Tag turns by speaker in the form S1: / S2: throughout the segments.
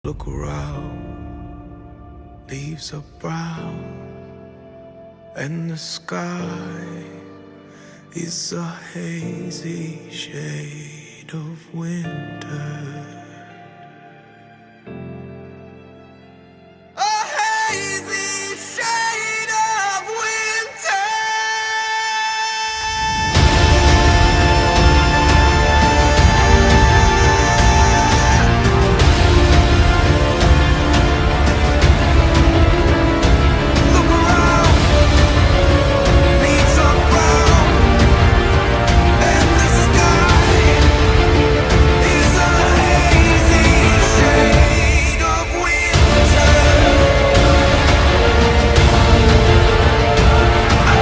S1: Look around, leaves are brown, and the sky is a hazy shade of winter. A hazy shade of winter. Look around, leaves are brown, and the sky is a hazy shade of winter. A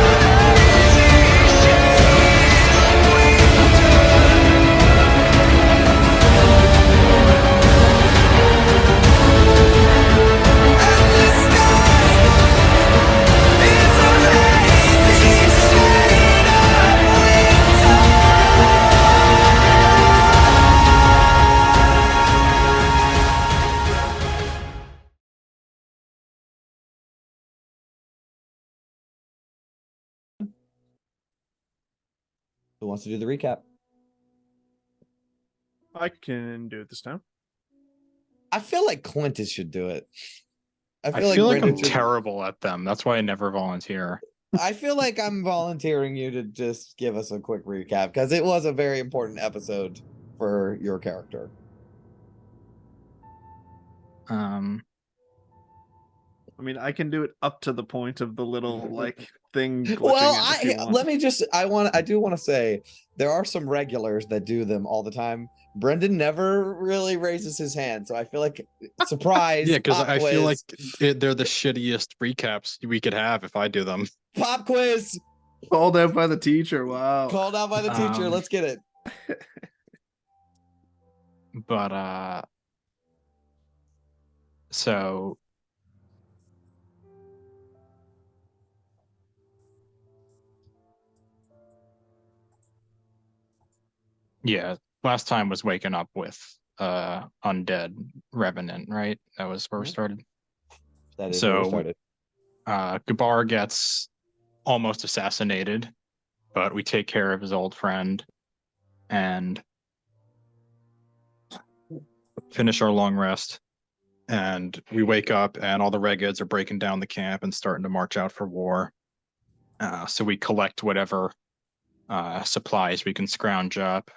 S1: hazy shade of winter. And the sky is a hazy shade of winter.
S2: Who wants to do the recap?
S3: I can do it this time.
S2: I feel like Clintus should do it.
S4: I feel like I'm
S2: Brendan should-
S4: terrible at them. That's why I never volunteer.
S2: I feel like I'm volunteering you to just give us a quick recap because it was a very important episode for your character.
S4: Um,
S3: I mean, I can do it up to the point of the little like thing glitching
S2: Well,
S3: in if you want.
S2: let me just I do want to say there are some regulars that do them all the time. Brendan never really raises his hand, so I feel like surprise.
S4: yeah, because
S2: pop
S4: I feel like
S2: quiz,
S4: they're the shittiest recaps we could have if I do them.
S2: pop quiz
S3: Called out by the teacher. Wow.
S2: called out by the teacher.
S4: Um,
S2: Let's get it.
S4: But so yeah, last time was waking up with undead revenant, right? That was where we
S2: Mhm.
S4: started.
S2: That is where we
S4: So
S2: started.
S4: Gabar gets almost assassinated, but we take care of his old friend and finish our long rest. And we wake up and all the regids are breaking down the camp and starting to march out for war. So we collect whatever supplies we can scrounge up,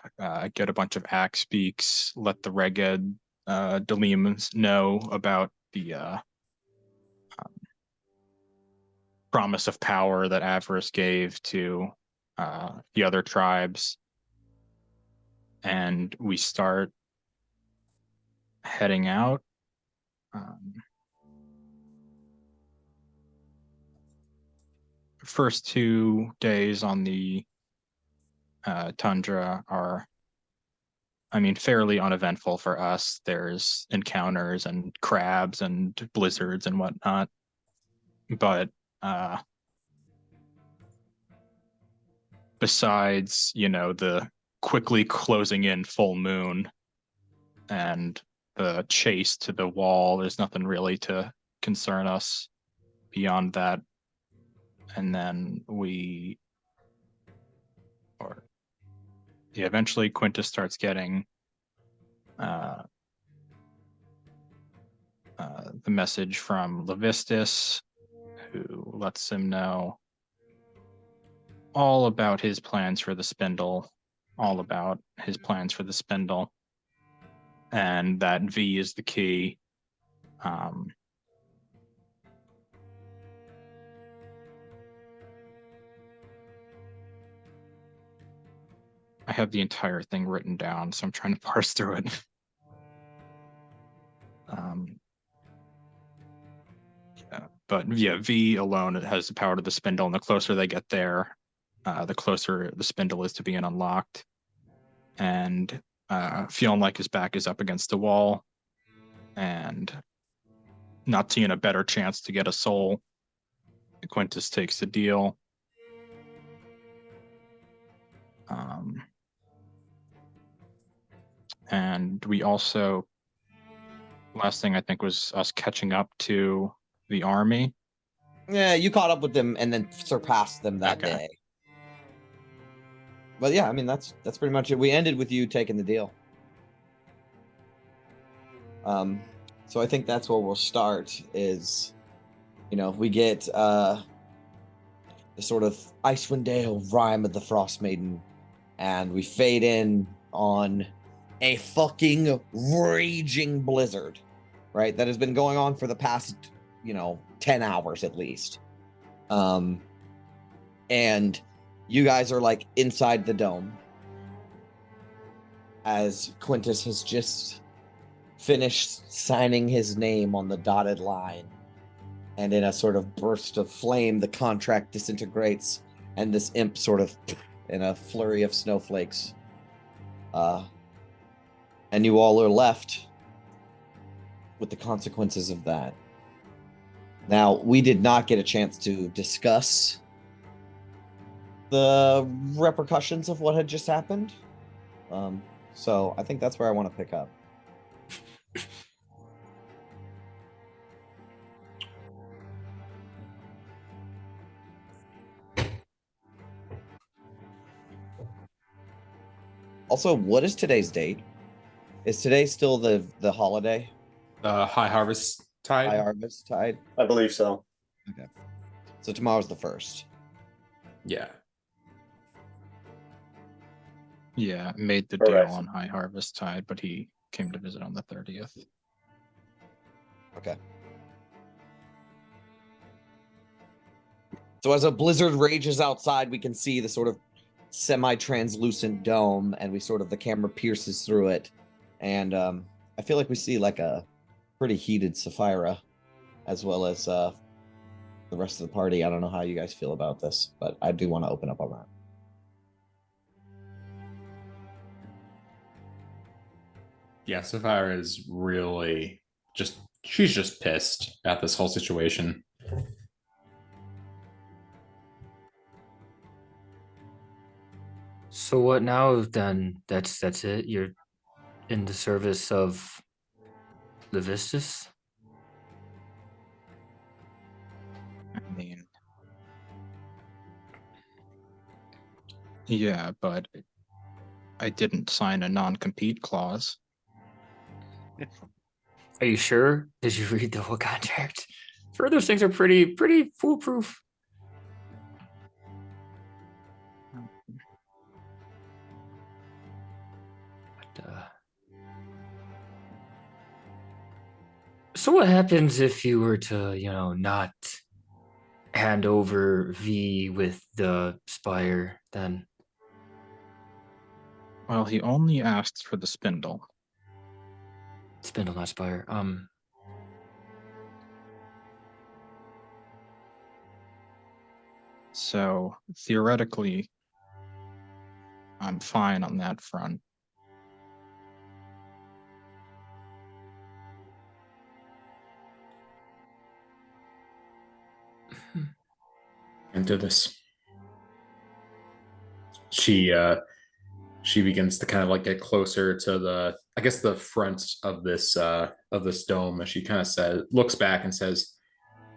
S4: get a bunch of axe beaks, let the regid Delims know about the promise of power that Avarice gave to the other tribes. And we start heading out. First 2 days on the tundra are, I mean, fairly uneventful for us. There's encounters and crabs and blizzards and whatnot. But besides, the quickly closing in full moon and the chase to the wall, there's nothing really to concern us beyond that. And then eventually Quintus starts getting the message from Levistus, who lets him know all about his plans for the spindle, and that V is the key. I have the entire thing written down, so I'm trying to parse through it. But yeah, V alone has the power to the spindle, and the closer they get there, the closer the spindle is to being unlocked. And feeling like his back is up against the wall, and not seeing a better chance to get a soul, Quintus takes the deal. And we also Last thing I think was us catching up to the army.
S2: Yeah, you caught up with them and then surpassed them that
S4: Okay.
S2: day. But yeah, I mean that's pretty much it. We ended with you taking the deal. So I think that's where we'll start is, we get the sort of Icewind Dale Rime of the Frostmaiden, and we fade in on a fucking raging blizzard, right? That has been going on for the past, 10 hours at least. And you guys are like inside the dome as Quintus has just finished signing his name on the dotted line. And in a sort of burst of flame, the contract disintegrates, and this imp sort of in a flurry of snowflakes. And you all are left with the consequences of that. Now, we did not get a chance to discuss the repercussions of what had just happened. So I think that's where I want to pick up. Also, what is today's date? Is today still the holiday?
S5: High Harvest Tide.
S2: High Harvest Tide?
S6: I believe so.
S2: Okay. So tomorrow's the 1st.
S5: Yeah.
S4: Yeah, made the
S6: Correct.
S4: deal on High Harvest Tide, but he came to visit on the 30th.
S2: Okay. So as a blizzard rages outside, we can see the sort of semi-translucent dome, and the camera pierces through it. And I feel like we see like a pretty heated Sapphira, as well as the rest of the party. I don't know how you guys feel about this, but I do want to open up on that.
S5: Yeah, Sapphire is really she's just pissed at this whole situation.
S7: So what now then? That's it? You're in the service of the Vistus?
S4: I mean, yeah, but I didn't sign a non-compete clause.
S7: Are you sure? Did you read the whole contract? Sure, those things are pretty foolproof. But, so what happens if you were to, not hand over V with the Spire then?
S4: Well, he only asked for the spindle.
S7: Spindle, not Spire.
S4: So theoretically, I'm fine on that front.
S5: Into this. She begins to kind of like get closer to the front of this dome, as she kind of looks back and says,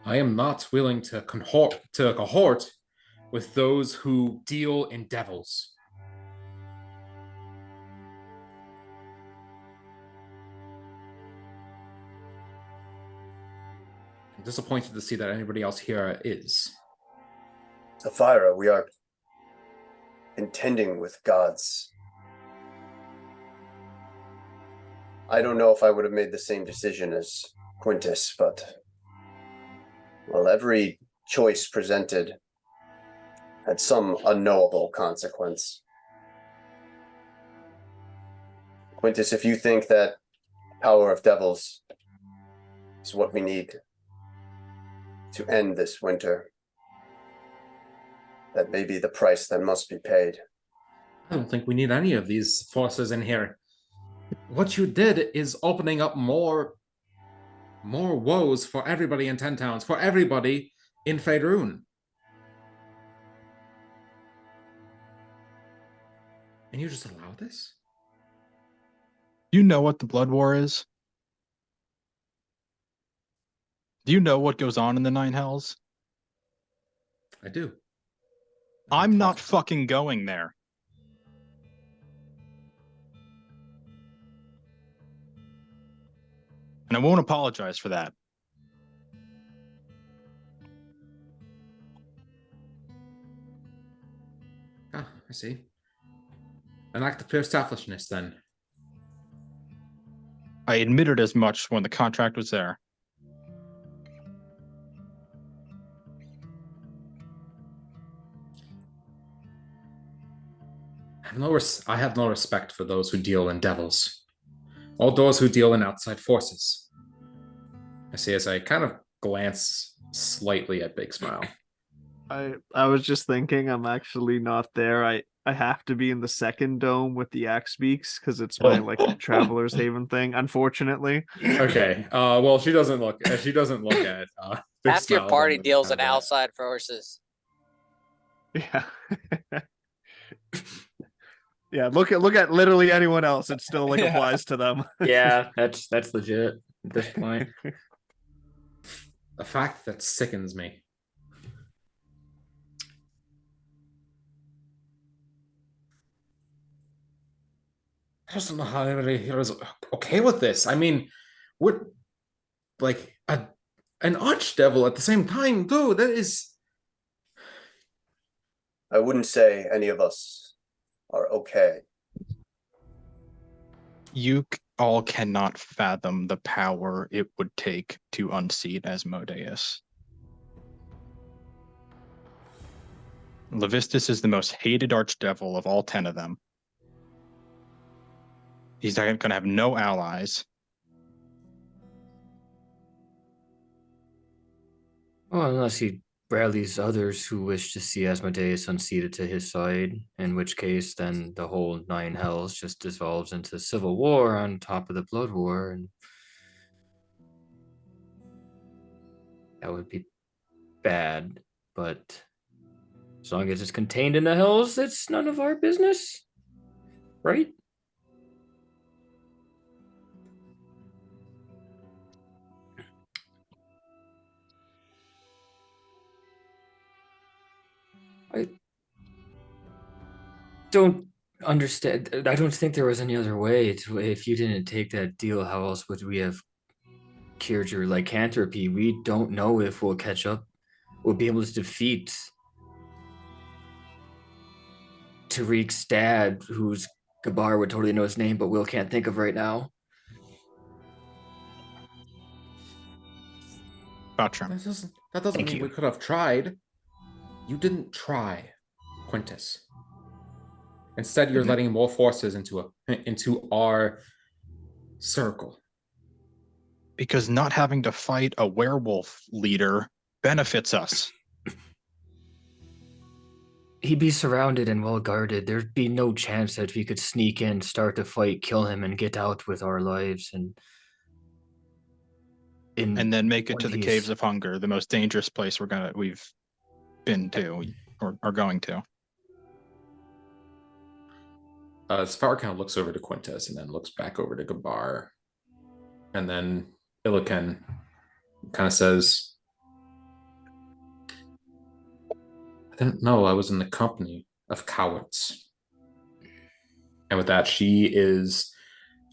S5: I am not willing to cohort with those who deal in devils. I'm disappointed to see that anybody else here is.
S6: Sapphira, we are contending with gods. I don't know if I would have made the same decision as Quintus, but well, every choice presented had some unknowable consequence. Quintus, if you think that power of devils is what we need to end this winter, that may be the price that must be paid.
S5: I don't think we need any of these forces in here. What you did is opening up more woes for everybody in 10 towns, for everybody in Faerun. And you just allow this?
S4: You know what the Blood War is? Do you know what goes on in the Nine Hells?
S5: I do.
S4: I'm not
S5: Talk-
S4: fucking going there. And I won't apologize for that.
S5: Ah, I see. An act of pure selfishness, then.
S4: I admitted as much when the contract was there.
S5: I have no respect for those who deal in devils, or those who deal in outside forces. I see as I kind of glance slightly at Big Smile.
S3: I was just thinking I'm actually not there. I have to be in the second dome with the axe beaks because it's my like traveler's haven thing, unfortunately.
S5: Okay. Well, she doesn't look. She doesn't look at. Big
S8: Half your
S5: Smile
S8: party
S5: then with
S8: deals
S5: kind
S8: in
S5: of that.
S8: outside forces.
S3: Yeah. Yeah, look at literally anyone else. It still like
S2: Yeah.
S3: applies to them.
S7: Yeah, that's legit at this point.
S5: A fact that sickens me. I just don't know how everybody here is okay with this. I mean, we're like an archdevil at the same time, too. That is.
S6: I wouldn't say any of us are okay.
S4: You all cannot fathom the power it would take to unseat Asmodeus. Levistus is the most hated archdevil of all 10 of them. He's not going to have no allies.
S7: Well, unless he rallies others who wish to see Asmodeus unseated to his side, in which case then the whole Nine Hells just dissolves into civil war on top of the Blood War, and that would be bad. But as long as it's contained in the Hells, it's none of our business, right? I don't understand. I don't think there was any other way to. If you didn't take that deal, how else would we have cured your lycanthropy? We don't know if we'll catch up. We'll be able to defeat Tariq's dad, who's Gabar would totally know his name, but Will can't think of right now.
S4: Gotcha.
S5: That doesn't
S7: Thank
S5: mean
S7: you.
S5: we could have tried. You didn't try, Quintus. Instead, you're letting more forces into our circle.
S4: Because not having to fight a werewolf leader benefits us.
S7: He'd be surrounded and well guarded. There'd be no chance that we could sneak in, start a fight, kill him, and get out with our lives. And
S4: then make it to the
S7: he's-
S4: Caves of Hunger, the most dangerous place we've been to or are going to.
S5: Safar kind of looks over to Quintus and then looks back over to Gabar. And then Illiken kind of says, I didn't know I was in the company of cowards. And with that, she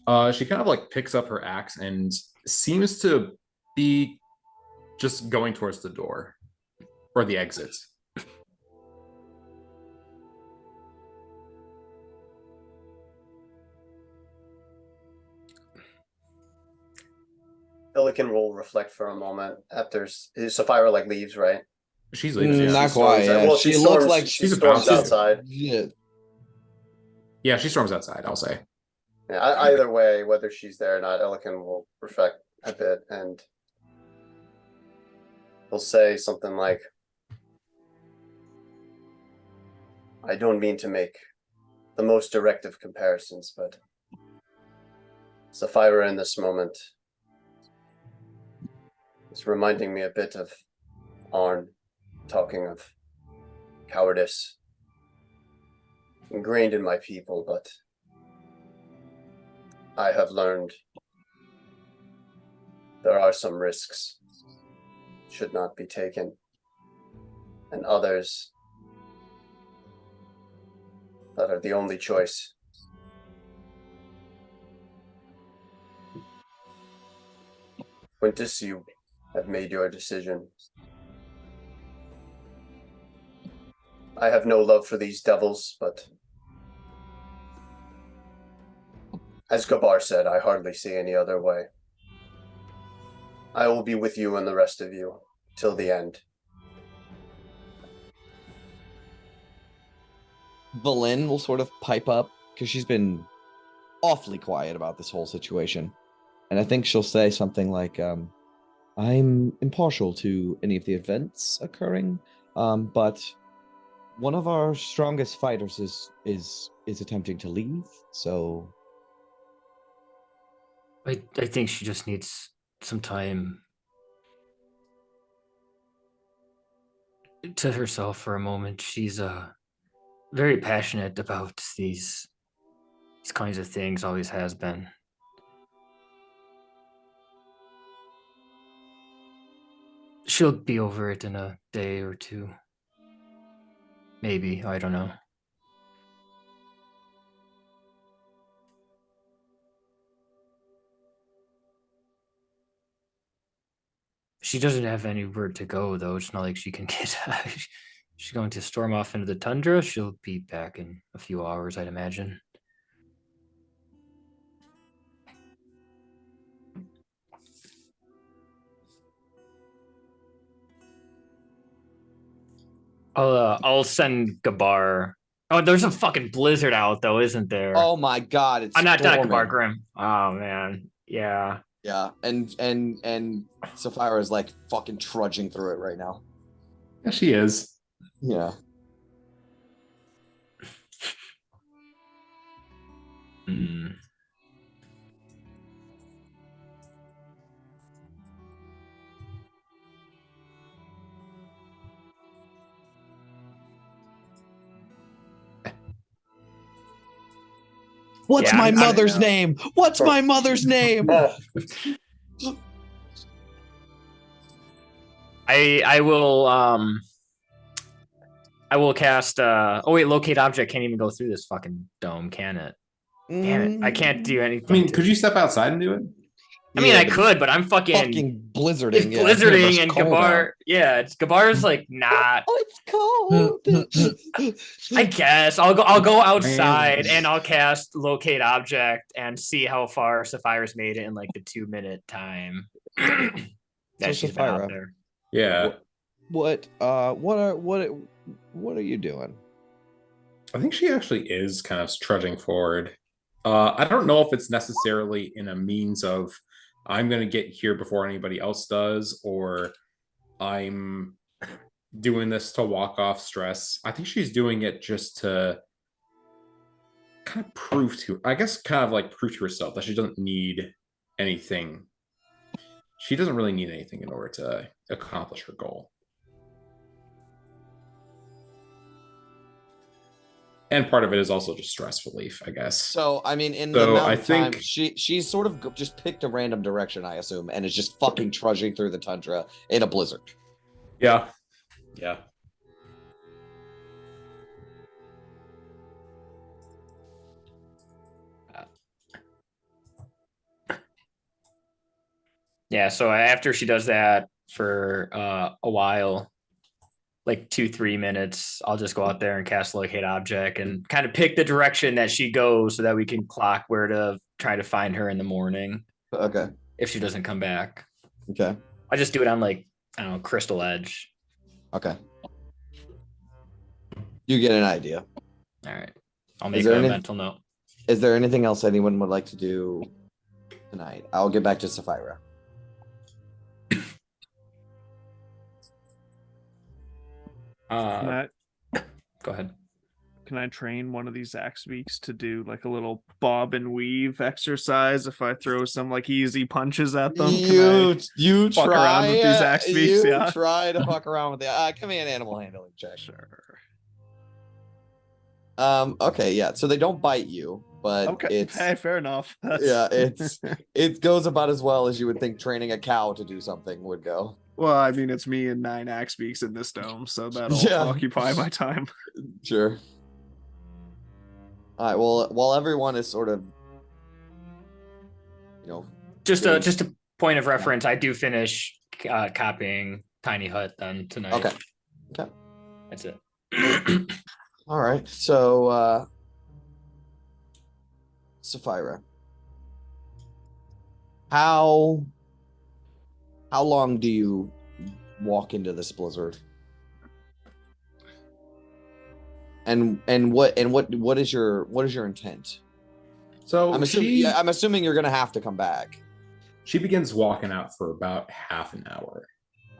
S5: kind of like picks up her axe and seems to be just going towards the door or the exit.
S6: Illiken will reflect for a moment after Sapphira like leaves, right?
S5: She's leaving. Yeah.
S2: Not
S6: She
S2: quite.
S6: storms
S2: Yeah.
S6: out. Well,
S2: she
S6: she
S2: looks
S6: storms-
S2: like
S6: she
S5: She's
S6: storms
S5: about to.
S6: outside.
S2: Yeah.
S5: Yeah, she storms outside, I'll say.
S6: Yeah, either way, whether she's there or not, Illiken will reflect a bit and he'll say something like, I don't mean to make the most direct of comparisons, but Sapphira in this moment is reminding me a bit of Arn, talking of cowardice ingrained in my people, but I have learned there are some risks should not be taken, and others that are the only choice. Quintus, you have made your decision. I have no love for these devils, but as Gabar said, I hardly see any other way. I will be with you and the rest of you till the end.
S2: Valen will sort of pipe up because she's been awfully quiet about this whole situation. And I think she'll say something like, I'm impartial to any of the events occurring, but one of our strongest fighters is attempting to leave, so
S7: I think she just needs some time to herself for a moment. She's very passionate about these kinds of things, always has been. She'll be over it in a day or two. Maybe, I don't know. She doesn't have anywhere to go, though. It's not like she can get. She's going to storm off into the tundra. She'll be back in a few hours, I'd imagine. I'll send Gabar. Oh, there's a fucking blizzard out though, isn't there?
S2: oh my god, it's
S7: I'm not
S2: storming.
S7: Gabar Grim. Oh man, yeah.
S2: Yeah, and Sapphira is like fucking trudging through it right now.
S5: Yeah, she is.
S2: Yeah.
S7: Mm.
S2: What's
S7: Yeah,
S2: my
S7: I'm-
S2: mother's name? What's my mother's name?
S7: I will cast oh wait, locate object can't even go through this fucking dome, can it? Damn it. I can't do anything.
S5: I mean, could you step outside and do it?
S7: I mean, I
S2: but
S7: could, but I'm fucking
S2: blizzarding.
S7: it's
S2: yeah.
S7: blizzarding
S2: It's
S7: and
S2: cold
S7: Gabar.
S2: out.
S7: Yeah, it's Gabar's like not.
S2: Oh, it's cold.
S7: I guess I'll go outside and I'll cast locate object and see how far Sapphira's made it in like the 2-minute time that
S2: So
S7: she's been out
S2: Sapphira.
S7: there.
S5: Yeah.
S2: What are you doing?
S5: I think she actually is kind of trudging forward. I don't know if it's necessarily in a means of I'm going to get here before anybody else does, or I'm doing this to walk off stress. I think she's doing it just to kind of prove to, I guess, kind of like prove to herself that she doesn't need anything. She doesn't really need anything in order to accomplish her goal. And part of it is also just stress relief, I guess.
S2: So I mean, in the
S5: So
S2: amount
S5: I
S2: of time,
S5: think-
S2: she's sort of just picked a random direction, I assume, and is just fucking trudging through the tundra in a blizzard.
S5: Yeah. Yeah.
S7: Yeah, so after she does that for a while, like 2-3 minutes, I'll just go out there and cast locate object and kind of pick the direction that she goes so that we can clock where to try to find her in the morning
S2: Okay.
S7: if she doesn't come back.
S2: Okay.
S7: I just do it on like, I don't know, Crystal Edge.
S2: Okay. You get an idea.
S7: All right. I'll make
S2: there
S7: a
S2: any-
S7: mental note.
S2: Is there anything else anyone would like to do tonight? I'll get back to Sapphira.
S3: Can
S7: Go ahead.
S3: I train one of these axe beaks to do like a little bob and weave exercise if I throw some like easy punches at them?
S2: You
S3: fuck
S2: try
S3: around with these
S2: it.
S3: axe beaks,
S2: You
S3: yeah.
S2: try to fuck around with the. Give me an animal handling check.
S3: Sure.
S2: Okay, yeah. So they don't bite you. but
S3: Okay,
S2: it's
S3: fair enough.
S2: yeah, it goes about as well as you would think training a cow to do something would go.
S3: Well, I mean, it's me and 9 axe beaks in this dome, so that'll
S2: Yeah.
S3: occupy my time.
S2: Sure. All right. Well, while everyone is sort of,
S7: Just
S2: doing-
S7: just a point of reference. I do finish copying Tiny Hut then tonight.
S2: Okay. Okay.
S7: That's it.
S2: All right. So, Sapphira, how long do you walk into this blizzard? And what is your intent?
S5: So
S2: I'm assuming you're gonna have to come back.
S5: she begins walking out for about half an hour.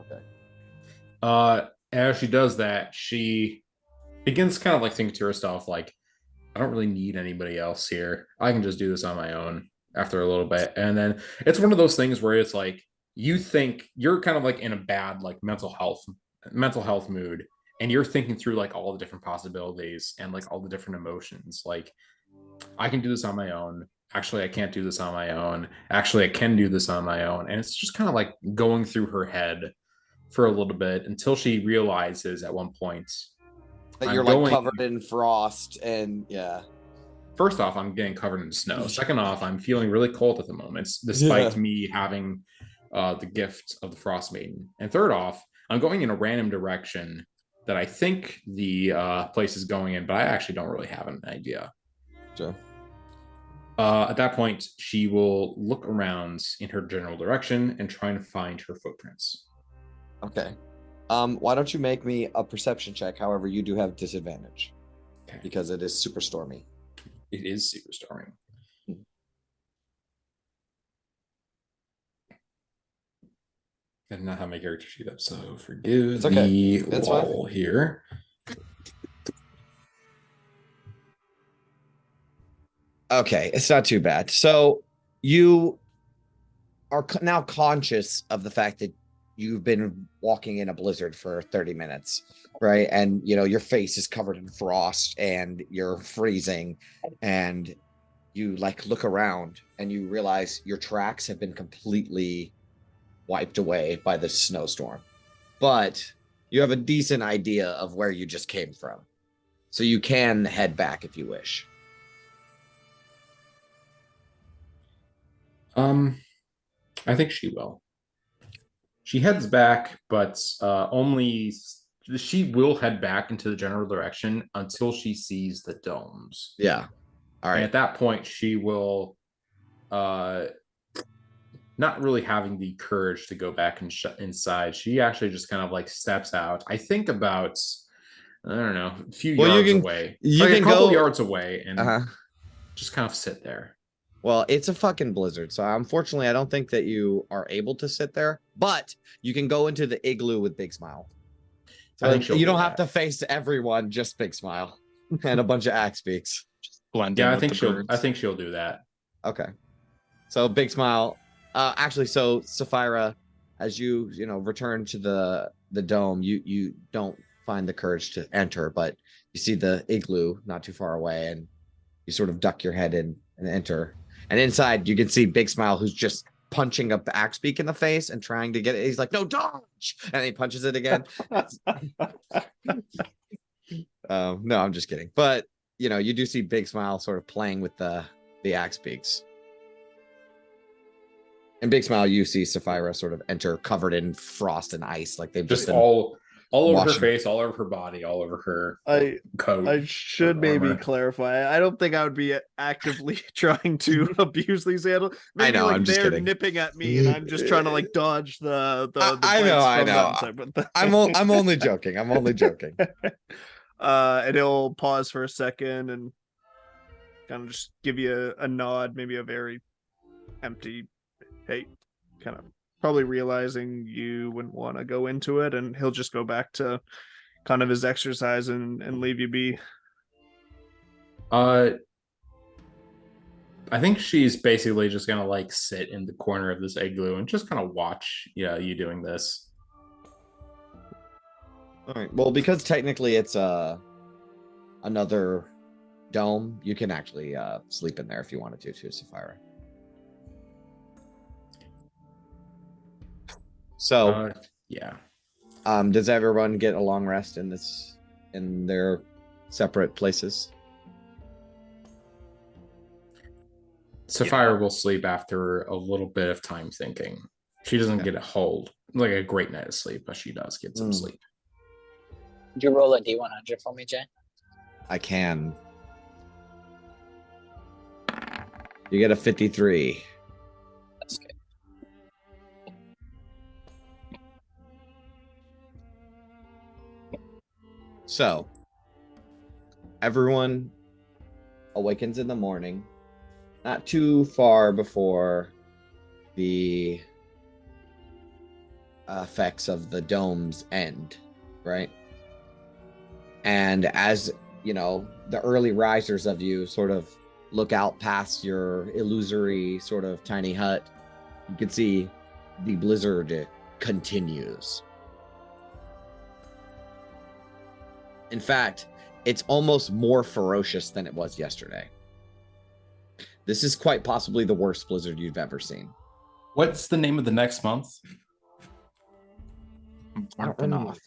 S2: Okay.
S5: As she does that, she begins kind of like thinking to herself, like, I don't really need anybody else here. I can just do this on my own after a little bit. And then it's one of those things where it's like you think you're kind of like in a bad like mental health mood, and you're thinking through like all the different possibilities and like all the different emotions. Like, I can do this on my own. Actually, I can't do this on my own. Actually, I can do this on my own. And it's just kind of like going through her head for a little bit until she realizes at one point
S2: That
S5: I'm
S2: you're like
S5: going-
S2: covered in frost and yeah.
S5: first off, I'm getting covered in snow. Second off, I'm feeling really cold at the moment, despite
S2: Yeah.
S5: me having the gift of the Frostmaiden. And third off, I'm going in a random direction that I think the place is going in, but I actually don't really have an idea.
S2: Sure.
S5: At that point, she will look around in her general direction and try and find her footprints.
S2: Okay. Why don't you make me a perception check? However, you do have disadvantage
S5: Okay.
S2: because it is super stormy.
S5: It is super storming. I did not have my character sheet up, so forgive
S2: It's okay.
S5: the
S2: That's fine.
S5: wall here.
S2: Okay, it's not too bad. So you are now conscious of the fact that you've been walking in a blizzard for 30 minutes, right? And your face is covered in frost and you're freezing, and you like look around and you realize your tracks have been completely wiped away by the snowstorm. But you have a decent idea of where you just came from. So you can head back if you wish.
S5: I think she will. She heads back, but only she will head back into the general direction until she sees the domes.
S2: Yeah. All
S5: And
S2: right.
S5: at that point, she will, not really having the courage to go back and inside. She actually just kind of like steps out. I think about, I don't know, a few
S2: Well, you
S5: yards
S2: can-
S5: away.
S2: you
S5: Like
S2: can
S5: a couple
S2: go-
S5: yards away and
S2: Uh-huh.
S5: just kind of sit there.
S2: Well, it's a fucking blizzard, so unfortunately, I don't think that you are able to sit there. But you can go into the igloo with Big Smile. So
S5: I think she'll
S2: you
S5: do
S2: don't have
S5: that.
S2: to face everyone, just Big Smile and a bunch of axe beaks.
S4: Blend
S5: Yeah,
S4: in
S5: I
S4: with
S5: think
S4: the
S5: she'll.
S4: birds.
S5: I think she'll do that.
S2: Okay. So Big Smile. Actually, so Sapphira, as you return to the dome, you don't find the courage to enter, but you see the igloo not too far away, and you sort of duck your head in and enter. And inside, you can see Big Smile, who's just punching up the axe beak in the face and trying to get it. He's like, "No, dodge!" And he punches it again. No, I'm just kidding. But you do see Big Smile sort of playing with the axe beaks. And Big Smile, you see Sapphira sort of enter covered in frost and ice, like they've
S5: Just
S2: been
S5: all over her
S2: washing.
S5: face, all over her body, all over her
S3: I
S5: coat.
S3: I should maybe
S5: armor.
S3: clarify. I don't think I would be actively trying to abuse these animals. Maybe
S2: know,
S3: like
S2: I'm just
S3: they're
S2: kidding.
S3: nipping at me, and I'm just trying to like dodge the
S2: I know,
S3: bites
S2: I
S3: from
S2: know.
S3: them type of thing.
S2: I'm only joking. I'm only joking.
S3: And he'll pause for a second and kind of just give you a nod, maybe a very empty, hey, kind of probably realizing you wouldn't want to go into it, and he'll just go back to kind of his exercise and leave you be.
S5: I think she's basically just gonna like sit in the corner of this igloo and just kind of watch, you doing this.
S2: All right. Well, because technically it's another dome, you can actually sleep in there if you wanted to, too, Sapphira. So,
S5: Yeah.
S2: does everyone get a long rest in their separate places?
S5: Sapphire will sleep after a little bit of time thinking. She doesn't
S2: Okay.
S5: get a great night of sleep, but she does get some sleep.
S8: Did you roll a D100 for me, Jay?
S2: I can. You get a 53.
S8: That's good.
S2: So, everyone awakens in the morning, not too far before the effects of the domes end, right? And as you know, the early risers of you sort of look out past your illusory sort of tiny hut, you can see the blizzard continues. In fact, it's almost more ferocious than it was yesterday. This is quite possibly the worst blizzard you've ever seen.
S9: What's the name of the next month?
S4: Marpinoth.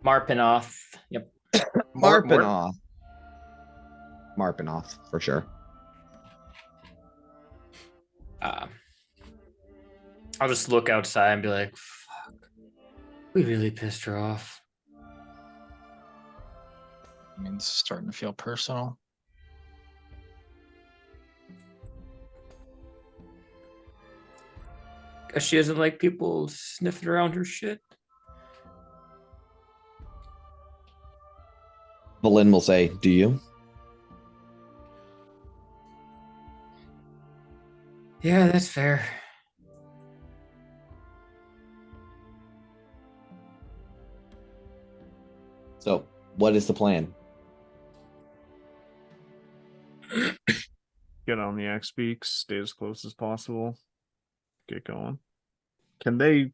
S7: Marpinoth. Yep.
S2: Marpinoth. Marpinoth, for sure.
S7: I'll just look outside and be like, fuck. We really pissed her off.
S4: I mean, it's starting to feel personal.
S7: Guess she doesn't like people sniffing around her shit.
S2: Bolin will say, do you?
S7: Yeah, that's fair.
S2: So, what is the plan?
S3: Get on the X Beaks, stay as close as possible. Get going. Can they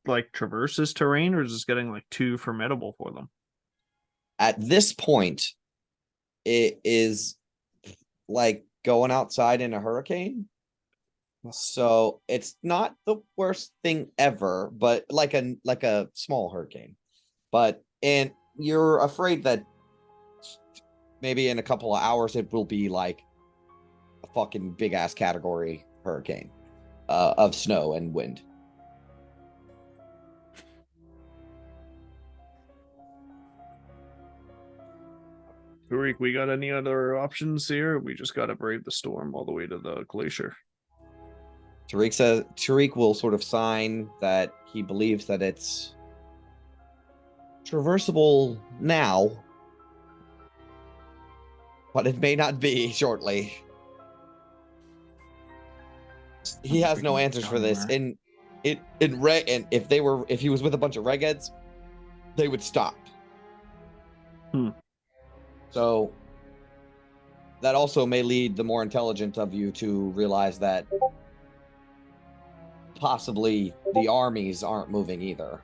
S3: like traverse this terrain, or is this getting like too formidable for them?
S2: At this point, it is like going outside in a hurricane. So it's not the worst thing ever, but like a small hurricane. And you're afraid that maybe in a couple of hours it will be like a fucking big ass category hurricane of snow and wind.
S3: Tariq, we got any other options here? We just gotta brave the storm all the way to the glacier.
S2: Tariq will sort of sign that he believes that it's traversable now, but it may not be shortly. He has no answers for this. And if he was with a bunch of regheads, they would stop. So that also may lead the more intelligent of you to realize that possibly the armies aren't moving either.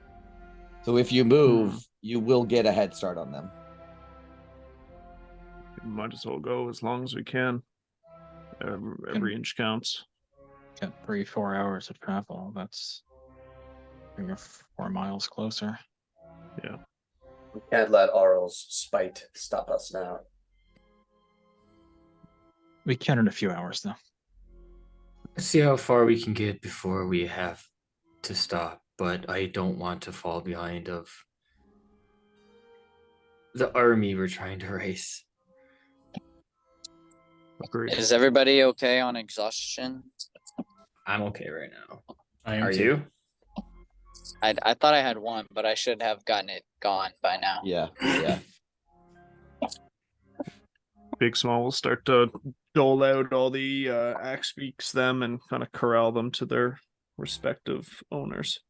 S2: So if you move, you will get a head start on them.
S3: Might as well go as long as we can. Every inch counts.
S4: Got 3-4 hours of travel. That's 3 or 4 miles closer.
S3: Yeah.
S6: We can't let Arl's spite stop us now.
S4: We can in a few hours, though.
S7: Let's see how far we can get before we have to stop, but I don't want to fall behind of the army we're trying to race.
S3: Agreed.
S8: Is everybody okay on exhaustion?
S7: I'm okay right now. I am
S2: Are
S7: too.
S2: you?
S8: I thought I had one, but I should have gotten it gone by now.
S2: Yeah.
S3: Big Small will start to dole out all the axe beaks them and kind of corral them to their respective owners.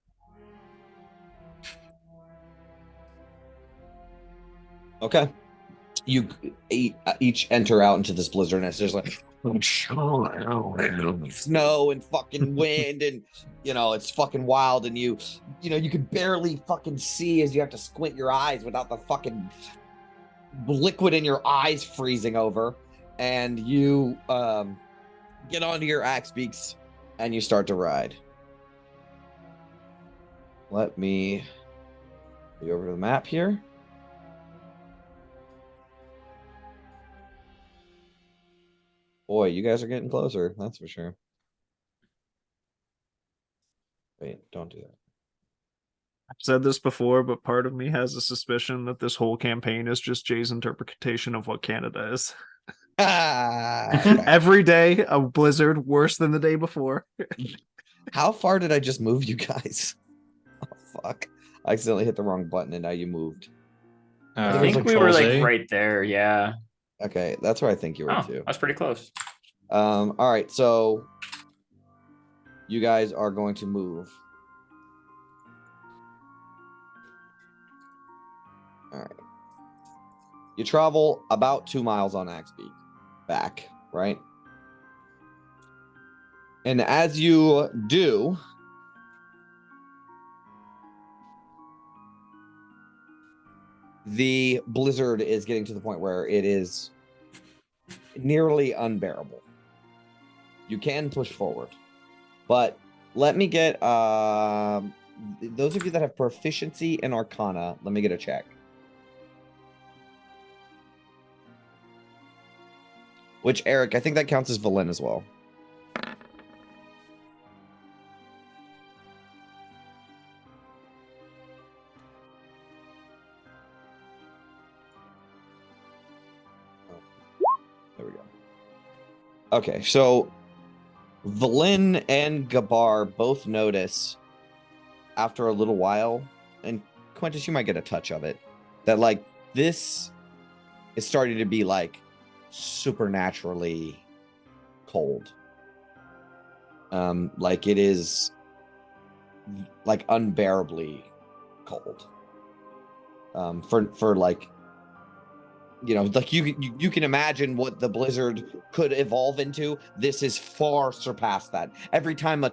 S2: Okay. You each enter out into this blizzard, and it's just like snow and fucking wind, and it's fucking wild, and you can barely fucking see as you have to squint your eyes without the fucking liquid in your eyes freezing over, and you get onto your axe beaks and you start to ride. Let me go over to the map here. Boy, you guys are getting closer, that's for sure. Wait, don't do that.
S3: I've said this before, but part of me has a suspicion that this whole campaign is just Jay's interpretation of what Canada is.
S2: Okay.
S3: Every day, a blizzard worse than the day before.
S2: How far did I just move you guys? Oh, fuck. I accidentally hit the wrong button and now you moved.
S7: I think we were like right there. Yeah.
S2: Okay, that's where I think you were
S7: Oh,
S2: too.
S7: that's pretty close.
S2: All right, so you guys are going to move. All right. You travel about 2 miles on Axebeak back, right? And as you do, the blizzard is getting to the point where it is nearly unbearable. You can push forward, but let me get those of you that have proficiency in Arcana, let me get a check. Which, Eric, I think that counts as Valen as well. There we go. Okay, so Valen and Gabar both notice after a little while, and Quintus, you might get a touch of it, that like this is starting to be like supernaturally cold. Like it is like unbearably cold. For like, you know, like you can imagine what the blizzard could evolve into. This is far surpassed that. Every time a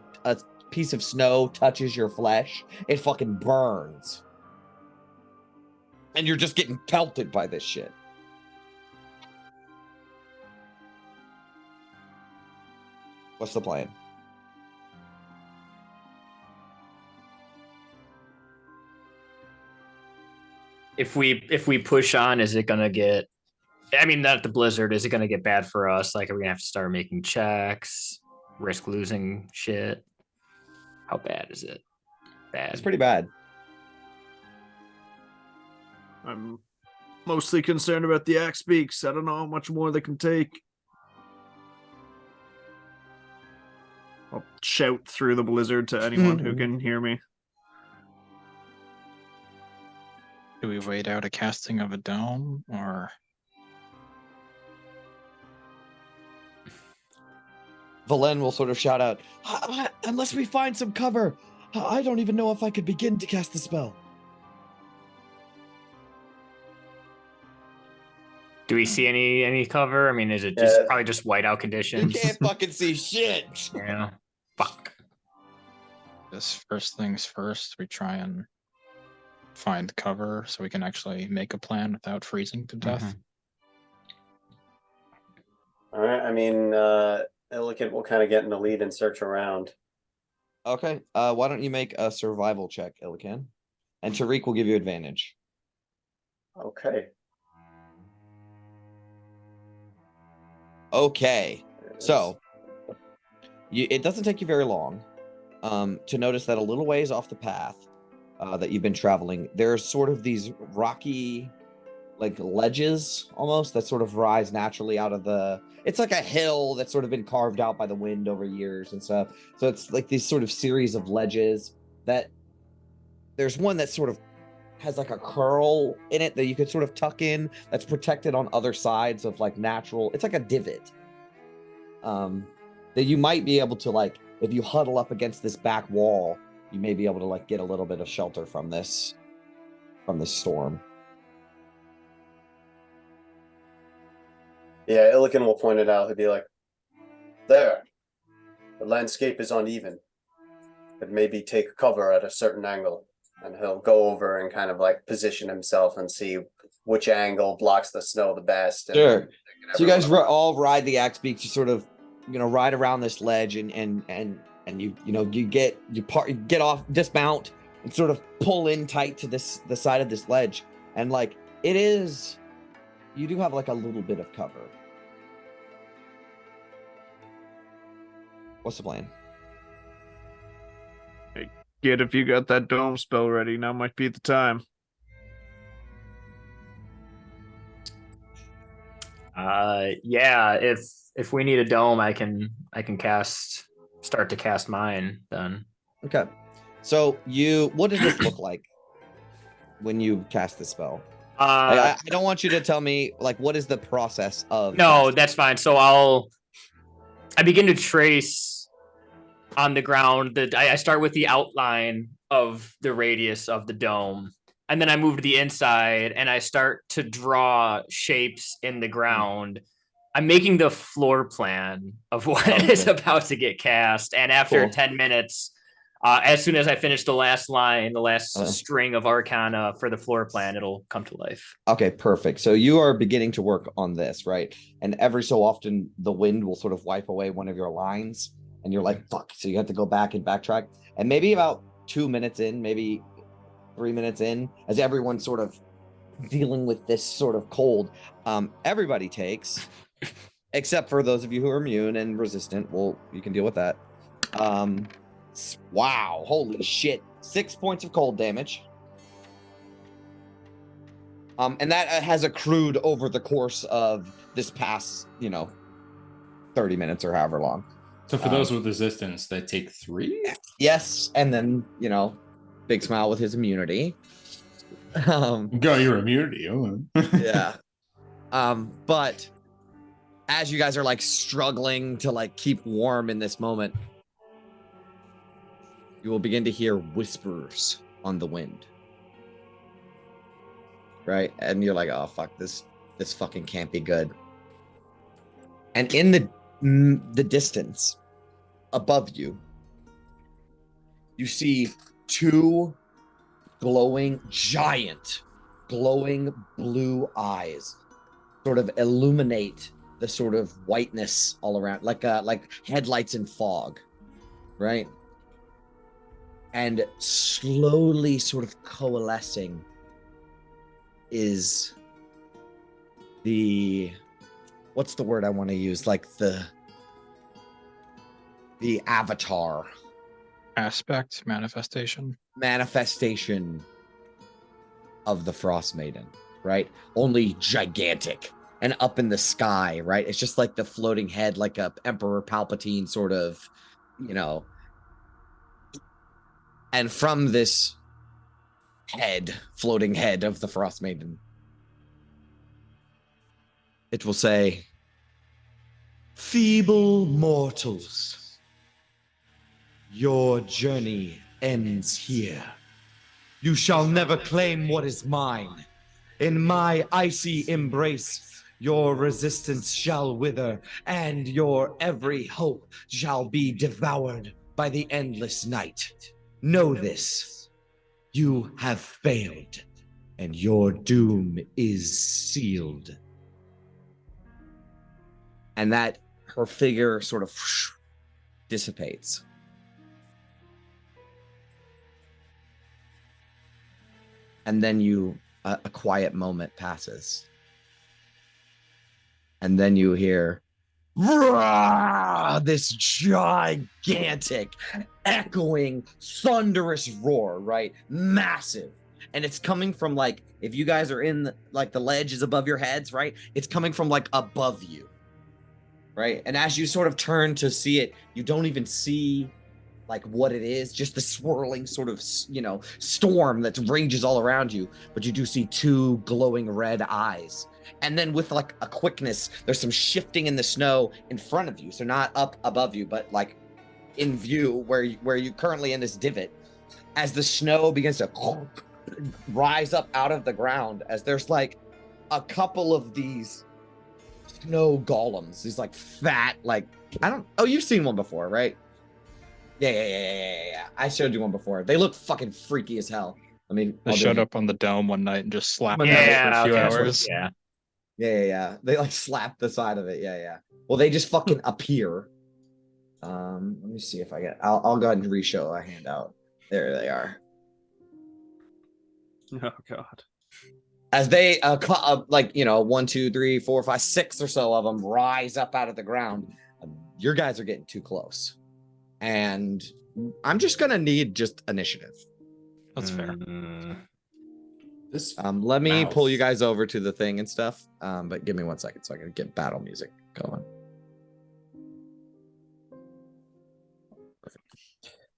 S2: piece of snow touches your flesh, it fucking burns. And you're just getting pelted by this shit. What's the plan?
S7: If we push on, is it gonna get? I mean, not the blizzard. Is it gonna get bad for us? Like, are we gonna have to start making checks? Risk losing shit? How bad is it? Bad.
S2: It's pretty bad.
S3: I'm mostly concerned about the axe beaks. I don't know how much more they can take. I'll shout through the blizzard to anyone who can hear me.
S4: Do we wait out a casting of a dome, or
S2: Valen will sort of shout out, unless we find some cover, I don't even know if I could begin to cast the spell.
S7: Do we see any cover? I mean, is it just probably just whiteout
S2: You
S7: conditions?
S2: can't fucking see shit.
S7: Yeah. Fuck.
S4: just first things first, we try and find cover so we can actually make a plan without freezing to death?
S6: All right. I mean, Illican will kind of get in the lead and search around.
S2: Okay, why don't you make a survival check, Illican? And Tariq will give you advantage.
S6: Okay.
S2: Okay,
S6: There it
S2: so it doesn't take you very long to notice that a little ways off the path that you've been traveling, there's sort of these rocky, like ledges almost that sort of rise naturally out of the. It's like a hill that's sort of been carved out by the wind over years and stuff. So it's like these sort of series of ledges that there's one that sort of has like a curl in it that you could sort of tuck in that's protected on other sides of like natural. It's like a divot that you might be able to, like, if you huddle up against this back wall, you may be able to like get a little bit of shelter from this storm.
S6: Yeah, Illican will point it out. He'll be like, there, the landscape is uneven. But maybe take cover at a certain angle. And he'll go over and kind of like position himself and see which angle blocks the snow the best. And
S2: Sure. So you guys
S6: everyone-
S2: all ride the axe beaks. You sort of, ride around this ledge, and you get off, dismount, and sort of pull in tight to the side of this ledge, and like it is, you do have like a little bit of cover. What's the plan?
S3: Get if you got that dome spell ready. Now might be the time.
S7: Yeah, if we need a dome, I can start to cast mine then.
S2: Okay. So what does this look like when you cast the spell? I don't want you to tell me like what is the process of.
S7: No,
S2: casting?
S7: that's fine. So I begin to trace on the ground. I start with the outline of the radius of the dome, and then I move to the inside and I start to draw shapes in the ground. I'm making the floor plan of what is about to get cast. And after
S2: Cool.
S7: 10 minutes, as soon as I finish the last line, the last string of Arcana for the floor plan, it'll come to life.
S2: Okay, perfect. So you are beginning to work on this, right? And every so often the wind will sort of wipe away one of your lines, and you're like, fuck. So you have to go back and backtrack. And maybe about 2 minutes in, maybe 3 minutes in, as everyone's sort of dealing with this sort of cold, everybody takes, except for those of you who are immune and resistant. Well, you can deal with that. Wow, holy shit. 6 points of cold damage. And that has accrued over the course of this past, 30 minutes or however long.
S5: So for those with resistance, they take 3?
S2: Yes, and then, big smile with his immunity.
S5: Got your immunity. Oh.
S2: Yeah. But as you guys are like struggling to like keep warm in this moment, you will begin to hear whispers on the wind. Right? And you're like, oh fuck, this fucking can't be good. And in the distance above you, you see two giant glowing blue eyes sort of illuminate the sort of whiteness all around, like headlights in fog, right? And slowly sort of coalescing is what's the word I want to use? Like the avatar
S4: Aspect, manifestation
S2: of the Frostmaiden, right? Only gigantic and up in the sky, right? It's just like the floating head, like a Emperor Palpatine sort of, And from this floating head of the Frostmaiden, it will say, "Feeble mortals, your journey ends here. You shall never claim what is mine. In my icy embrace, your resistance shall wither, and your every hope shall be devoured by the endless night. Know this, you have failed, and your doom is sealed." And that her figure sort of dissipates. And then a quiet moment passes. And then you hear this gigantic, echoing, thunderous roar, right? Massive. And it's coming from like, if you guys are in the ledge is above your heads, right? It's coming from like above you, right? And as you sort of turn to see it, you don't even see like what it is, just the swirling sort of, storm that ranges all around you. But you do see two glowing red eyes. And then with like a quickness, there's some shifting in the snow in front of you. So not up above you, but like in view where you currently in this divot, as the snow begins to rise up out of the ground, as there's like a couple of these snow golems, these like fat, like, you've seen one before, right? Yeah. I showed you one before. They look fucking freaky as hell. They
S4: They showed up on the dome one night and just slapped it
S7: Yeah,
S4: for a few
S7: okay, so-
S4: hours.
S7: yeah.
S2: Yeah. They like slap the side of it. Yeah. Well, they just fucking appear. Let me see if I get. I'll go ahead and re-show a handout. There they are.
S3: Oh god.
S2: As they like 1, 2, 3, 4, 5, 6 or so of them rise up out of the ground. Your guys are getting too close, and I'm just gonna need just initiative.
S4: That's fair.
S5: This
S2: Let me pull you
S5: mouse.
S2: guys over to the thing and stuff. But give me 1 second so I can get battle music going.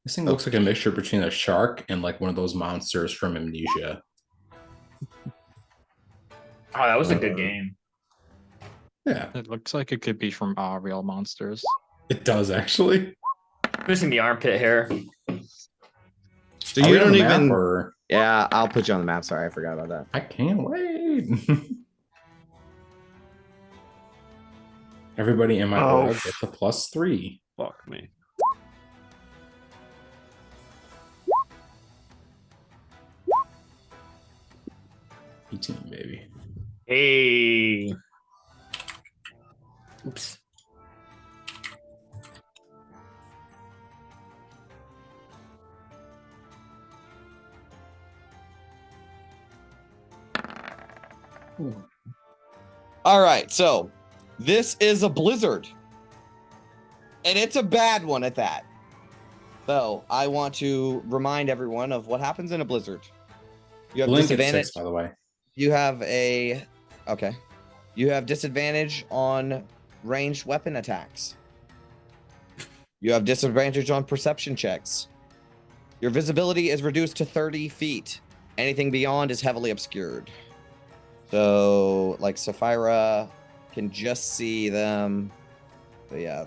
S5: This thing looks like a mixture between a shark and like one of those monsters from Amnesia.
S7: Oh, that was a good game.
S5: Yeah,
S4: It looks like it could be from Real Monsters.
S5: it does actually.
S7: Missing the armpit hair.
S2: So
S5: Are
S2: you
S5: we on
S2: don't
S5: the map,
S2: even.
S5: or
S2: Yeah, I'll put you on the map. Sorry, I forgot about that.
S5: I can't wait. Everybody in my
S3: Oh.
S5: org gets a +3.
S3: Fuck me.
S5: $18, baby.
S7: Hey. Oops.
S2: All right, so this is a blizzard, and it's a bad one at that. So I want to remind everyone of what happens in a blizzard. You have
S5: Blink at
S2: disadvantage.
S5: 6, by the way.
S2: You have You have disadvantage on ranged weapon attacks. You have disadvantage on perception checks. Your visibility is reduced to 30 feet. Anything beyond is heavily obscured. So, like, Sapphira can just see them. But yeah,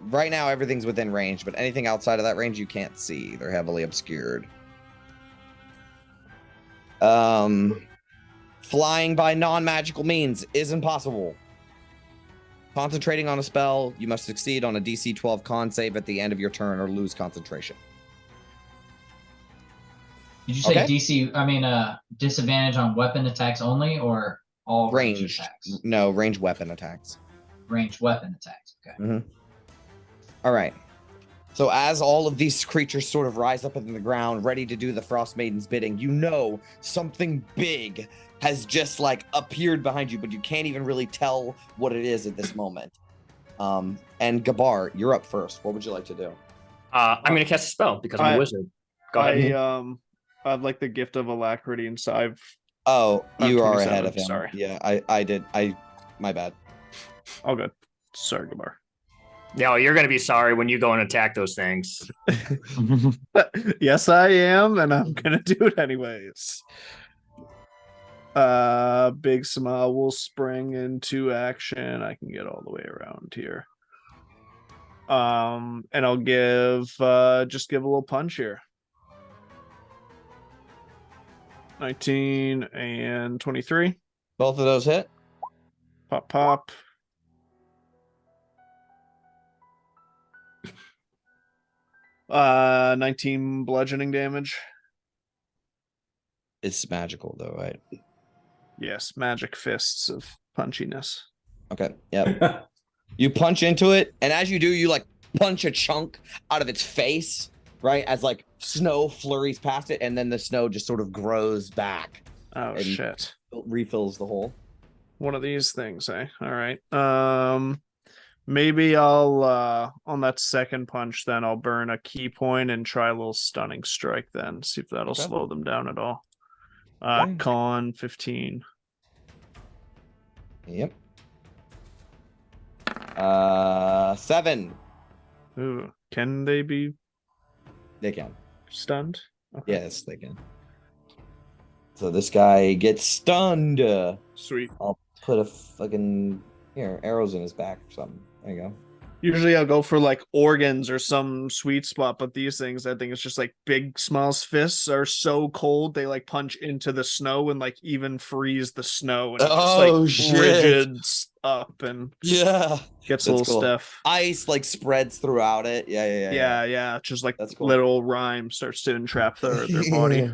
S2: right now everything's within range, but anything outside of that range you can't see. They're heavily obscured. Flying by non-magical means is impossible. Concentrating on a spell, you must succeed on a DC 12 con save at the end of your turn or lose concentration.
S10: Did you say
S2: Okay.
S10: disadvantage on weapon attacks only, or all range
S2: Ranged.
S10: attacks?
S2: No, ranged weapon attacks.
S10: Ranged weapon attacks. Okay.
S2: All right. So as all of these creatures sort of rise up in the ground, ready to do the Frostmaiden's bidding, you know something big has just like appeared behind you, but you can't even really tell what it is at this moment. And Gabar, you're up first. What would you like to do?
S7: I'm gonna cast a spell because I'm a wizard. Go ahead.
S3: I'd like the gift of alacrity, and so I've.
S2: Oh, you are
S3: 27,
S2: ahead of him.
S3: sorry.
S2: Yeah, I did. My bad.
S3: All good. Sorry, Gabar.
S7: No, you're gonna be sorry when you go and attack those things.
S3: Yes, I am, and I'm gonna do it anyways. Big smile will spring into action. I can get all the way around here. And I'll just give a little punch here. 19 and 23.
S2: Both of those hit.
S3: Pop, pop. Uh, 19 bludgeoning damage.
S2: It's magical though, right?
S3: Yes, magic fists of punchiness.
S2: Okay. Yeah. You punch into it, and as you do, you like punch a chunk out of its face, right? As like snow flurries past it, and then the snow just sort of grows back.
S3: Oh
S2: And-
S3: shit.
S2: Refills the hole.
S3: One of these things, eh? All right. Maybe I'll on that second punch then I'll burn a key point and try a little stunning strike then. See if that'll
S2: Okay.
S3: slow them down at all.
S2: Okay.
S3: Con 15.
S2: Yep. 7.
S3: Ooh, can they be
S2: They can.
S3: stunned? Okay.
S2: Yes, they can. So this guy gets stunned.
S3: Sweet.
S2: I'll put a fucking arrows in his back or something. There you go.
S3: Usually I'll go for like organs or some sweet spot, but these things, I think it's just like Big Small's fists are so cold they like punch into the snow and like even freeze the snow, and it's just
S2: Oh,
S3: like
S2: shit.
S3: rigid up and
S2: Yeah.
S3: gets a
S2: That's
S3: little
S2: cool.
S3: stiff.
S2: Ice like spreads throughout it. Yeah.
S3: Just like
S2: That's cool.
S3: little Rime starts to entrap their body.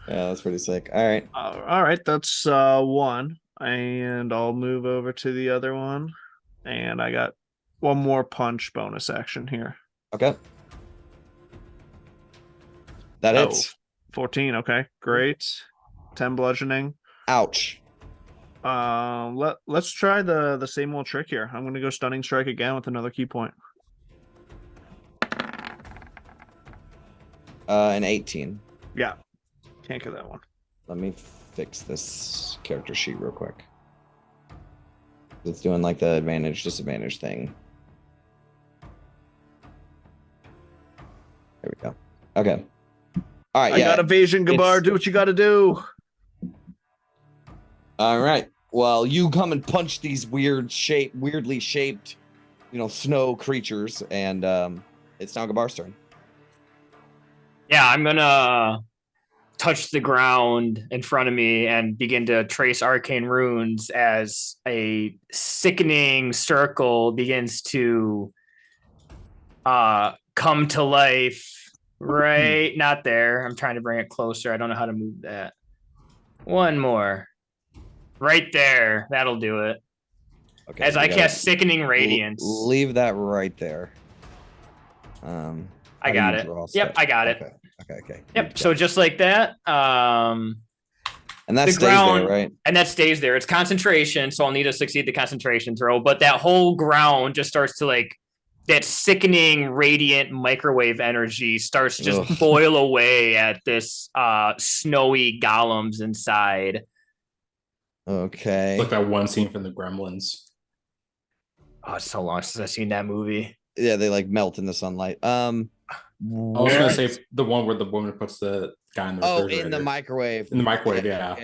S2: Yeah, that's pretty sick. All right.
S3: All right, that's one, and I'll move over to the other one, and I got one more punch bonus action here.
S2: Okay. That
S3: Oh,
S2: hits.
S3: 14. Okay, great. 10 bludgeoning.
S2: Ouch.
S3: Let's try the same old trick here. I'm gonna go stunning strike again with another key point.
S2: An 18.
S3: Yeah, can't get that one.
S2: Let me fix this character sheet real quick. It's doing like the advantage disadvantage thing. There we go. Okay. All right.
S3: I got evasion, Gabar.
S2: It's-
S3: Do what you got to do.
S2: All right. Well, you come and punch these weirdly shaped, snow creatures, and it's now Gabar's turn.
S7: Yeah, I'm gonna touch the ground in front of me and begin to trace arcane runes as a sickening circle begins to come to life. Right, not there. I'm trying to bring it closer. I don't know how to move that. One more. Right there. That'll do it.
S2: Okay.
S7: As
S2: we
S7: I
S2: gotta
S7: cast Sickening Radiance.
S2: Leave that right there.
S7: I
S2: how do
S7: got
S2: you
S7: it.
S2: draw
S7: Yep,
S2: stuff?
S7: I got it.
S2: Okay.
S7: Yep. So just like that.
S2: And that
S7: the
S2: stays
S7: ground,
S2: there, right?
S7: And that stays there. It's concentration, so I'll need to succeed the concentration throw. But that whole ground just starts to like that sickening radiant microwave energy starts to just boil away at this snowy golems inside.
S2: Okay.
S5: Like that one scene from the Gremlins.
S7: Oh, it's so long since I've seen that movie.
S2: Yeah, they like melt in the sunlight.
S5: I was gonna say the one where the woman puts the guy in the refrigerator.
S2: In the microwave.
S5: In the microwave,
S2: Yeah,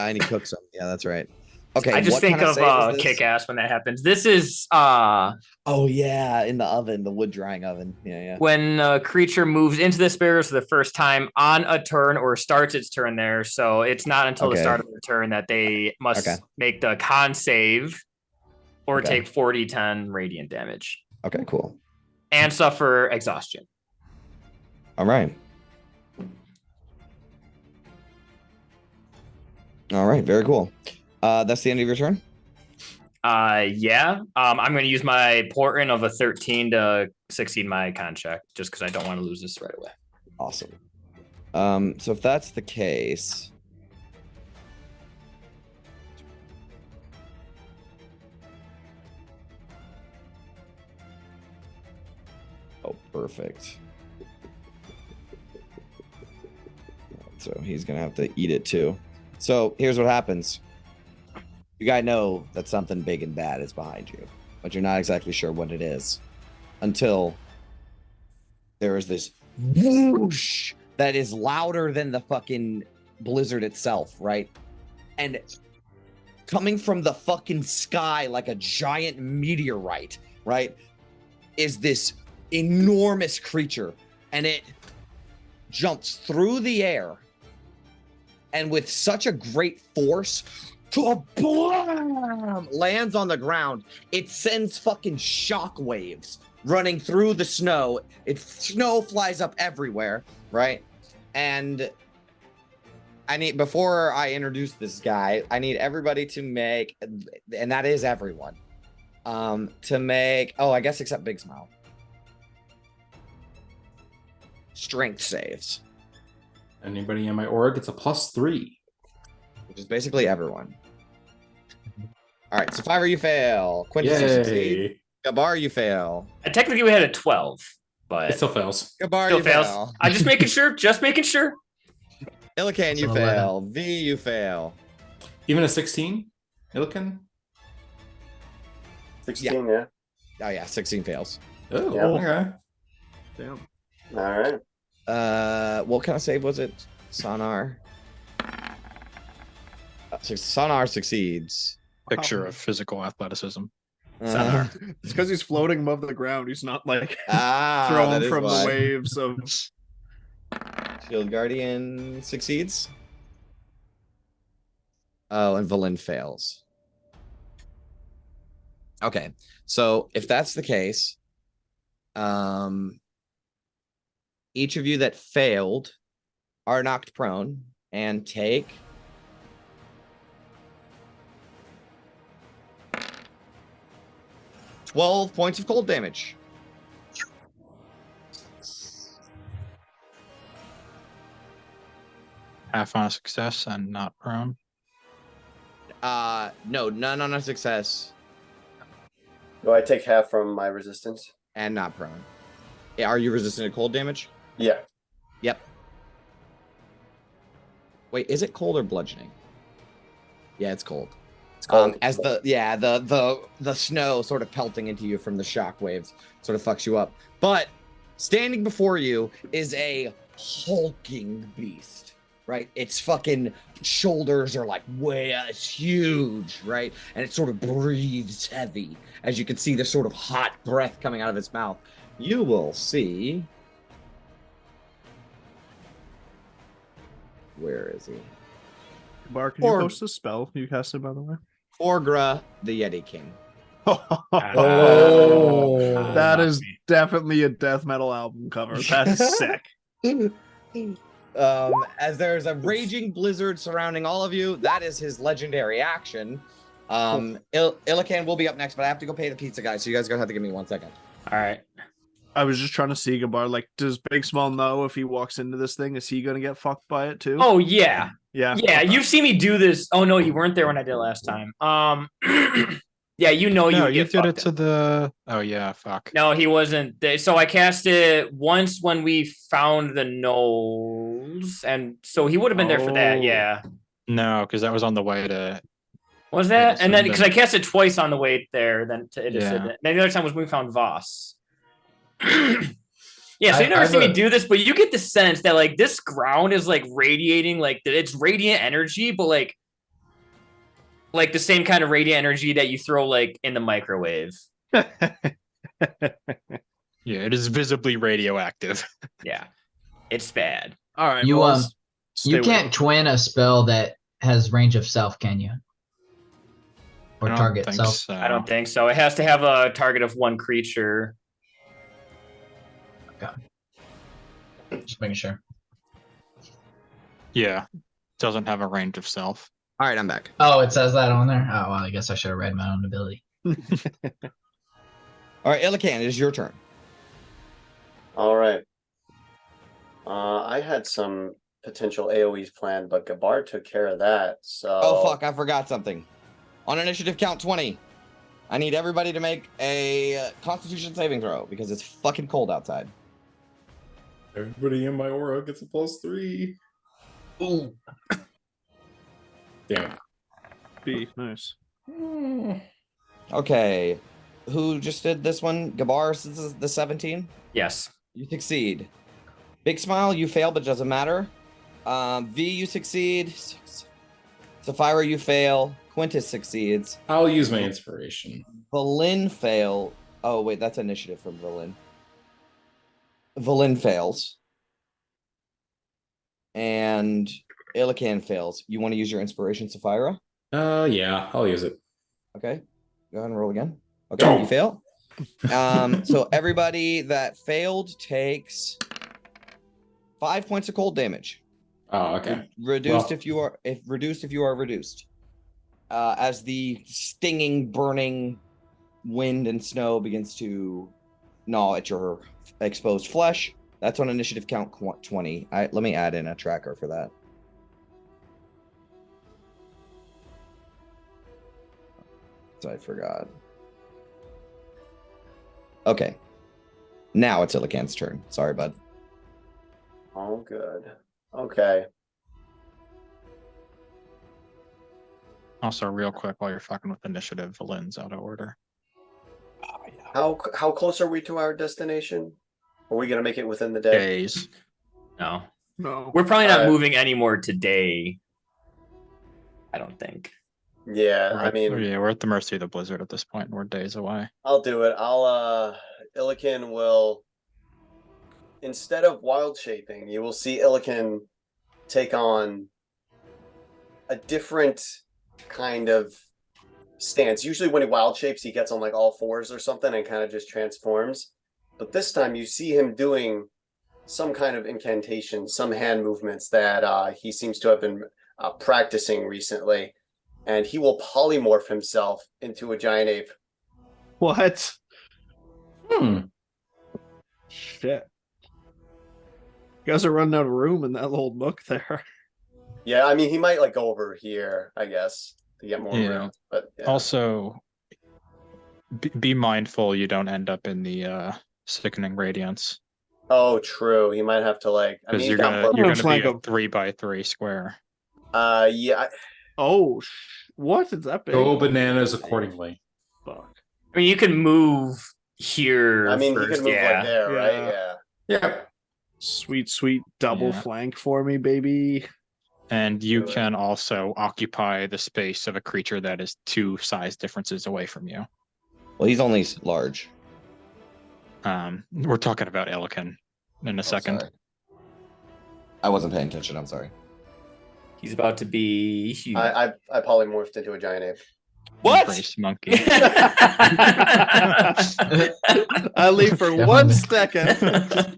S2: and he cooks them. Yeah, that's right. Okay.
S7: I just
S2: what
S7: think
S2: kind
S7: of
S2: save is this?
S7: Kick-Ass when that happens. This is
S2: Oh yeah, in the oven, the wood drying oven. Yeah.
S7: when a creature moves into the barriers for the first time on a turn or starts its turn there. So it's not until the start of the turn that they must make the con save or take 40-10 radiant damage.
S2: Okay, cool.
S7: And suffer exhaustion.
S2: All right. Very cool. That's the end of your turn?
S7: Yeah. I'm going to use my portent of a 13 to succeed my con check, just because I don't want to lose this right away.
S2: Awesome. So if that's the case, oh, perfect. So he's gonna have to eat it too. So here's what happens. You guys know that something big and bad is behind you, but you're not exactly sure what it is until there is this whoosh that is louder than the fucking blizzard itself, right? And coming from the fucking sky like a giant meteorite, right, is this enormous creature, and it jumps through the air and with such a great force lands on the ground. It sends fucking shockwaves running through the snow. Snow flies up everywhere, right? And before I introduce this guy, I need everybody to make, and that is everyone, to make, I guess except Big Smile, strength saves.
S5: Anybody in my org gets a +3.
S2: Which is basically everyone. All right, so Fiverr, you fail. Quintus, you succeed. Gabar, you fail.
S7: Technically, we had a 12, but
S5: It still fails.
S2: Gabar,
S7: still
S2: you
S7: fails.
S2: fail.
S7: I'm just making sure. Just making sure.
S2: Illican, you
S10: So
S2: fail. V, you fail.
S5: Even a 16, Illican?
S6: 16, yeah.
S2: Oh yeah, 16 fails.
S5: Oh,
S6: Yeah.
S5: okay.
S3: Damn.
S6: All right.
S2: What kind of save was it? Sonar. Sonar succeeds.
S4: Picture of physical athleticism.
S2: Uh-huh.
S3: It's because he's floating above the ground. He's not like
S2: Ah,
S3: thrown
S2: that is
S3: from
S2: why.
S3: the waves of.
S2: Shield Guardian succeeds. Oh, and Valen fails. Okay, so if that's the case, each of you that failed are knocked prone and take 12 points of cold damage.
S4: Half on a success and not prone.
S2: No, none on a success
S6: Do I take half from my resistance?
S2: and not prone. Yeah, are you resistant to cold damage?
S6: Yeah.
S2: Yep. Wait, is it cold or bludgeoning? Yeah, it's cold.
S6: It's cold.
S2: As the snow sort of pelting into you from the shock waves sort of fucks you up. But standing before you is a hulking beast, right? Its fucking shoulders are like it's huge, right? And it sort of breathes heavy. As you can see, the sort of hot breath coming out of its mouth. You will see. Where is he?
S3: Bar, can you
S2: Or-
S3: post a spell you casted, by the way?
S2: Orgra, the Yeti King.
S5: Oh.
S3: That is definitely a death metal album cover. That's sick.
S2: As there's a raging blizzard surrounding all of you, that is his legendary action. Illican will be up next, but I have to go pay the pizza guy, so you guys are gonna have to give me 1 second.
S7: All right.
S3: I was just trying to see Gabar. Like, does Big Small know if he walks into this thing? Is he gonna get fucked by it too?
S11: Oh yeah,
S3: yeah.
S11: yeah.
S3: Okay.
S11: You've seen me do this. Oh no, you weren't there when I did it last time. Yeah, you know you
S4: No,
S11: would
S4: you
S11: get
S4: did it
S11: fucked
S4: to
S11: up.
S4: the. Oh yeah, fuck.
S11: No, he wasn't. So I cast it once when we found the knolls, and so he would have been there for that.
S3: Oh.
S11: Yeah,
S4: No, because that was on the way to.
S11: was that? And then
S4: Yes,
S11: because I cast it twice on the way there, then to
S4: Yeah.
S11: then the other time was when we found Voss. Yeah, so you've never
S5: I've
S11: seen me
S5: a-
S11: do this, but you get the sense that like this ground is like radiating, like it's radiant energy, but like the same kind of radiant energy that you throw like in the microwave.
S4: Yeah, it is visibly radioactive.
S11: Yeah, it's bad.
S3: All right.
S10: You,
S3: well,
S10: um,
S3: stay
S10: You
S3: with
S10: can't
S3: it.
S10: twin a spell that has range of self, can you? Or
S4: I don't
S10: target
S4: think
S10: self?
S4: so.
S11: I don't think so. It has to have a target of one creature.
S10: Just making sure.
S4: Yeah, doesn't have a range of self.
S2: All right, I'm back.
S10: Oh, it says that on there? Oh, well, I guess I should have read my own ability.
S2: All right, Illican, it is your turn.
S6: All right. I had some potential AoEs planned, but Gabar took care of that. So.
S2: Oh, fuck, I forgot something. On initiative count 20, I need everybody to make a Constitution saving throw because it's fucking cold outside.
S5: Everybody in my aura gets a +3.
S10: Ooh.
S5: Damn.
S3: B. Nice.
S2: Okay, who just did this one? Gabar, this is the 17?
S11: Yes.
S2: You succeed. Big Smile, you fail, but it doesn't matter. V, you succeed. Sapphira, you fail. Quintus succeeds.
S5: I'll use my inspiration.
S2: Valen fail. Oh, wait, that's initiative from Valen. Valen fails. And Illican fails. You want to use your inspiration, Sapphira?
S5: Yeah, I'll use it.
S2: Okay. Go ahead and roll again. Okay, you fail. So everybody that failed takes 5 points of cold damage.
S5: Oh, okay.
S2: Reduced
S5: Well-
S2: if you are reduced. As the stinging, burning wind and snow begins to gnaw at your exposed flesh. That's on initiative count 20. Let me add in a tracker for that. So I forgot. Okay. Now it's Illican's turn. Sorry, bud.
S6: Oh, good. Okay.
S4: Also, real quick, while you're fucking with initiative, Valen's out of order.
S6: How close are we to our destination? Are we gonna make it within the day?
S4: Days.
S11: No.
S3: No.
S11: We're probably not
S6: Alright.
S11: moving anymore today. I don't think.
S6: Yeah,
S4: We're
S6: I
S4: at-
S6: mean,
S4: we're at the mercy of the blizzard at this point. We're days away.
S6: I'll do it. Illiken will, instead of wild shaping, you will see Illiken take on a different kind of stance. Usually when he wild shapes, he gets on like all fours or something and kind of just transforms. But this time you see him doing some kind of incantation, some hand movements that he seems to have been practicing recently. And he will polymorph himself into a giant ape.
S3: What?
S5: Hmm.
S3: Shit. You guys are running out of room in that little nook there.
S6: Yeah, I mean, he might like go over here, I guess, to get more
S4: Yeah.
S6: room. But yeah.
S4: Also, be mindful you don't end up in the sickening radiance,
S6: Oh, true. He might have to like. I mean,
S4: because
S6: he's
S4: you're
S6: got
S4: gonna
S6: purple.
S4: be
S3: flank
S4: a
S3: him.
S4: 3x3 square.
S6: Yeah.
S3: Oh, what? Is that big?
S5: Go bananas accordingly.
S3: Fuck.
S11: I mean, you can move here.
S6: I mean, he
S11: first,
S6: can move
S11: yeah.
S6: like there, right?
S3: Yeah.
S6: Yeah.
S5: Yeah.
S3: Sweet, sweet double
S4: Yeah.
S3: flank for me, baby.
S4: And you
S6: Do it.
S4: can also occupy the space of a creature that is 2 size differences away from you.
S2: Well, he's only large.
S4: We're talking about Illiken in a second.
S2: Sorry. I wasn't paying attention. I'm sorry.
S11: He's about to be huge.
S6: I polymorphed into a giant ape.
S11: What?
S4: Embrace monkey.
S3: I leave for 1 second.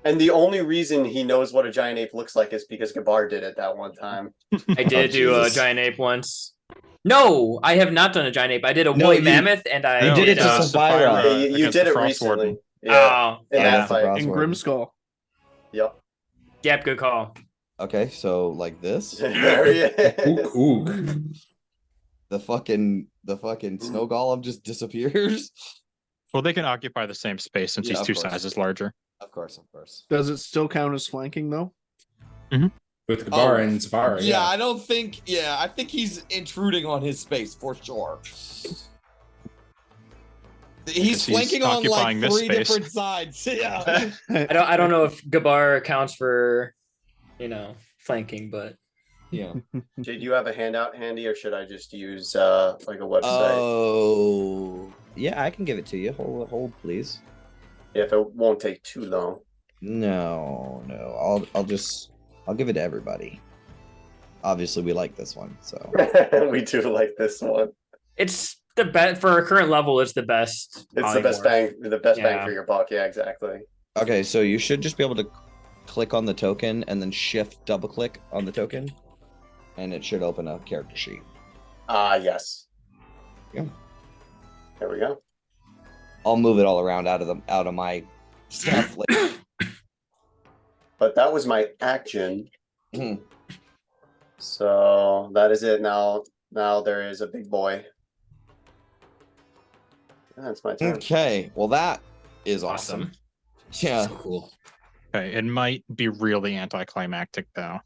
S6: And the only reason he knows what a giant ape looks like is because Gabar did it that one time.
S11: I did do a
S2: Jesus.
S11: giant ape once. No, I have not done a giant ape. I did a
S2: No,
S11: woolly
S2: you-
S11: mammoth, and I
S2: you did it to
S11: uh,
S2: Sapphira.
S6: Yeah, you
S4: against
S6: did
S4: the
S6: it
S4: Frost
S6: recently.
S4: Warden.
S6: Yeah.
S11: Oh,
S6: in
S11: yeah.
S6: that fight.
S2: Frost
S3: In
S2: Warden.
S3: Grimskull.
S6: Yep.
S11: Yep, good call.
S2: Okay, so like this,
S6: There he is.
S5: Ook, ook.
S2: the fucking snow golem just disappears.
S4: Well, they can occupy the same space since
S2: Yeah,
S4: he's
S2: of
S4: 2
S2: course.
S4: sizes larger.
S2: Of course.
S3: Does it still count as flanking though?
S5: With Gabar
S2: Oh,
S5: and Zavara,
S2: Yeah,
S5: yeah.
S2: I don't think. Yeah, I think he's intruding on his space for sure. He's
S4: Because he's
S2: flanking on like
S4: occupying this
S2: 3
S4: space.
S2: different sides. Yeah.
S11: I don't know if Gabar counts for, flanking, but
S2: Yeah.
S6: Did you have a handout handy, or should I just use like a website?
S2: Oh, yeah, I can give it to you. Hold, please.
S6: Yeah, if it won't take too long.
S2: No. I'll give it to everybody. Obviously, we like this one, so.
S6: We do like this one.
S11: it's the best for our current level. It's the best.
S6: It's the best
S11: polymorph.
S6: bang
S11: Yeah.
S6: for your buck. Yeah, exactly.
S2: Okay, so you should just be able to click on the token and then shift double click on the token, and it should open a character sheet.
S6: Yes.
S2: Yeah.
S6: There we go.
S2: I'll move it all around out of my stuff.
S6: But that was my action.
S2: Mhm.
S6: So that is it. Now there is a big boy. That's my turn.
S2: Okay, well that is awesome. Yeah.
S11: So cool.
S4: Okay, it might be really anticlimactic though.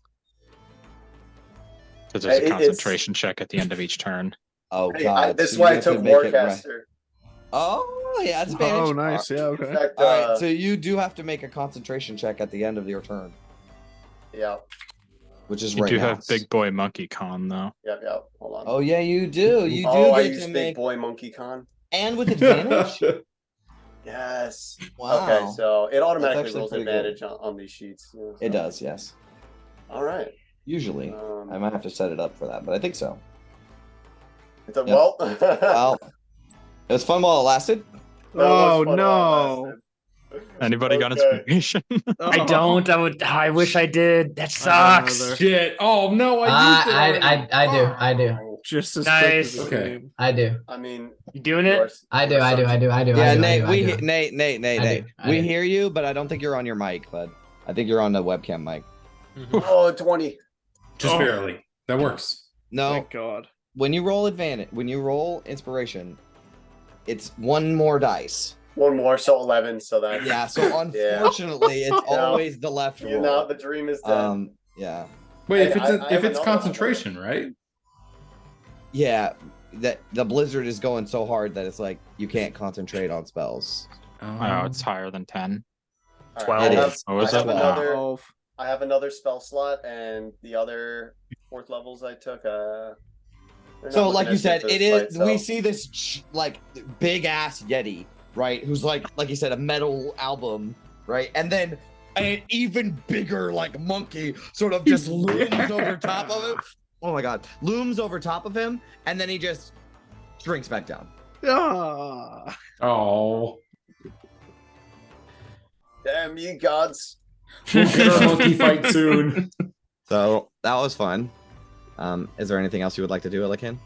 S4: Because there's a
S6: It's-
S4: concentration check at the end of each turn.
S2: Oh
S6: Hey,
S2: god.
S6: this
S2: so
S6: is
S2: you
S6: why I
S2: have to
S6: took
S2: make it right.
S6: Warcaster.
S2: Oh yeah, that's advantage.
S3: Oh, nice. Yeah,
S6: In
S3: okay.
S6: fact,
S2: All right, so you do have to make a concentration check at the end of your turn,
S6: yeah,
S2: which is
S4: You
S2: right
S4: do
S2: now.
S4: have Big Boy Monkey Con though.
S6: yep. Hold on.
S2: Oh yeah, you do. You do
S6: I
S2: get
S6: use
S2: to
S6: Big
S2: make
S6: Boy Monkey Con.
S2: and with advantage.
S6: Yes.
S2: Wow.
S6: Okay, so it automatically
S2: actually
S6: rolls
S2: pretty good.
S6: advantage on these sheets. Yeah,
S2: It
S6: so-
S2: does, yes.
S6: All right.
S2: Usually, I might have to set it up for that, but I think so.
S6: It's a,
S2: Yep.
S6: Well,
S2: Well, it was fun while it lasted.
S6: that was
S3: Oh,
S6: fun while it
S3: no.
S6: lasted.
S4: Anybody got
S6: Okay.
S4: inspiration?
S11: I don't. I wish I did. That
S3: I
S11: sucks.
S3: don't either.
S5: Shit. Oh no, I used it. already.
S10: I do.
S3: Just as
S11: Nice.
S3: quick as the
S5: Okay.
S3: game.
S10: I do.
S6: I mean,
S11: You doing
S6: you
S11: it?
S6: are-
S10: I do.
S6: you are
S10: I do.
S6: such-
S10: I do. I do.
S2: Yeah,
S10: I do.
S2: Nate,
S10: I do.
S2: Nate.
S10: I
S2: We
S10: do.
S2: hear you, but I don't think you're on your mic, bud. I think you're on the webcam mic.
S6: Oh, 20.
S5: Just
S3: Oh.
S5: barely. That works.
S2: No,
S3: Thank God.
S2: when you roll inspiration, it's one more dice.
S6: One more, so 11. So that.
S2: Yeah, so unfortunately, it's always the left
S6: You know,
S2: roll.
S6: the dream is dead.
S2: Yeah.
S5: Wait, if
S6: Hey,
S5: it's
S6: I
S5: if
S6: have
S5: it's
S6: another
S5: concentration, right?
S2: Yeah, that the blizzard is going so hard that it's like you can't concentrate on spells.
S4: Oh, it's higher than 10.
S6: All
S11: 12.
S6: I
S2: It
S6: have,
S2: is.
S4: Oh,
S6: I
S4: is
S6: have
S4: it?
S6: another.
S3: 12.
S6: I have another spell slot, and the other 4th levels I took. They're not
S2: So,
S6: looking
S2: like you
S6: as good
S2: said,
S6: for
S2: it
S6: this fight,
S2: is. We
S6: so-
S2: see this like big ass Yeti, right? Who's like you said, a metal album, right? And then an even bigger like monkey sort of just looms over top of it. Oh my god, looms over top of him, and then he just shrinks back down.
S3: Ah.
S5: Oh,
S6: Damn you gods!
S5: we'll get our monkey fight soon.
S2: So that was fun. Is there anything else you would like to do, Elikin?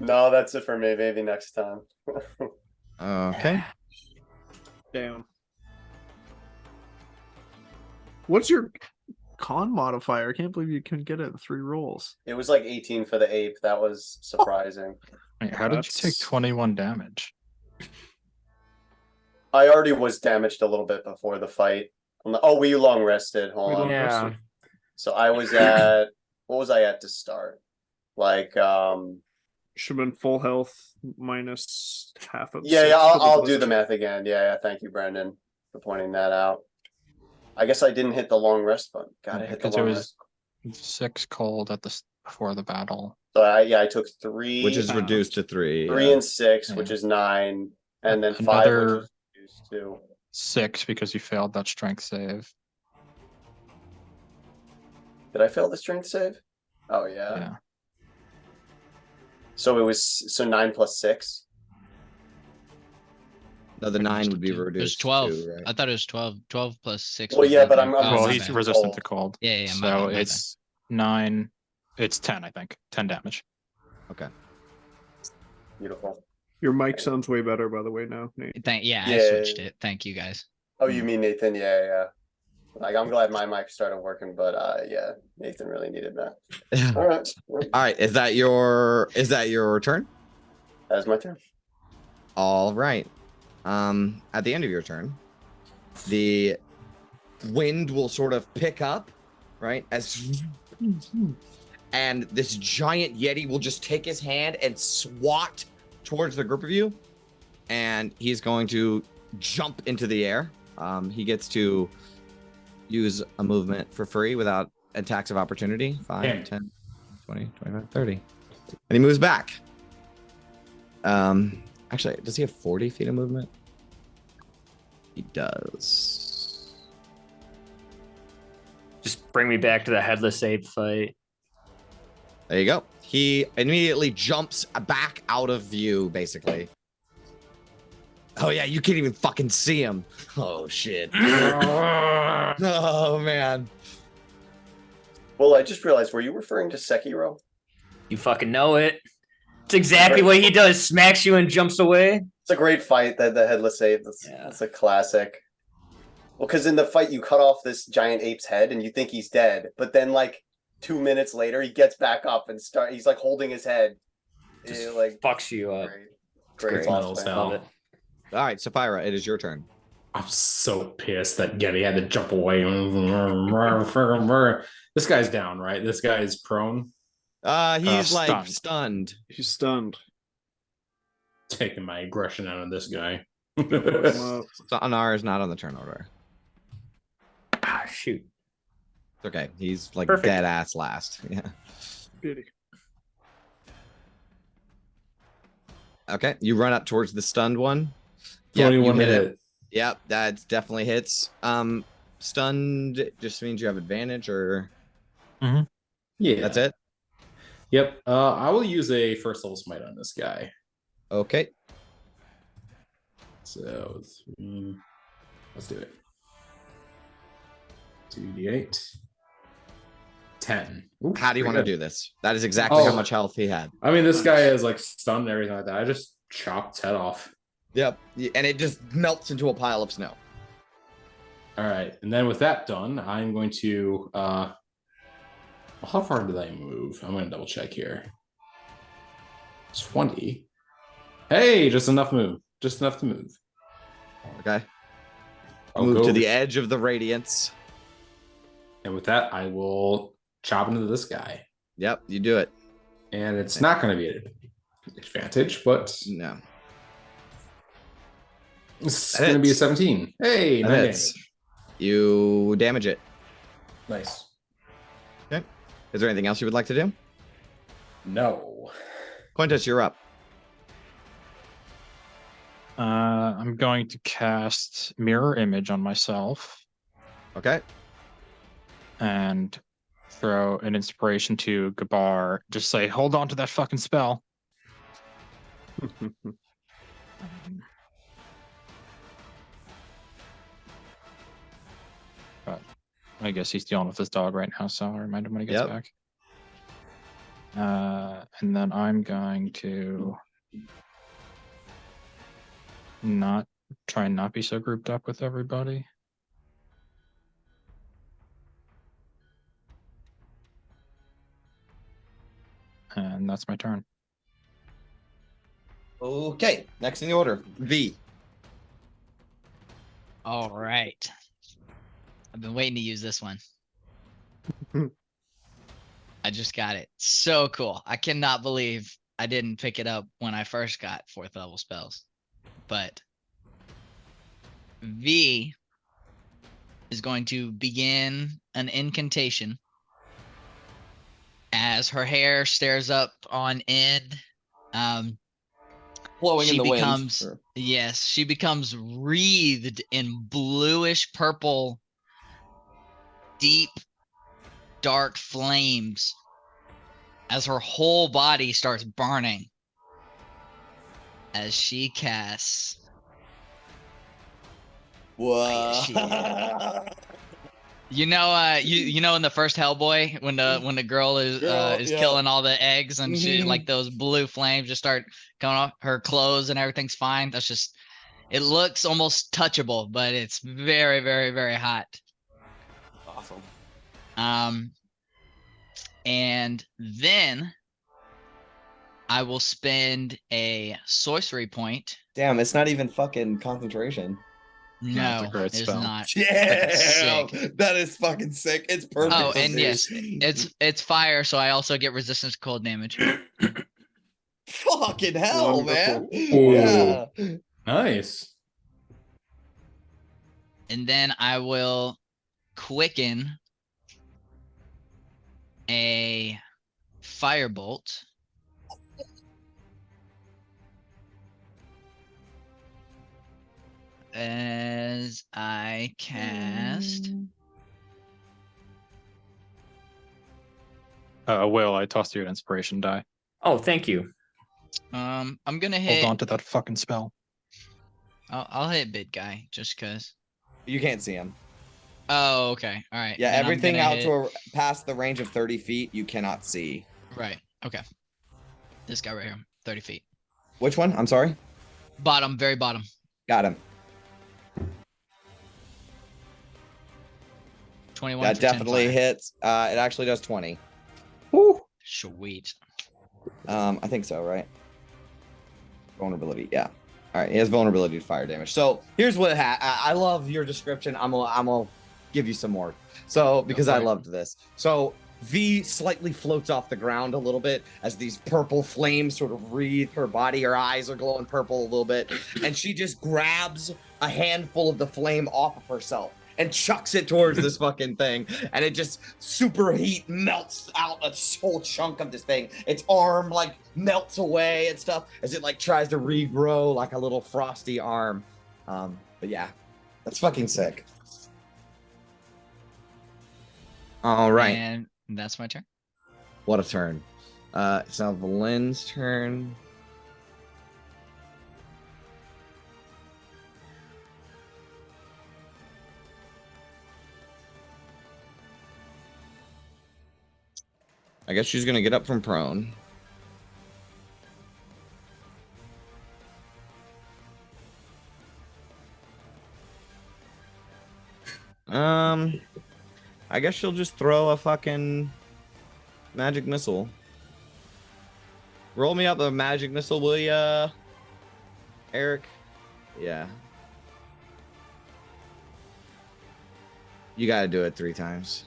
S6: No, that's it for me. Maybe next time.
S2: Okay.
S3: Damn. What's your con modifier? I can't believe you can get it in 3 rolls.
S6: It was like 18 for the ape. That was surprising.
S4: Wait, how did you take
S3: That's-
S4: 21 damage?
S6: I already was damaged a little bit before the fight. Oh, we long rested. Hold on.
S11: Yeah.
S6: So I was at what was I at to start? Like
S3: Should have been full health minus half of.
S6: yeah,
S3: 6
S6: yeah,
S3: for
S6: I'll do
S3: blizzard.
S6: the math again. Yeah, thank you, Brendan, for pointing that out. I guess I didn't hit the long rest button. Gotta hit the
S4: Because it
S6: long
S4: was
S6: rest.
S4: 6 cold at the before the battle.
S6: So I took 3,
S2: Which is reduced to 3.
S6: 3 and 6,
S4: Yeah.
S6: which is 9, and then 5,
S4: Another-
S6: which is reduced to
S4: 6 because you failed that strength save.
S6: Did I fail the strength save? Oh yeah.
S4: Yeah.
S6: So it was 9 plus 6.
S2: No, the 9 would be
S12: It was
S2: reduced.
S12: 12.
S2: To, right?
S12: I thought it was 12. 12 plus 6.
S6: Well,
S12: was
S6: yeah, but
S12: 18.
S6: I'm
S12: Oh,
S4: Well,
S12: my
S4: he's
S12: bad.
S4: resistant to
S6: cold.
S4: cold.
S12: Yeah, yeah, my
S4: So
S12: bad, my bad.
S4: it's 9. It's 10, I think. 10 damage.
S2: Okay.
S6: Beautiful.
S3: Your mic sounds way better, by the way, now, Nate.
S12: Yeah, I
S6: Yeah.
S12: switched it. Thank you guys.
S6: Oh, you mean Nathan? Yeah, yeah. Like I'm glad my mic started working, but yeah, Nathan really needed that. All right, well,
S2: All right. Is that your turn?
S6: that's my turn.
S2: All right. At the end of your turn, the wind will sort of pick up, right? And this giant Yeti will just take his hand and swat towards the group of you, and he's going to jump into the air. He gets to use a movement for free without attacks of opportunity. 5,
S5: Damn.
S2: 10, 20, 25, 30. And he moves back. Actually, does he have 40 feet of movement? He does.
S11: Just bring me back to the headless ape fight.
S2: There you go. He immediately jumps back out of view, basically. Oh, yeah, you can't even fucking see him. Oh, shit. Oh, man.
S6: Well, I just realized, were you referring to Sekiro?
S11: You fucking know it. It's exactly what he does. Smacks you and jumps away.
S6: It's a great fight, the headless ape. That's a classic. Well, because in the fight you cut off this giant ape's head and you think he's dead, but then like 2 minutes later he gets back up and he's like holding his head.
S11: Just
S6: like
S11: fucks you up.
S6: great
S5: Metal
S6: boss
S5: as
S6: fight.
S5: hell.
S11: Love it.
S2: All right, Sapphira, it is your turn.
S5: I'm so pissed that Getty had to jump away. This guy's down, right? This guy is prone.
S2: He's like
S4: Stunned.
S2: stunned.
S3: He's stunned.
S5: Taking my aggression out of this guy.
S3: Well,
S2: Sonar is not on the turn order.
S11: Ah, shoot.
S2: It's okay. He's like
S11: Perfect.
S2: dead ass last. Yeah.
S3: beauty.
S2: Okay. You run up towards the stunned one. Yep,
S5: 21
S2: you hit
S5: hit.
S2: it. Yep, that definitely hits. Stunned just means you have advantage, or
S5: Yeah.
S2: that's it.
S5: Yep. I will use a first level smite on this guy.
S2: Okay.
S5: So let's do it. 2d8. 10. Ooh,
S2: How do you
S5: pretty
S2: want to
S5: good.
S2: do this? That is exactly how
S5: Oh.
S2: much health he had.
S5: I mean, this guy is like stunned and everything like that. I just chopped his head off.
S2: Yep. And it just melts into a pile of snow.
S5: All right, and then with that done, I'm going to. How far did I move? I'm going to double check here. 20. Hey, just enough move. Just enough to move.
S2: Okay.
S5: I'll
S2: Move
S5: go
S2: to the edge of the radiance.
S5: And with that, I will chop into this guy.
S2: Yep, you do it.
S5: And it's not going to be an advantage, but
S2: No.
S5: it's
S2: That
S5: going to be a
S2: hits.
S5: 17. Hey,
S2: That
S5: 9
S2: hits.
S5: damage.
S2: You damage it.
S5: Nice.
S2: Okay. Is there anything else you would like to do?
S5: No.
S2: Quintus, you're up.
S4: I'm going to cast Mirror Image on myself
S2: Okay.
S4: and throw an inspiration to Gabar. Just say, hold on to that fucking spell. But I guess he's dealing with his dog right now, so I'll remind him when he gets
S2: Yep.
S4: back. And then I'm going to not try and not be so grouped up with everybody. And that's my turn.
S2: Okay. Next in the order, V.
S12: All right. I've been waiting to use this one. I just got it. So cool. I cannot believe I didn't pick it up when I first got 4th level spells. But V is going to begin an incantation as her hair stares up on end.
S2: Blowing in
S12: She
S2: the
S12: becomes
S2: wind.
S12: yes, she becomes wreathed in bluish purple, deep, dark flames as her whole body starts burning as she casts.
S2: Whoa.
S12: You know, you know in the first Hellboy when the girl is
S2: yeah.
S12: killing all the eggs and she
S2: Mhm.
S12: like those blue flames just start coming off her clothes and everything's fine. That's just it looks almost touchable, but it's very, very, very hot.
S2: Awesome.
S12: And then I will spend a sorcery point.
S2: Damn, it's not even fucking concentration.
S4: Yeah, it's a
S12: No,
S4: great
S12: it's
S4: spell.
S12: not.
S2: Yeah,
S12: sick.
S2: that is fucking sick. It's perfect.
S12: Oh,
S2: for
S12: and
S2: me.
S12: yes, it's fire, so I also get resistance to cold damage.
S2: Fucking hell, man.
S5: Ooh.
S2: Yeah.
S5: Nice.
S12: And then I will quicken a firebolt. As I cast.
S4: Will, I tossed you an inspiration die.
S11: Oh, thank you.
S12: I'm gonna hit.
S4: Hold on to that fucking spell.
S12: I'll hit big guy just cause.
S2: You can't see him.
S12: Oh, okay. All right.
S2: Yeah,
S12: then I'm
S2: everything
S12: gonna
S2: out
S12: hit-
S2: to past the range of 30 feet, you cannot see.
S12: Right. Okay. This guy right here, 30 feet.
S2: Which one? I'm sorry.
S12: Bottom, very bottom.
S2: Got him.
S12: 21.
S2: That
S12: for 10
S2: definitely
S12: fire.
S2: hits. It actually does 20. Woo.
S12: Sweet.
S2: I think so, right? Vulnerability, yeah. All right, he has vulnerability to fire damage. So here's what I love your description. I'm gonna give you some more. So because I
S12: for it.
S2: loved this. So V slightly floats off the ground a little bit as these purple flames sort of wreathe her body. Her eyes are glowing purple a little bit, and she just grabs a handful of the flame off of herself and chucks it towards this fucking thing, and it just super heat melts out a whole chunk of this thing. Its arm like melts away and stuff as it like tries to regrow like a little frosty arm. But yeah, that's fucking sick. All right,
S12: And that's my turn.
S2: what a turn. It's now Valen's turn. I guess she's gonna get up from prone. I guess she'll just throw a fucking magic missile. Roll me up a magic missile, will ya, Eric? Yeah. You gotta do it 3 times.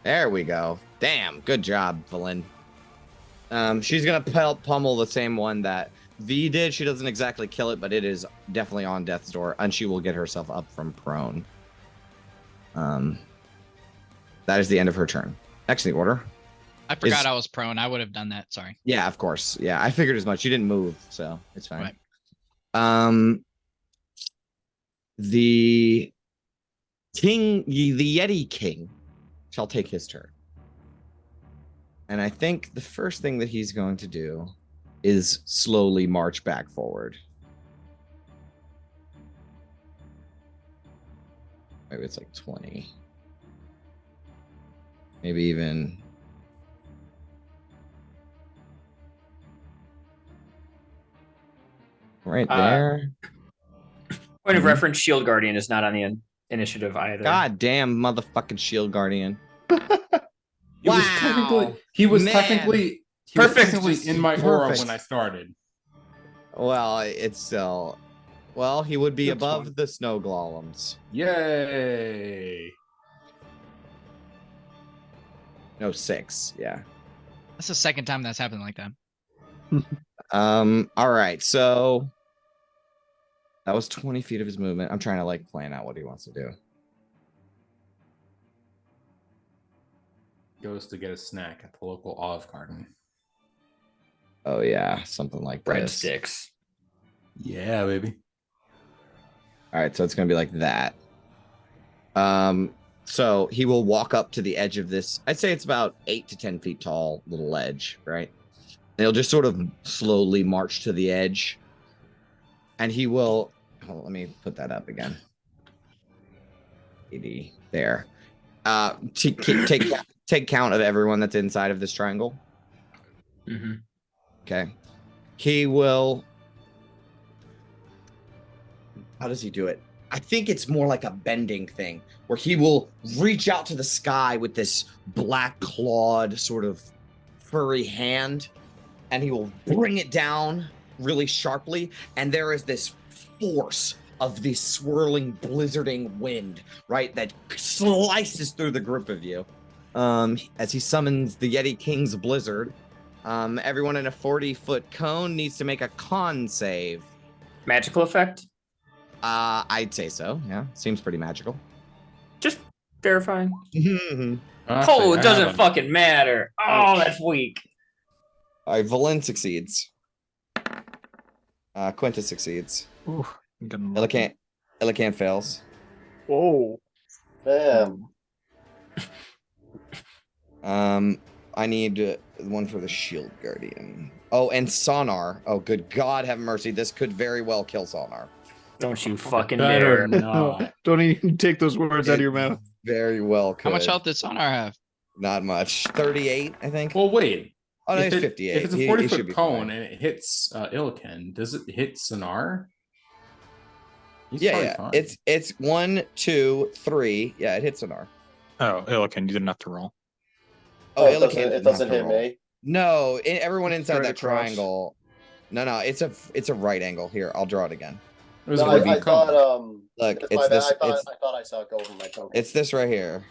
S2: There we go. Damn, good job, Valen. She's gonna pummel the same one that V did. She doesn't exactly kill it, but it is definitely on death's door, and she will get herself up from prone. That is the end of her turn. Next in the order.
S12: I forgot
S2: Is-
S12: I was prone. I would have done that. Sorry.
S2: Yeah, of course. Yeah, I figured as much. You didn't move, so it's fine.
S12: Right.
S2: The Yeti King shall take his turn. And I think the first thing that he's going to do is slowly march back forward. Maybe it's like 20. Maybe even right there.
S11: Point of
S2: Mhm.
S11: reference: Shield Guardian is not on the initiative either.
S2: God damn motherfucking shield guardian.
S5: He was
S2: Wow,
S5: technically he was
S2: man.
S5: technically
S11: Perfect.
S5: in my aura
S2: Perfect.
S5: when I started.
S2: Well, it's still. Well, he would be
S5: That's
S2: above
S5: fine.
S2: the snow golems.
S5: Yay!
S2: No, 6. Yeah.
S12: That's the second time that's happened like that.
S2: All right. So that was 20 feet of his movement. I'm trying to like plan out what he wants to do.
S5: Goes to get a snack at the local Olive Garden.
S2: Oh yeah, something like this.
S11: Breadsticks.
S5: Yeah, baby.
S2: All right, so it's gonna be like that. So he will walk up to the edge of this. I'd say it's about 8 to 10 feet tall little ledge, right? And he'll just sort of slowly march to the edge, and he will. Hold on, let me put that up again. 80 there. Take count of everyone that's inside of this triangle.
S11: Mm-hmm.
S2: Okay. He will. How does he do it? I think it's more like a bending thing where he will reach out to the sky with this black clawed sort of furry hand, and he will bring it down really sharply. And there is this force of this swirling, blizzarding wind, right, that slices through the group of you. As he summons the Yeti King's Blizzard. Everyone in a 40-foot cone needs to make a con save.
S11: Magical effect?
S2: I'd say so. Yeah, seems pretty magical.
S11: Just verifying.
S5: Actually,
S11: Oh, it
S5: I
S11: doesn't
S5: have a-
S11: fucking matter. Oh, that's weak.
S2: All right, Valen succeeds. Quintus succeeds.
S4: Ooh, I'm getting lucky.
S2: Illican fails.
S3: Whoa.
S6: Damn.
S2: I need one for the Shield Guardian. Oh, and Sonar. Oh, good God, have mercy. This could very well kill Sonar.
S11: Don't you fucking
S5: Better
S11: dare.
S5: not.
S3: Don't even take those words out of your mouth.
S2: Very well could.
S12: How much health does Sonar have?
S2: Not much. 38, I think.
S5: Well, wait.
S2: Oh, no,
S5: If
S2: he's
S5: it-
S2: 58.
S5: If it's a
S2: He
S5: 40-foot
S2: should be
S5: cone
S2: fine.
S5: and it hits Illiken, does it hit Sonar? He's
S2: Yeah.
S5: probably fine.
S2: It's 1, 2, 3. Yeah, it hits Sonar.
S4: Oh, Illiken, you didn't have to roll.
S2: Oh,
S6: it
S2: Illican
S6: doesn't,
S2: didn't
S6: it doesn't
S2: have to
S6: hit
S2: roll.
S6: me.
S2: No, everyone inside
S3: Straight
S2: that
S3: across.
S2: triangle. No, it's a right angle. Here, I'll draw it again.
S5: It was
S6: No,
S5: a
S6: I
S5: Rubik cone.
S6: thought
S2: Look,
S6: that's
S2: it's
S6: my bad.
S2: this.
S6: I thought I saw it go over my token.
S2: It's this right here.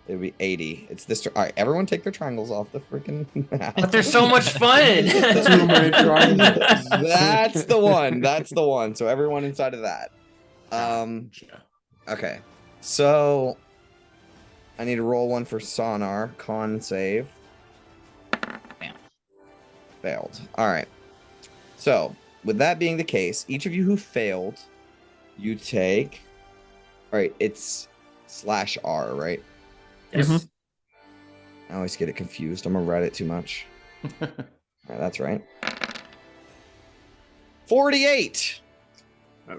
S2: It'd be 80. It's this. All right, everyone take their triangles off the freaking map.
S11: But they're so much fun.
S5: Too many triangles.
S2: That's the one. That's the one. So everyone inside of that.
S5: Gotcha.
S2: Okay. So I need to roll one for Sonar. Con save.
S12: Bam.
S2: Failed. All right. So with that being the case, each of you who failed, you take. All right. It's /R, right?
S11: Yes.
S2: I always get it confused. I'm gonna read it too much. All right, that's right. 48.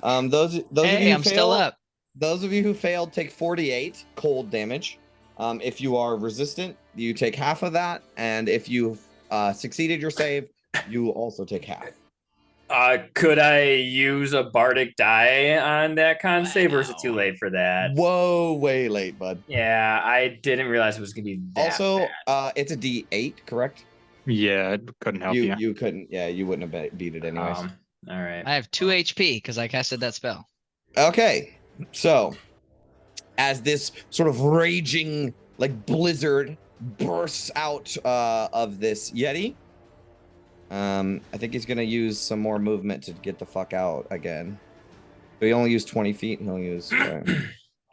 S2: Those of
S12: Hey,
S2: you
S12: I'm still
S2: failed-
S12: up.
S2: Those of you who failed take 48 cold damage. If you are resistant, you take half of that, and if you succeeded your save, you also take half.
S11: Could I use a bardic die on that con save, or is it too
S12: Wow.
S11: late for that?
S2: Whoa, way late, bud.
S11: Yeah, I didn't realize it was gonna be that
S2: Also,
S11: bad.
S2: it's a D8, correct?
S4: Yeah, it couldn't help you.
S2: You couldn't. Yeah, you wouldn't have beat it anyways.
S11: All right.
S12: I have 2 HP because I casted that spell.
S2: Okay, so as this sort of raging like blizzard bursts out of this Yeti, I think he's gonna use some more movement to get the fuck out again. But he only used 20 feet, and he'll use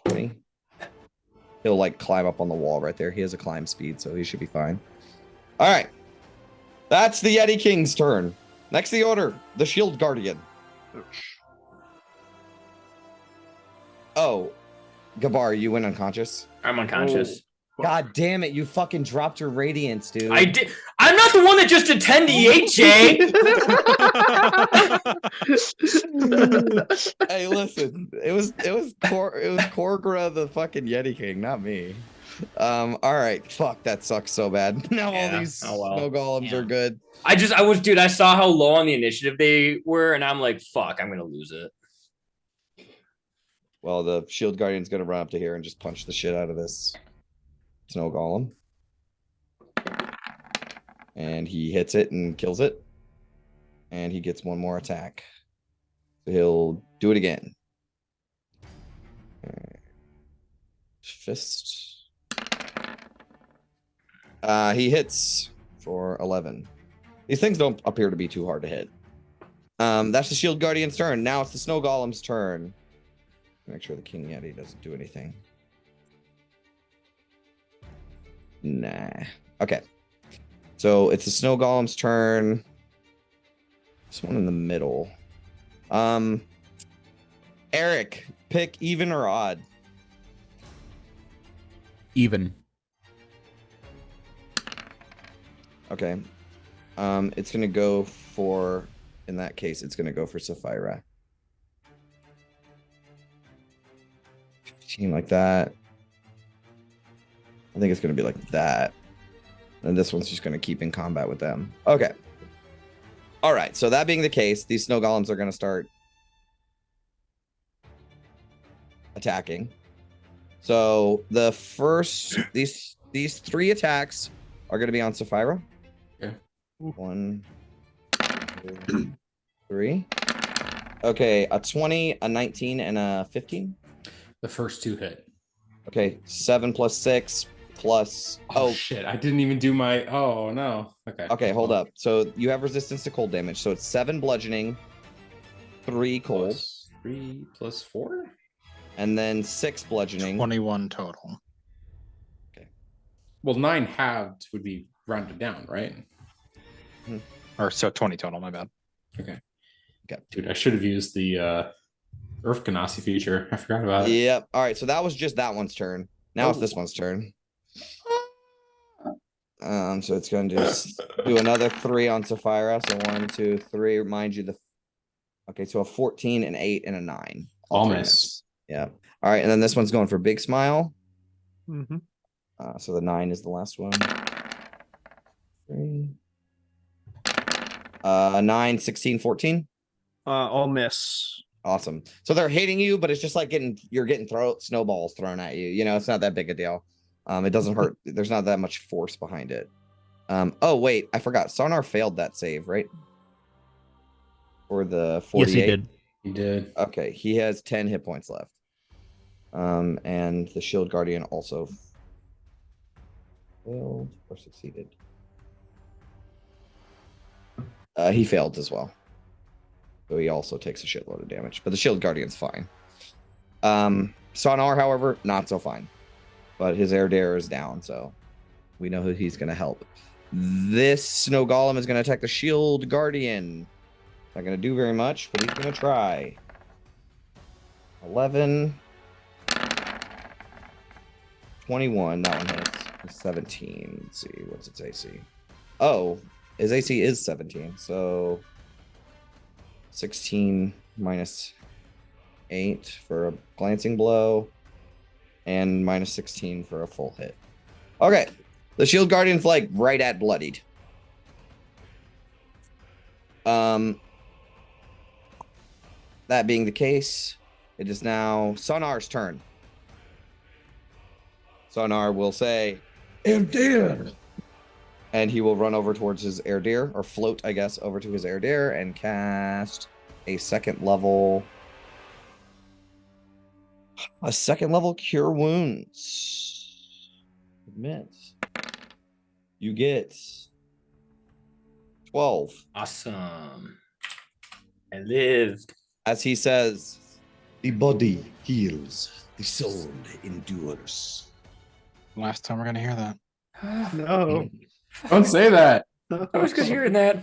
S2: 20. He'll like climb up on the wall right there. He has a climb speed, so he should be fine. All right. That's the Yeti King's turn. Next in the order, the Shield Guardian. Oh, Gabar, you went unconscious?
S11: I'm unconscious.
S2: God damn it, you fucking dropped your radiance, dude.
S11: I did. I'm not the one that just did 10 to 8, Jay.
S2: Hey, listen, it was Korgra the fucking Yeti King, not me. All right, fuck, that sucks so bad. Now all
S11: Yeah,
S2: these
S11: oh well.
S2: snow golems are good.
S11: Dude, I saw how low on the initiative they were, and I'm like, fuck, I'm gonna lose it.
S2: Well, the Shield Guardian's gonna run up to here and just punch the shit out of this snow golem. And he hits it and kills it. And he gets one more attack. So he'll do it again. Fist. He hits for 11. These things don't appear to be too hard to hit. That's the Shield Guardian's turn. Now it's the Snow Golem's turn. Make sure the King Yeti doesn't do anything. Nah. Okay. So it's the Snow Golem's turn. This one in the middle. Eric, pick even or odd.
S5: Even.
S2: Okay. It's gonna go for, in that case, it's gonna go for Sapphira. 15 like that. I think it's gonna be like that. And this one's just gonna keep in combat with them. Okay. All right. So that being the case, these snow golems are gonna start attacking. So the first, these 3 attacks are gonna be on Sapphira.
S5: Yeah.
S2: 1, 2, 3. Okay, a 20, a 19, and a 15.
S5: The first 2 hit.
S2: Okay, 7 plus 6 plus.
S5: Oh shit! I didn't even do my. Oh no. Okay.
S2: Okay, hold up. So you have resistance to cold damage. So it's 7 bludgeoning, 3 cold,
S5: Plus 3 plus 4.
S2: and then 6 bludgeoning.
S4: 21 total.
S5: Well, 9 halved would be rounded down, right?
S4: Or so 20 total, my bad.
S5: Okay.
S2: Okay.
S5: Dude, I should have used the Earth Ganassi feature. I forgot about it.
S2: Yep. All right. So that was just that one's turn. Now it's this one's turn. So it's going to do another 3 on Sapphira. So 1, 2, 3. Remind you okay, so a 14, an 8, and a 9.
S5: All
S2: turn
S5: miss.
S2: misses. Yeah. All right, and then this one's going for Big Smile.
S3: Mm-hmm.
S2: So the 9 is the last one. 3. 9, 16, 14.
S3: All miss.
S2: Awesome. So they're hitting you, but it's just like you're getting snowballs thrown at you. You know, it's not that big a deal. It doesn't hurt. There's not that much force behind it. Oh wait, I forgot. Sonar failed that save, right? For the 48.
S13: Yes, he did.
S5: He did.
S2: Okay, he has 10 hit points left. And the Shield Guardian also failed or succeeded. He failed as well. So he also takes a shitload of damage. But the Shield Guardian's fine. Sonar, however, not so fine. But his air dare is down, so we know who he's going to help. This Snow Golem is going to attack the Shield Guardian. Not going to do very much, but he's going to try. 11. 21, that one hits. 17. Let's see, what's its AC? Oh, his AC is 17, so 16 minus 8 for a glancing blow, and minus 16 for a full hit. Okay, the Shield Guardian's like right at bloodied. That being the case, it is now Sonar's turn. Sonar will say, Erdir! And he will run over towards his Erdir, or float, I guess, over to his Erdir and cast a second level Cure Wounds. Admit. You get 12.
S11: Awesome. I lived.
S2: As he says, the body heals, the soul endures.
S4: Last time we're gonna hear that.
S3: No.
S5: Don't say that.
S7: I was just hearing that.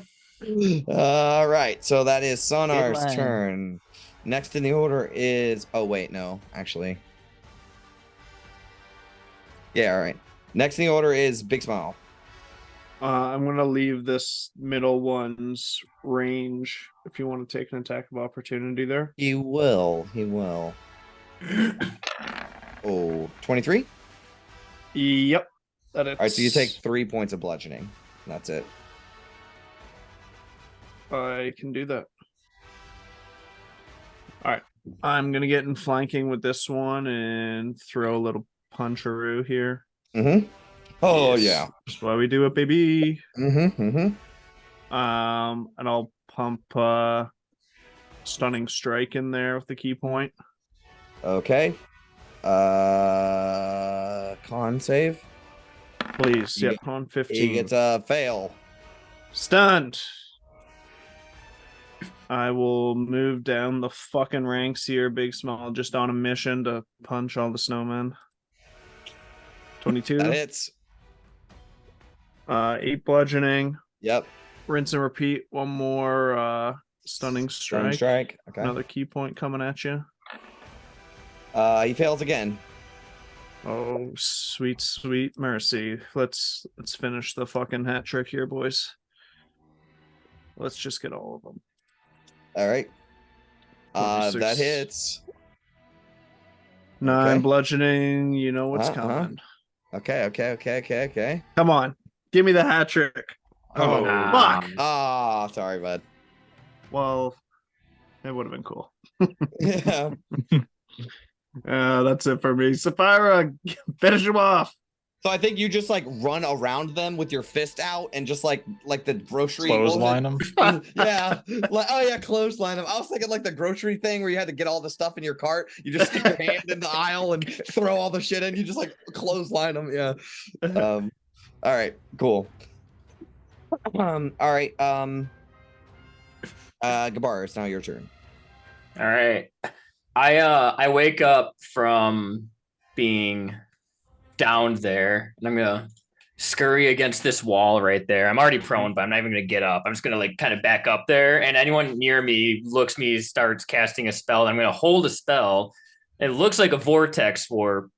S2: All right, so that is Sonar's
S12: line.
S2: turn. Next in the order is. Oh wait, no, actually. Yeah, all right. Next in the order is Big Smile.
S3: I'm gonna leave this middle one's range if you want to take an attack of opportunity there.
S2: He will. He will. Oh, 23?
S3: Yep. That
S2: All right, so you take 3 points of bludgeoning. That's it.
S3: I can do that. All right. I'm gonna get in flanking with this one and throw a little puncheroo here.
S2: Mm-hmm. Oh,
S3: Yes. That's why we do it, baby.
S2: Mm-hmm. Mm-hmm.
S3: And I'll pump stunning strike in there with the key point.
S2: Okay. Con save.
S3: Please.
S2: He
S3: Yep,
S2: get-
S3: on
S2: He
S3: 15.
S2: gets a fail.
S3: Stunned. I will move down the fucking ranks here, Big Small, just on a mission to punch all the snowmen. 22.
S2: That hits.
S3: 8 bludgeoning.
S2: Yep.
S3: Rinse and repeat. One more stunning
S2: Stunning
S3: strike.
S2: strike. Okay.
S3: Another key point coming at you.
S2: He fails again.
S3: Oh, sweet, sweet mercy. Let's finish the fucking hat trick here, boys. Let's just get all of them.
S2: All right.
S3: 26.
S2: That hits.
S3: 9
S2: Okay.
S3: bludgeoning. You know what's
S2: Uh-huh.
S3: coming.
S2: Okay.
S3: Come on. Give me the hat trick. Oh, fuck.
S2: Ah, sorry, bud.
S3: Well, it would have been cool.
S2: Yeah.
S3: That's it for me. Sapphira, finish him off.
S2: So I think you just like run around them with your fist out and just like the grocery what was
S4: Clothesline
S2: it?
S4: them.
S2: Yeah. Like, oh yeah, clothesline them. I was thinking like the grocery thing where you had to get all the stuff in your cart. You just stick your hand in the aisle and throw all the shit in. You just like clothesline them. Yeah. All right. Cool. All right. Gabar, it's now your turn.
S11: All right. I wake up from being downed there, and I'm gonna scurry against this wall right there. I'm already prone, but I'm not even gonna get up. I'm just gonna like kind of back up there, and anyone near me looks me, starts casting a spell. And I'm gonna hold a spell. It looks like a vortex warp,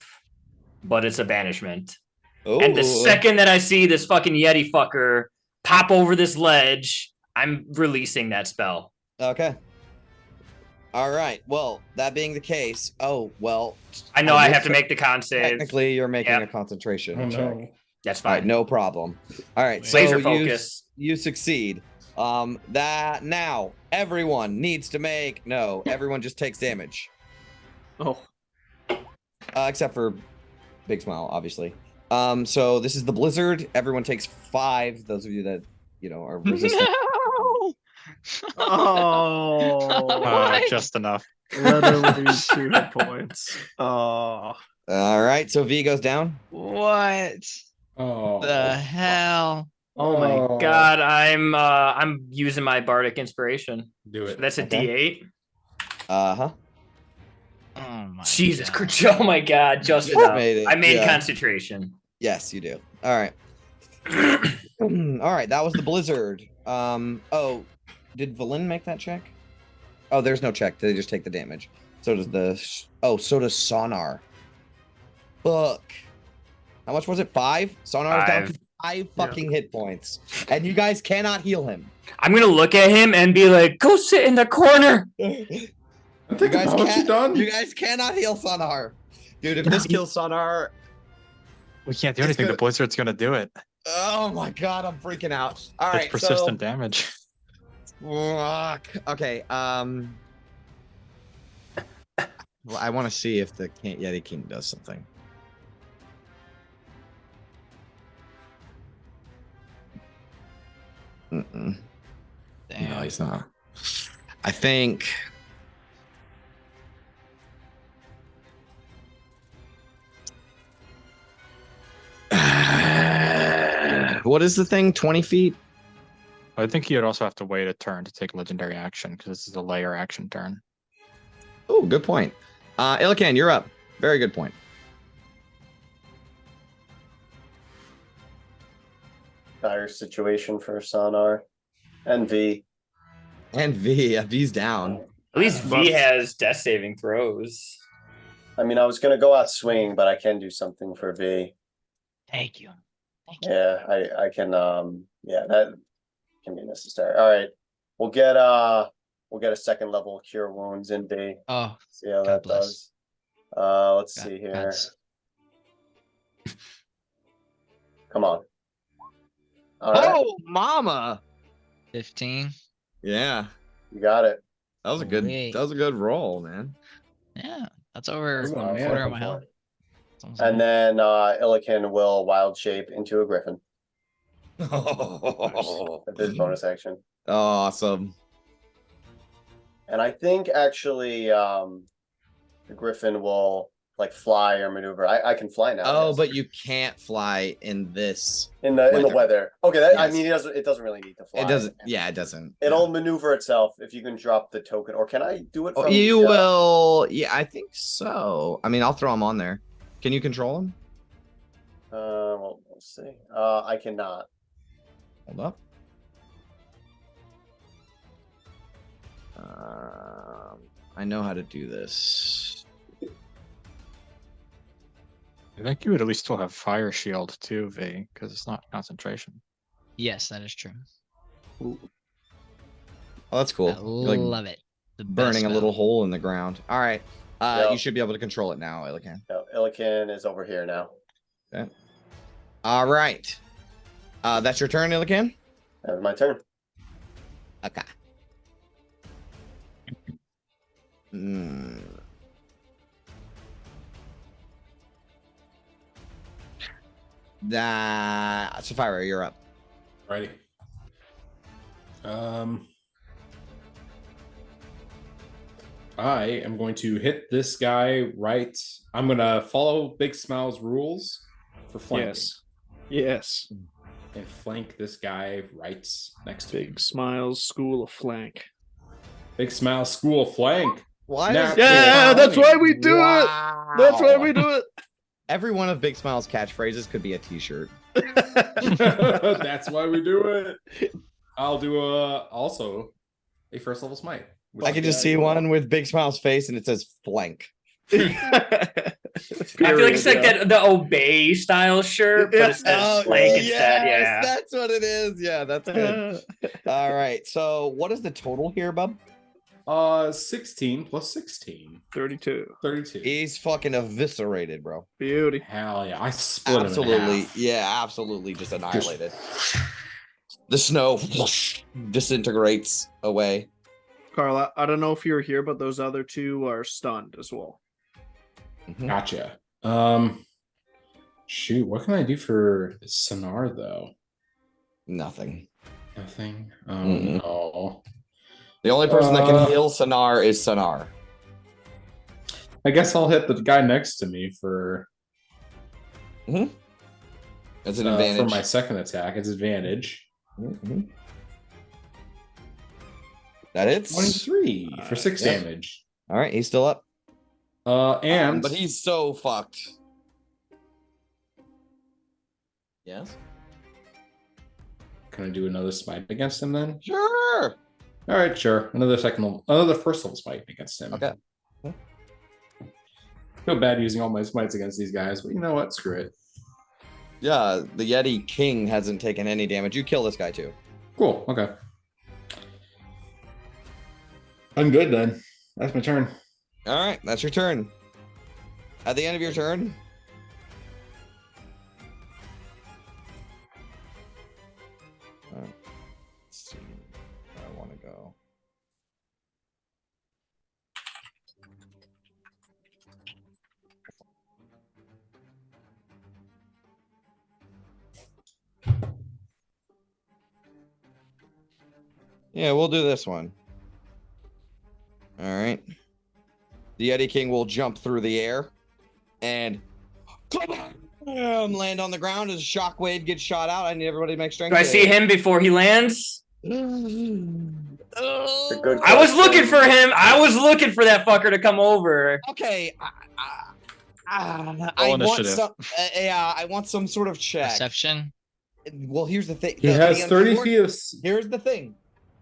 S11: but it's a banishment. And the second that I see this fucking Yeti fucker pop over this ledge, I'm releasing that spell.
S2: Okay. All right. Well, that being the case,
S11: I know I have to make the con save.
S2: Technically, you're making
S11: Yep.
S2: a concentration
S5: Oh,
S2: check.
S5: no.
S11: That's
S2: All right,
S11: fine.
S2: no problem. All right, so
S11: Laser
S2: you,
S11: focus.
S2: you succeed. That now everyone needs to make everyone just takes damage.
S3: Oh,
S2: Except for Big Smile, obviously. So this is the blizzard. Everyone takes 5. Those of you that are resistant.
S12: No!
S3: oh,
S4: Just enough.
S3: literally 2 hit points. Oh,
S2: All right, so V goes down.
S12: What
S5: Oh,
S12: the hell?
S11: Oh my god, I'm using my bardic inspiration.
S5: Do it.
S11: That's a
S2: Okay.
S11: D8.
S2: Uh-huh.
S12: Oh my
S11: Jesus
S12: God.
S11: Christ. Oh my god, just
S2: You
S11: enough.
S2: made it,
S11: I made
S2: yeah.
S11: concentration.
S2: Yes, you do. All right. All right, that was the blizzard. Oh, did Valen make that check? Oh, there's no check. They just take the damage. So does so does Sonar. Fuck. How much was it? 5? Sonar is down to 5 fucking hit points. And you guys cannot heal him.
S11: I'm gonna look at him and be like, go sit in the corner.
S2: You guys cannot heal Sonar. Dude, if this kills Sonar,
S4: We can't do
S2: It's
S4: anything.
S2: gonna-
S4: The blizzard's gonna do it.
S2: oh my god, I'm freaking out. All
S4: It's
S2: right,
S4: persistent damage.
S2: Fuck. Okay. Well, I want to see if the Yeti King does something. No,
S12: Damn.
S2: he's not. I think. What is the thing? 20 feet?
S4: I think you'd also have to wait a turn to take legendary action because this is a layer action turn.
S2: Oh, good point. Illican, you're up. Very good point.
S6: dire situation for Sonar and V.
S2: And V. V's down.
S11: At least V has death saving throws.
S6: I mean, I was gonna go out swing, but I can do something for V.
S12: Thank you.
S6: Yeah, I can. Yeah, that can be necessary. All right, we'll get a second level cure wounds in V.
S12: Oh,
S6: See how
S12: God
S6: that
S12: bless.
S6: does. Let's see here.
S12: That's-
S6: Come on. All right,
S2: Oh, mama.
S12: 15.
S2: Yeah.
S6: you got it.
S2: That was a good.
S12: Sweet.
S2: That was a good roll, man.
S12: Yeah, that's over
S5: That's
S12: a
S5: what I'm
S12: quarter of
S5: looking
S12: my
S5: for.
S12: health. Sounds
S6: And
S12: good.
S6: then Illican will wild shape into a griffin
S2: Oh,
S6: with his bonus action.
S2: awesome.
S6: And I think actually the griffin will like fly or maneuver. I can fly now.
S2: Oh,
S6: yes.
S2: but you can't fly in this.
S6: in the weather. Okay, that, I
S2: Yes.
S6: mean it doesn't really need to fly.
S2: It doesn't. Yeah, it doesn't.
S6: It'll maneuver itself if you can drop the token, or can I do it
S2: Oh,
S6: from
S2: you
S6: the,
S2: will. Yeah, I think so. I mean, I'll throw him on there. Can you control him?
S6: Well, let's see. I cannot.
S2: Hold up. I know how to do this.
S4: I think you would at least still have fire shield too, V, because it's not concentration.
S12: Yes, that is true.
S2: Oh, that's cool.
S12: I
S2: You're, like,
S12: love it. The best
S2: burning a
S12: spell.
S2: little hole in the ground. All right.
S6: Yeah.
S2: You should be able to control it now, Illican.
S6: No, Illican is over here now.
S2: Okay. All right. That's your turn, Illican?
S6: That was my turn.
S2: Okay. Hmm. Sapphira, you're up.
S5: Righty. I am going to hit this guy right. I'm gonna follow Big Smile's rules for flanking.
S3: Yes.
S5: And flank this guy right next to him.
S3: Big Smiles School of Flank.
S5: Big Smile School Flank.
S2: Why
S5: Now-
S2: is
S3: Yeah, that's why we do it. That's why we do it.
S2: Every one of Big Smile's catchphrases could be a t-shirt.
S5: That's why we do it. I'll do also a first level smite. which
S2: I can
S5: is
S2: just see one with Big Smile's face and it says flank.
S11: I feel like it's like that the obey style shirt, but it says flank instead. Yeah.
S2: That's what it is. Yeah, that's good. All right. So what is the total here, bub?
S5: 16 plus 16.
S3: 32.
S5: 32.
S2: He's fucking eviscerated, bro.
S3: Beauty.
S5: Hell yeah. I split him in
S2: Absolutely.
S5: half.
S2: Yeah, absolutely just annihilated. The snow disintegrates away.
S3: Carla, I don't know if you're here, but those other two are stunned as well.
S5: Gotcha. Shoot, what can I do for Sonar though?
S2: Nothing.
S5: Nothing.
S2: Mm-mm.
S5: No.
S2: The only person that can heal Sonar is Sonar.
S5: I guess I'll hit the guy next to me for
S2: That's an advantage.
S5: for my second attack. It's advantage.
S2: That hits
S5: 23 for 6
S2: Yep.
S5: damage.
S2: All right, he's still up.
S5: And
S2: but he's so fucked. Yes.
S5: Can I do another smite against him then?
S2: Sure.
S5: All right, sure. Another first level smite against him.
S2: Okay.
S5: Feel bad using all my smites against these guys, but you know what? Screw it.
S2: Yeah, the Yeti King hasn't taken any damage. You kill this guy too.
S5: Cool. Okay. I'm good then. That's my turn.
S2: All right, that's your turn. At the end of your turn, let's see where I want to go. Yeah, we'll do this one. All right. The Yeti King will jump through the air and land on the ground as a shockwave gets shot out. I need everybody to make strength.
S11: Do I see him before he lands?
S6: It's a good
S11: I was
S6: question.
S11: looking for him. I was looking for that fucker to come over.
S2: Okay. I
S4: Roll
S2: want
S4: initiative.
S2: some. Yeah, I want some sort of check.
S12: Perception.
S2: Well, here's the thing.
S5: He has 30 feet of.
S2: Here's the thing.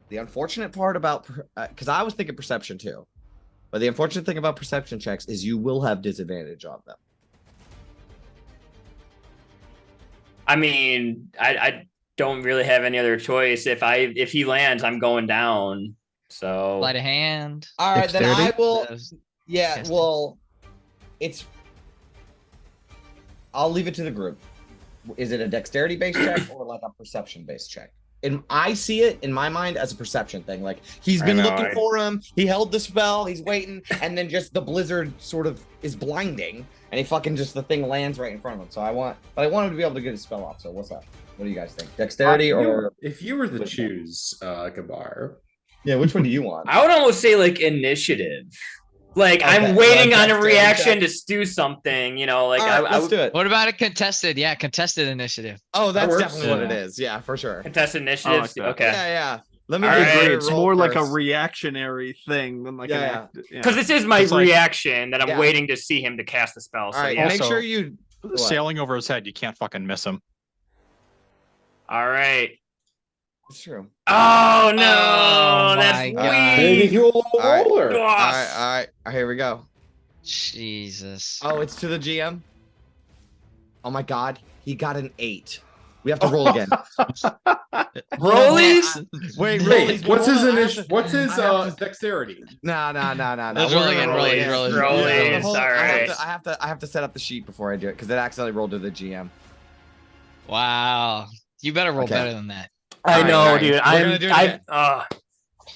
S2: The unfortunate part about, because I was thinking perception too, but the unfortunate thing about perception checks is you will have disadvantage on them.
S11: I mean, I don't really have any other choice. If he lands, I'm going down. So
S12: Sleight of hand.
S2: All right, then I will.
S12: Those-
S2: Yeah,
S12: testing.
S2: well, I'll leave it to the group. Is it a dexterity based check or like a perception based check? And I see it in my mind as a perception thing. Like he's been looking for him, he held the spell, he's waiting, and then just the blizzard sort of is blinding, and he fucking just the thing lands right in front of him. So I want him to be able to get his spell off. So what's up? What do you guys think? Dexterity or
S5: if you were to choose, Gabar?
S2: Yeah, which one do you want?
S11: I would almost say like initiative. Like
S2: Okay,
S11: I'm waiting on a
S2: dexterity
S11: reaction
S2: check.
S11: to do something, you know, like
S2: All right, let's do it.
S12: What about a contested? Yeah, contested initiative.
S2: Oh, that's
S5: works.
S2: definitely what it is. Yeah, for sure.
S11: contested initiative.
S3: like that.
S11: Okay.
S2: Yeah. Let me
S11: All
S2: get
S11: right.
S2: Gray
S3: It's
S2: roll
S3: more like a
S2: first.
S3: reactionary thing than like
S2: Yeah,
S3: an
S2: yeah.
S3: act. Yeah.
S11: Because this is my
S4: It's like-
S11: reaction that I'm
S2: Yeah.
S11: waiting to see him to cast the spell.
S2: All
S11: So
S2: right,
S11: yeah.
S2: make
S4: Also-
S2: sure you. What?
S4: Sailing over his head, you can't fucking miss him.
S11: All right.
S2: It's true.
S11: Oh no,
S12: Oh,
S11: that's
S12: my
S11: weak.
S12: God.
S5: Maybe he'll
S2: right.
S5: roller.
S2: All right. Here we go.
S12: Jesus.
S2: Oh, it's to the GM. Oh my God, he got an 8. We have to roll again.
S11: Rollies?
S2: Wait,
S5: Wait,
S2: rollies.
S5: what's his
S2: Hold on, I have
S5: initial?
S2: to-
S5: What's his
S2: I have to-
S5: dexterity?
S2: No.
S12: Let's roll again, rollies.
S11: Rollies.
S2: Hold on,
S11: All right.
S2: I have to set up the sheet before I do it because it accidentally rolled to the GM.
S12: Wow. You better roll
S2: Okay.
S12: better than that.
S11: I
S2: All right,
S11: know,
S2: all right.
S11: dude.
S2: We're
S11: I'm.
S2: gonna do it
S11: I.
S2: again.
S11: Uh,
S2: All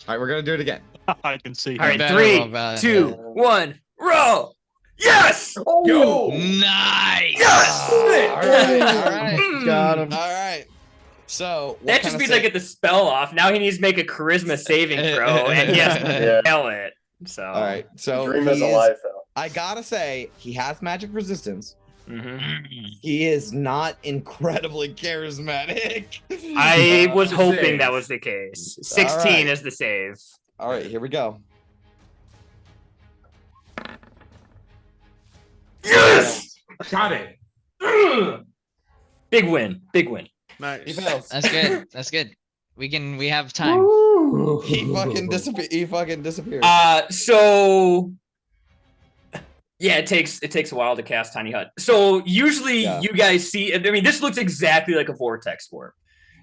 S2: right, we're gonna do it again.
S4: I can see.
S11: all right,
S12: better
S11: 3,
S12: roll better.
S11: 2, 1, roll. Yes.
S5: Yo!
S12: Nice.
S11: Yes!
S2: All right.
S11: Mm.
S3: Got him.
S2: All right. So what
S11: That
S2: kind
S11: just
S2: of
S11: means I get the spell off. Now he needs to make a charisma saving throw, and he has to
S6: Yeah.
S11: fail it. So.
S2: All right. So
S6: Dream is
S2: he
S6: alive, though.
S2: I gotta say, he has magic resistance.
S11: Mhm.
S2: He is not incredibly charismatic.
S11: I was
S5: to
S11: hoping
S5: save.
S11: that was the case. 16
S2: right.
S11: is the save.
S2: All right, here we go.
S11: Yes.
S5: Got it.
S11: Big win. Big win.
S2: He
S3: Nice.
S2: fails.
S12: That's good. That's good. We have time.
S2: He fucking disappeared.
S11: So yeah, it takes a while to cast Tiny Hut. So usually
S2: Yeah.
S11: you guys see, I mean, this looks exactly like a vortex warp.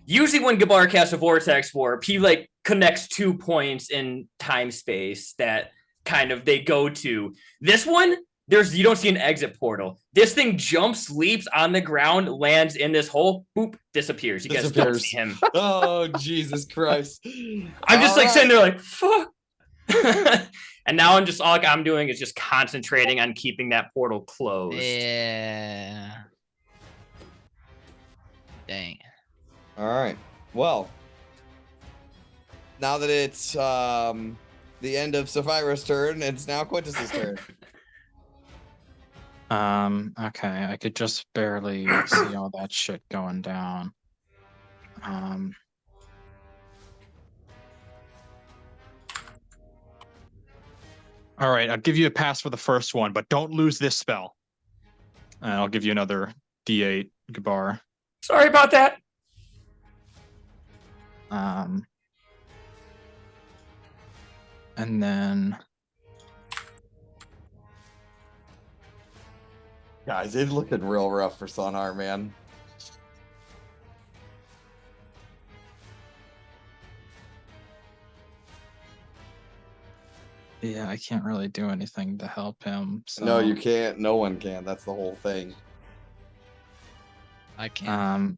S11: Usually when Gabar casts a vortex warp, he like connects 2 points in time space that kind of they go to. This one, you don't see an exit portal. This thing jumps, leaps on the ground, lands in this hole, boop, disappears. You guys don't see him.
S2: Oh Jesus Christ!
S11: I'm just
S2: All
S11: like sitting there
S2: right.
S11: like, fuck. And now I'm just all like I'm doing is just concentrating on keeping that portal closed.
S12: Yeah. Dang.
S2: All right. Well, now that it's the end of Sapphira's turn, it's now Quintus's turn.
S4: Okay, I could just barely see all that shit going down. All right, I'll give you a pass for the first one, but don't lose this spell. And I'll give you another D8, Gabar.
S11: Sorry about that.
S4: And then
S2: Guys, it's looking real rough for Sonar, man.
S4: yeah, I can't really do anything to help him. So
S2: No, you can't. No one can. That's the whole thing.
S12: I can't.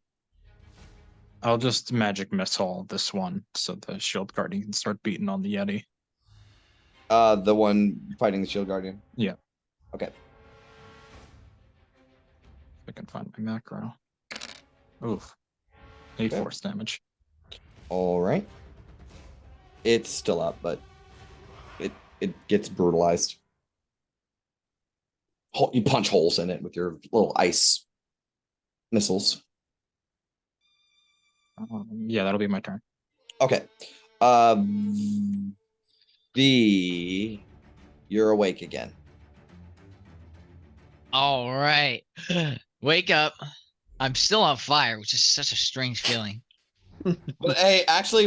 S4: I'll just magic missile this one so the shield guardian can start beating on the Yeti.
S2: The one fighting the Shield Guardian.
S4: Yeah.
S2: Okay.
S4: If I can find my macro. Oof. 8
S2: Okay.
S4: force damage.
S2: All right. It's still up, but it gets brutalized. You punch holes in it with your little ice missiles.
S4: Yeah, that'll be my turn.
S2: Okay. You're awake again.
S12: All right. Wake up. I'm still on fire, which is such a strange feeling.
S2: But hey, actually,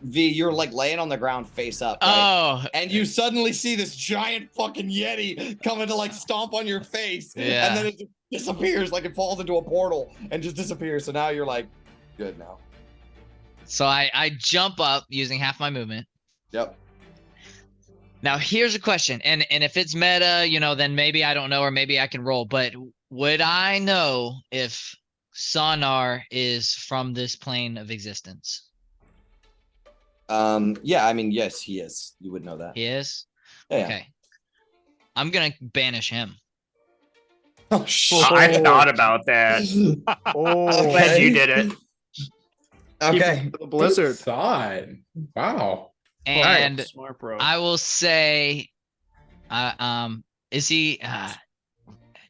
S2: V, you're like laying on the ground face up, right?
S12: Oh,
S2: And you suddenly see this giant fucking Yeti coming to like stomp on your face,
S12: Yeah.
S2: and then it just disappears, like it falls into a portal and just disappears. So now you're like, good now.
S12: so I jump up using half my movement.
S2: Yep.
S12: Now here's a question, and if it's meta, then maybe I don't know, or maybe I can roll. But would I know if Sonar is from this plane of existence?
S2: Yeah, I mean, yes, he is. You would know that.
S12: He is.
S2: Yeah.
S12: Okay. I'm gonna banish him.
S2: Oh,
S11: I thought about that. I'm glad you did it.
S2: Okay.
S3: The blizzard.
S5: Good thought. Wow.
S12: And
S3: Smart bro.
S12: I will say, is he?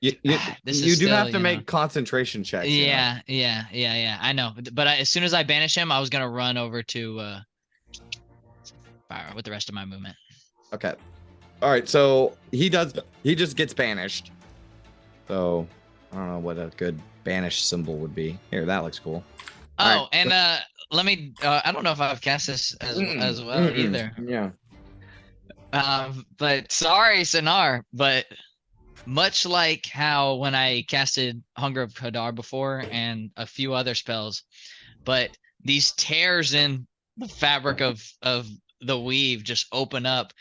S2: You
S12: This
S2: do
S12: is still,
S2: have to make concentration checks. you know?
S12: Yeah. I know, but as soon as I banish him, I was gonna run over to fire with the rest of my movement.
S2: Okay. All right. So he just gets banished. So I don't know what a good banish symbol would be. Here, that looks cool.
S12: Oh,
S2: All right,
S12: and let me. I don't know if I've cast this as well either.
S2: Yeah.
S12: But sorry, Sonar, but much like how when I casted Hunger of Hadar before and a few other spells, but these tears in the fabric of the weave just open up,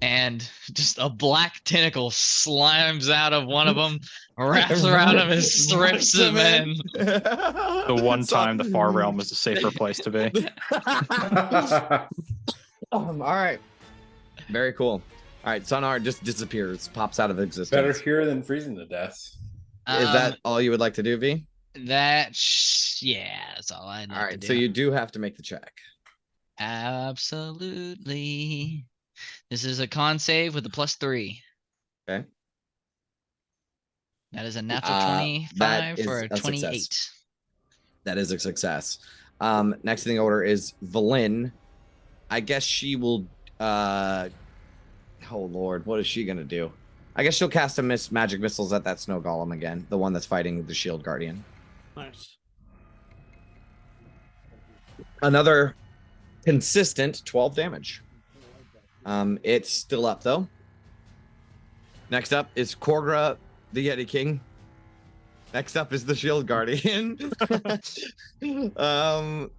S12: and just a black tentacle slimes out of one of them, wraps around him, and strips him in.
S4: The one time the far realm is a safer place to be.
S2: All right. Very cool. All right, Sonar just disappears, pops out of existence.
S5: Better here than freezing to death.
S2: Is that all you would like to do, V?
S12: That's all I need
S2: All right,
S12: to do.
S2: so you do have to make the check.
S12: Absolutely. This is a con save with a +3.
S2: Okay.
S12: That is a natural
S2: That
S12: 25
S2: is
S12: for a
S2: a success.
S12: 28.
S2: That is a success. Next in the order is Valin. I guess she will. Oh Lord, what is she gonna do? I guess she'll cast a magic missiles at that snow golem again, the one that's fighting the shield guardian.
S3: Nice.
S2: Another consistent 12 damage. It's still up though. Next up is Korgra, the Yeti King. Next up is the Shield Guardian.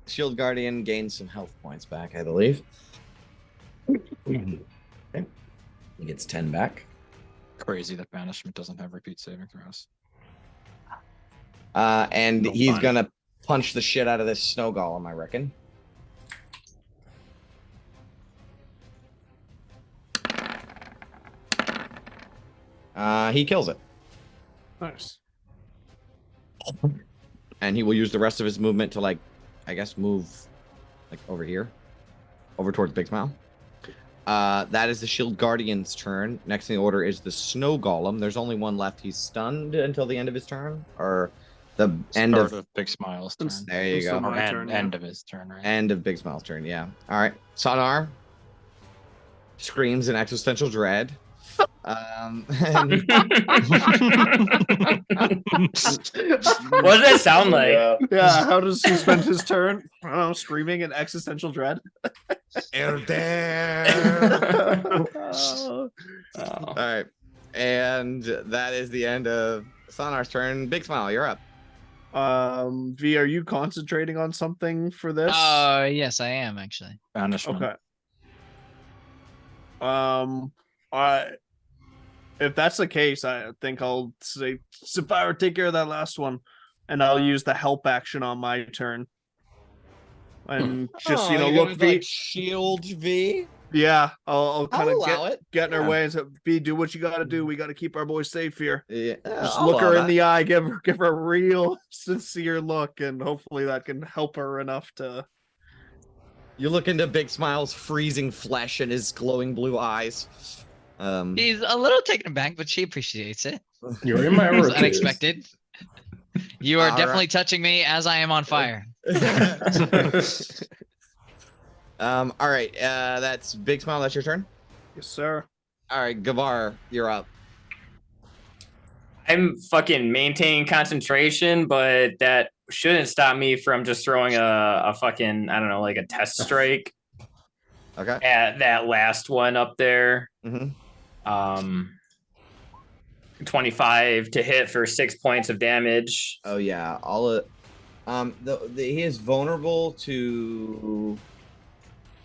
S2: Shield Guardian gains some health points back, I believe. Okay. He gets 10 back.
S4: Crazy that banishment doesn't have repeat saving throws.
S2: And
S4: No
S2: he's
S4: fun.
S2: gonna punch the shit out of this snow golem, I reckon. He kills it.
S3: Nice.
S2: And he will use the rest of his movement to, like, I guess, move like over here, over towards Big Smile. That is the Shield Guardian's turn. Next in the order is the Snow Golem. There's only one left. He's stunned until the end of his turn, or the end
S4: Start
S2: of
S4: Big Smile's turn.
S2: There you go.
S3: My
S4: Or
S3: turn,
S4: end of his turn, right?
S2: End of Big Smile's turn. Yeah. All right. Sonar screams in existential dread. And
S11: What does that sound like?
S3: Yeah, how does he spend his turn? I don't know, screaming in existential dread.
S2: All right. And that is the end of Sonar's turn. Big Smile, you're up.
S3: V, are you concentrating on something for this?
S12: Yes, I am actually.
S4: Banishment.
S3: Okay. If that's the case, I think I'll say Sapphire, take care of that last one, and I'll use the help action on my turn. And just
S2: you're
S3: look,
S2: gonna,
S3: V.
S2: like, shield V.
S3: Yeah, I'll kind
S2: allow
S3: of
S2: it.
S3: get in her
S2: Yeah.
S3: way and say, V, do what you got to do. We got to keep our boys safe here.
S2: Yeah,
S3: Just
S2: I'll
S3: look her
S2: allow
S3: in
S2: that.
S3: the eye, give her a real sincere look, and hopefully that can help her enough to.
S2: You look into Big Smile's freezing flesh and his glowing blue eyes.
S12: She's a little taken aback, but she appreciates it.
S5: You're in my
S12: It was
S5: reviews.
S12: unexpected. You are
S2: All
S12: definitely
S2: right.
S12: touching me as I am on fire.
S2: All right, that's Big Smile. That's your turn.
S3: Yes, sir.
S2: All right, Gavar, you're up.
S11: I'm fucking maintaining concentration, but that shouldn't stop me from just throwing a fucking, I don't know, like a test strike
S2: Okay.
S11: at that last one up there.
S2: Mm-hmm.
S11: 25 to hit for 6 points of damage.
S2: Oh yeah, all it. He is vulnerable to.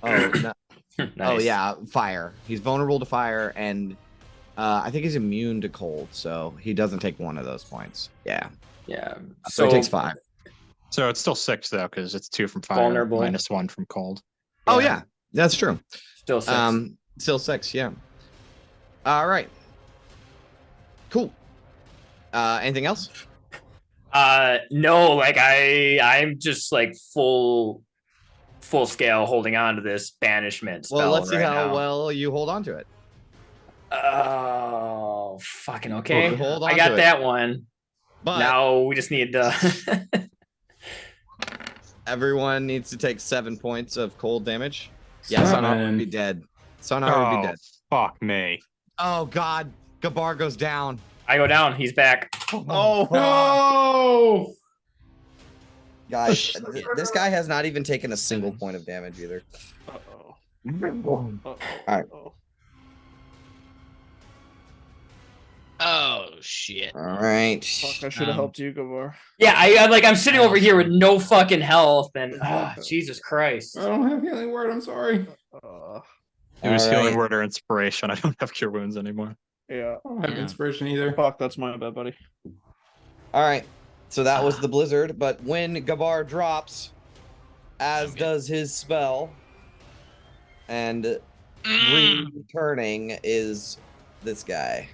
S2: Oh no.
S11: Nice.
S2: Oh yeah, fire. He's vulnerable to fire, and I think he's immune to cold, so he doesn't take one of those points. Yeah.
S11: Yeah.
S2: So he takes 5.
S4: So it's still 6 though, because it's 2 from fire,
S11: Vulnerable.
S4: -1 from cold.
S2: Oh yeah, that's true.
S11: Still 6.
S2: Still 6. Yeah. All right. Cool. Anything else?
S11: No, like I'm just like full scale holding on to this banishment spell.
S2: Well, let's see
S11: right
S2: how
S11: now.
S2: well you hold on to it.
S11: Oh, fucking okay.
S2: Well, hold on
S11: I got
S2: to it.
S11: that one.
S2: But
S11: Now we just need to.
S2: everyone needs to take 7 points of cold damage. Yeah, Sonar would be dead. Sonar would be dead.
S4: Fuck me.
S2: Oh God, Gabar goes down.
S11: I go down. He's back.
S3: Oh,
S5: No!
S2: Guys, this guy has not even taken a single point of damage either.
S3: uh-oh.
S2: All right.
S12: Oh shit.
S2: All right.
S3: Fuck, I should have helped you, Gavar.
S11: Yeah, I'm sitting over here with no fucking health, and Jesus Christ.
S5: I don't have healing word. I'm sorry.
S4: It was
S2: All
S4: healing
S2: right.
S4: word or inspiration. I don't have cure wounds anymore.
S3: Yeah.
S5: I don't have
S12: Yeah.
S5: inspiration either.
S3: Fuck, that's my bad, buddy.
S2: All right. So that was the blizzard, but when Gabar drops, as does his spell, and returning is this guy.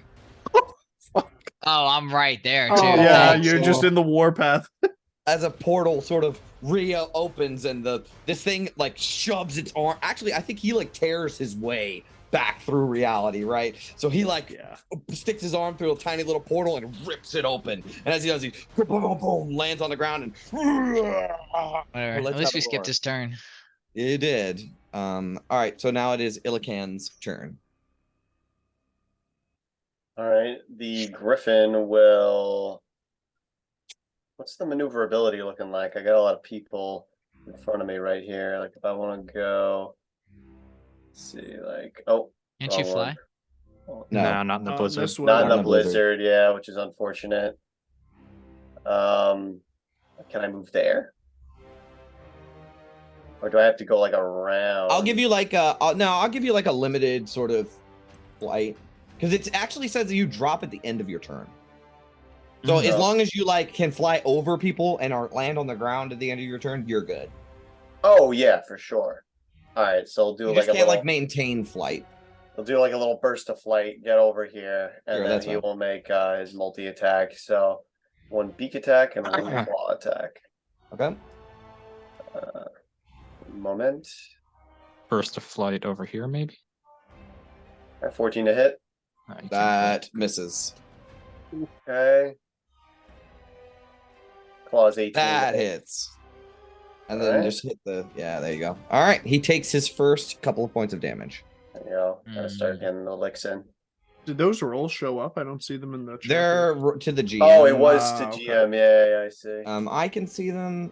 S12: Oh, I'm right there too.
S5: Oh,
S3: Yeah,
S12: Thanks.
S3: you're just in the warpath.
S2: As a portal sort of opens and this thing like shoves its arm. Actually, I think he like tears his way back through reality, right? So he like sticks his arm through a tiny little portal and rips it open. And as he does, he boom, boom, boom, lands on the ground and
S12: Whatever.
S2: Let's
S12: At least
S2: have
S12: we
S2: a
S12: skipped
S2: roar.
S12: his turn.
S2: It did. All right, so now it is Illican's turn.
S6: All right, the Griffin will. What's the maneuverability looking like? I got a lot of people in front of me right here. Like, if I want to go, let's see, like, oh,
S12: Can't you
S6: wrong
S12: fly?
S6: one.
S4: No, not in the blizzard.
S3: This way.
S6: Not in
S2: Not
S6: the blizzard, yeah, which is unfortunate. Can I move there? Or do I have to go like around?
S2: I'll give you like I'll give you like a limited sort of flight because it actually says that you drop at the end of your turn. So as long as you like can fly over people and are land on the ground at the end of your turn, you're good.
S6: Oh yeah, for sure. All right, so I'll do
S2: You
S6: like
S2: just
S6: a
S2: can't
S6: little.
S2: like maintain flight.
S6: He'll do like a little burst of flight, get over here, and
S2: Sure,
S6: then
S2: that's
S6: he
S2: fine.
S6: will make his multi attack. So 1 beak attack and 1 claw attack.
S2: Okay.
S6: Moment.
S4: Burst of flight over here, maybe.
S6: 14 to hit.
S4: You can't
S2: That misses.
S6: Okay. Claws 18.
S2: That
S6: to hit.
S2: hits. And then
S6: Alright.
S2: just hit the they you go. All right, he takes his first couple of points of damage.
S6: There you go. Gotta start getting the licks in.
S3: Did those rolls show up? I don't see them in the chat.
S2: They're to the GM.
S6: Oh, it was to
S3: okay.
S6: GM. Yeah, I see.
S2: I can see them.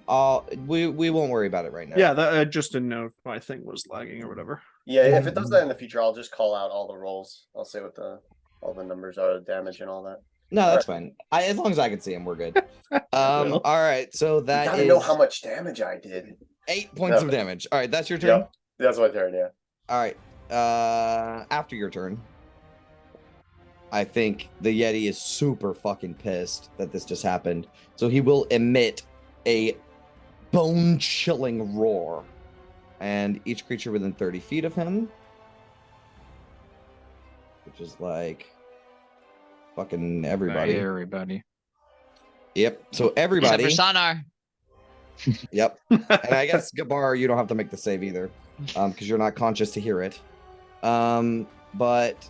S2: We won't worry about it right now.
S3: Yeah, that I just didn't know if my thing was lagging or whatever.
S6: Yeah, if it does that in the future, I'll just call out all the rolls. I'll say what all the numbers are, the damage and all that.
S2: No, that's fine. As long as I can see him, we're good. All right, so
S6: You
S2: that
S6: gotta
S2: is
S6: know how much damage I did.
S2: 8 points of
S6: No.
S2: damage. All right, that's your turn.
S6: Yep, that's my turn. Yeah.
S2: All right. After your turn, I think the Yeti is super fucking pissed that this just happened. So he will emit a bone-chilling roar, and each creature within 30 feet of him, which is like fucking everybody.
S4: Everybody.
S2: Yep. So
S12: Except
S2: everybody.
S12: for Sonar.
S2: Yep. And I guess Gabar, you don't have to make the save either, because you're not conscious to hear it. But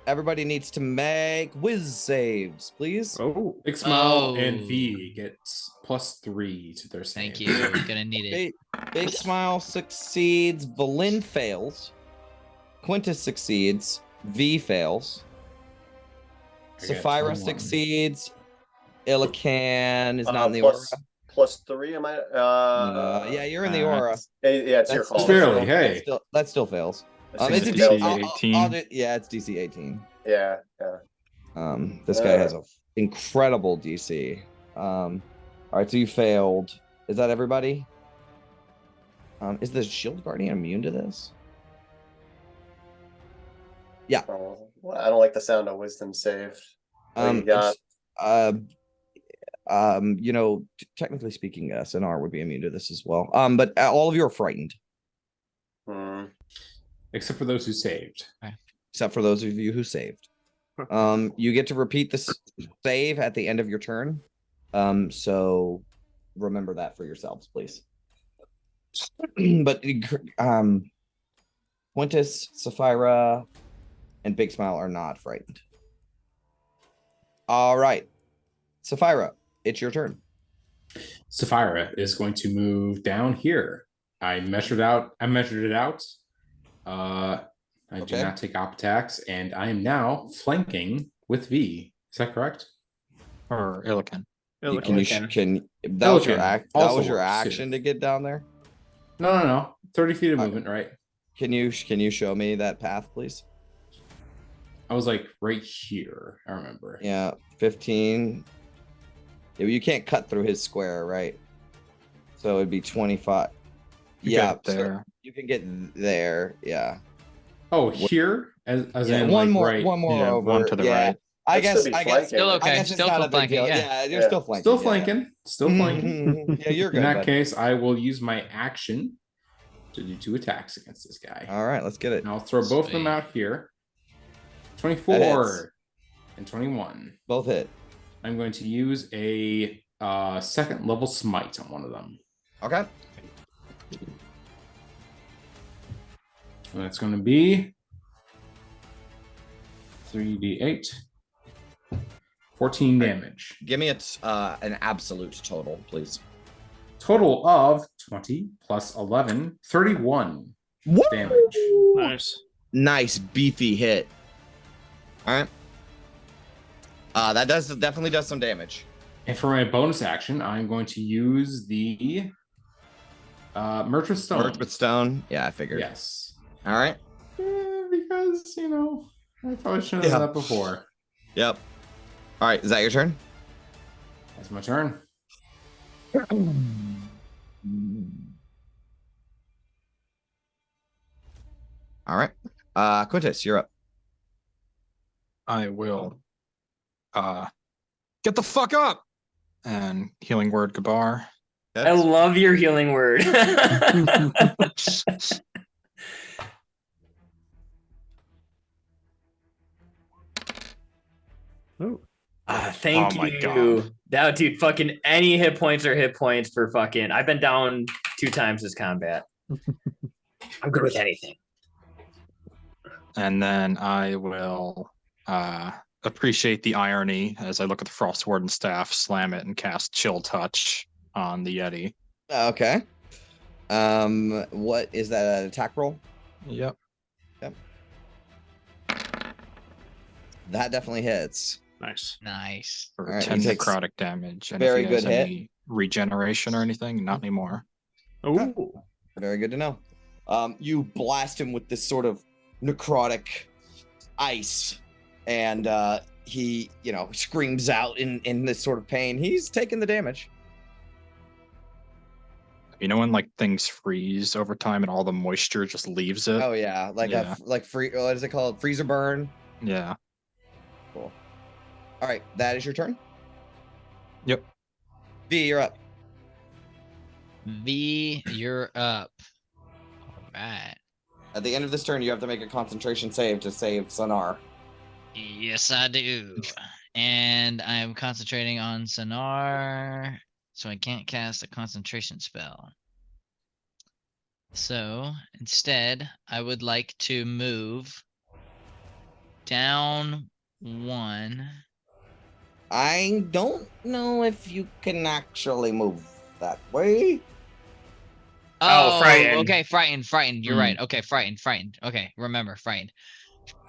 S2: everybody needs to make whiz saves, please.
S3: Oh,
S5: Big Smile
S12: Oh.
S5: and V gets +3 to their save.
S12: Thank you. Gonna need it.
S2: Big Smile succeeds. Valin fails. Quintus succeeds. V fails. Sapphira
S5: 21.
S2: succeeds. Illican is not in the
S6: plus,
S2: aura.
S6: +3, am I?
S2: Yeah, you're in the aura.
S6: Yeah, it's your
S2: That's
S6: call.
S5: Just barely,
S2: still-
S5: hey.
S2: that still fails.
S6: It's
S2: It's a
S6: DC
S2: D-
S4: 18.
S2: yeah, it's DC 18.
S6: Yeah.
S2: This guy has an incredible DC. All right, so you failed. Is that everybody? Is the Shield Guardian immune to this? Yeah.
S6: Oh, well, I don't like the sound of wisdom save. What you got?
S2: Technically speaking, SNR would be immune to this as well. But all of you are frightened,
S5: Except for those who saved.
S2: except for those of you who saved. You get to repeat this save at the end of your turn. So remember that for yourselves, please. But Quintus, Sapphira, and Big Smile are not frightened. All right, Sapphira, it's your turn.
S5: Sapphira is going to move down here. I measured it out. I do not take op attacks, and I am now flanking with V. Is that correct?
S4: Or Illican.
S2: That was your
S5: Illican also
S2: was your
S5: works,
S2: action
S5: too.
S2: to get down there.
S5: No. 30 feet of movement, right?
S2: Can you show me that path, please?
S5: I was like right here. I remember.
S2: Yeah, 15. Yeah, you can't cut through his square, right? So it'd be 25.
S4: You
S2: Yeah,
S4: get there.
S2: you can get there. Yeah.
S5: Oh, here as
S2: Yeah,
S5: in
S2: one
S5: like
S2: more,
S5: right.
S2: one more
S4: Yeah,
S2: over.
S4: one to the right.
S2: I
S6: That'd
S2: guess.
S6: still be
S2: I guess.
S6: flanking.
S12: Still okay.
S2: I guess it's
S12: Still
S2: not
S12: full
S2: a big
S12: flanking.
S2: deal.
S12: Yeah.
S2: You're
S6: Yeah.
S2: still flanking.
S5: Still
S2: yeah,
S5: flanking. Still flanking.
S2: yeah. Yeah, you're good.
S5: In that
S2: bud.
S5: case, I will use my action to do 2 attacks against this guy.
S2: All right, let's get it.
S5: And I'll throw both of them
S12: Sweet.
S5: out here.
S2: That hits.
S5: 24 and 21.
S2: Both hit.
S5: I'm going to use a second level smite on one of them.
S2: Okay.
S5: And that's going to be 3d8. 14 damage.
S2: Give me an absolute total, please.
S5: Total of 20 plus 11, 31 damage.
S3: Nice.
S2: Nice beefy hit. All right. That definitely does some damage.
S5: And for my bonus action, I'm going to use the Merchant Stone.
S2: Merchant Stone. Yeah, I figured.
S5: Yes.
S2: All right.
S5: Because, I probably should have done that before.
S2: Yep. All right. Is that your turn?
S5: That's my turn.
S2: All right. Quintus, you're up.
S4: I will get the fuck up and healing word Gabar.
S11: I love your healing word. Thank
S4: Oh my
S11: you.
S4: God.
S11: That dude, fucking any hit points are hit points for fucking. I've been down 2 times this combat. I'm good with anything.
S4: And then I will appreciate the irony as I look at the Frostwarden staff, slam it, and cast Chill Touch on the Yeti.
S2: Okay. What is that? An attack roll?
S4: Yep.
S2: That definitely hits.
S3: Nice.
S12: Nice.
S4: For
S2: All right,
S4: 10
S2: he takes
S4: necrotic damage. And
S2: very
S4: if he has
S2: good hit.
S4: any regeneration or anything, not anymore.
S3: Ooh.
S2: Very good to know. You blast him with this sort of necrotic ice, and he, screams out in this sort of pain. He's taking the damage.
S4: You know when things freeze over time and all the moisture just leaves it?
S2: Oh yeah, what is it called? Freezer burn.
S4: Yeah.
S2: Cool. All right, that is your turn.
S4: Yep.
S2: V, you're up.
S12: V, you're up. All right.
S2: At the end of this turn, you have to make a concentration save to save Sonar.
S12: Yes, I do. And I'm concentrating on Sonar, so I can't cast a concentration spell. So instead, I would like to move down 1.
S2: I don't know if you can actually move that way.
S11: Oh, frightened.
S12: Okay, frightened. You're right. Okay, frightened. Okay, remember, frightened.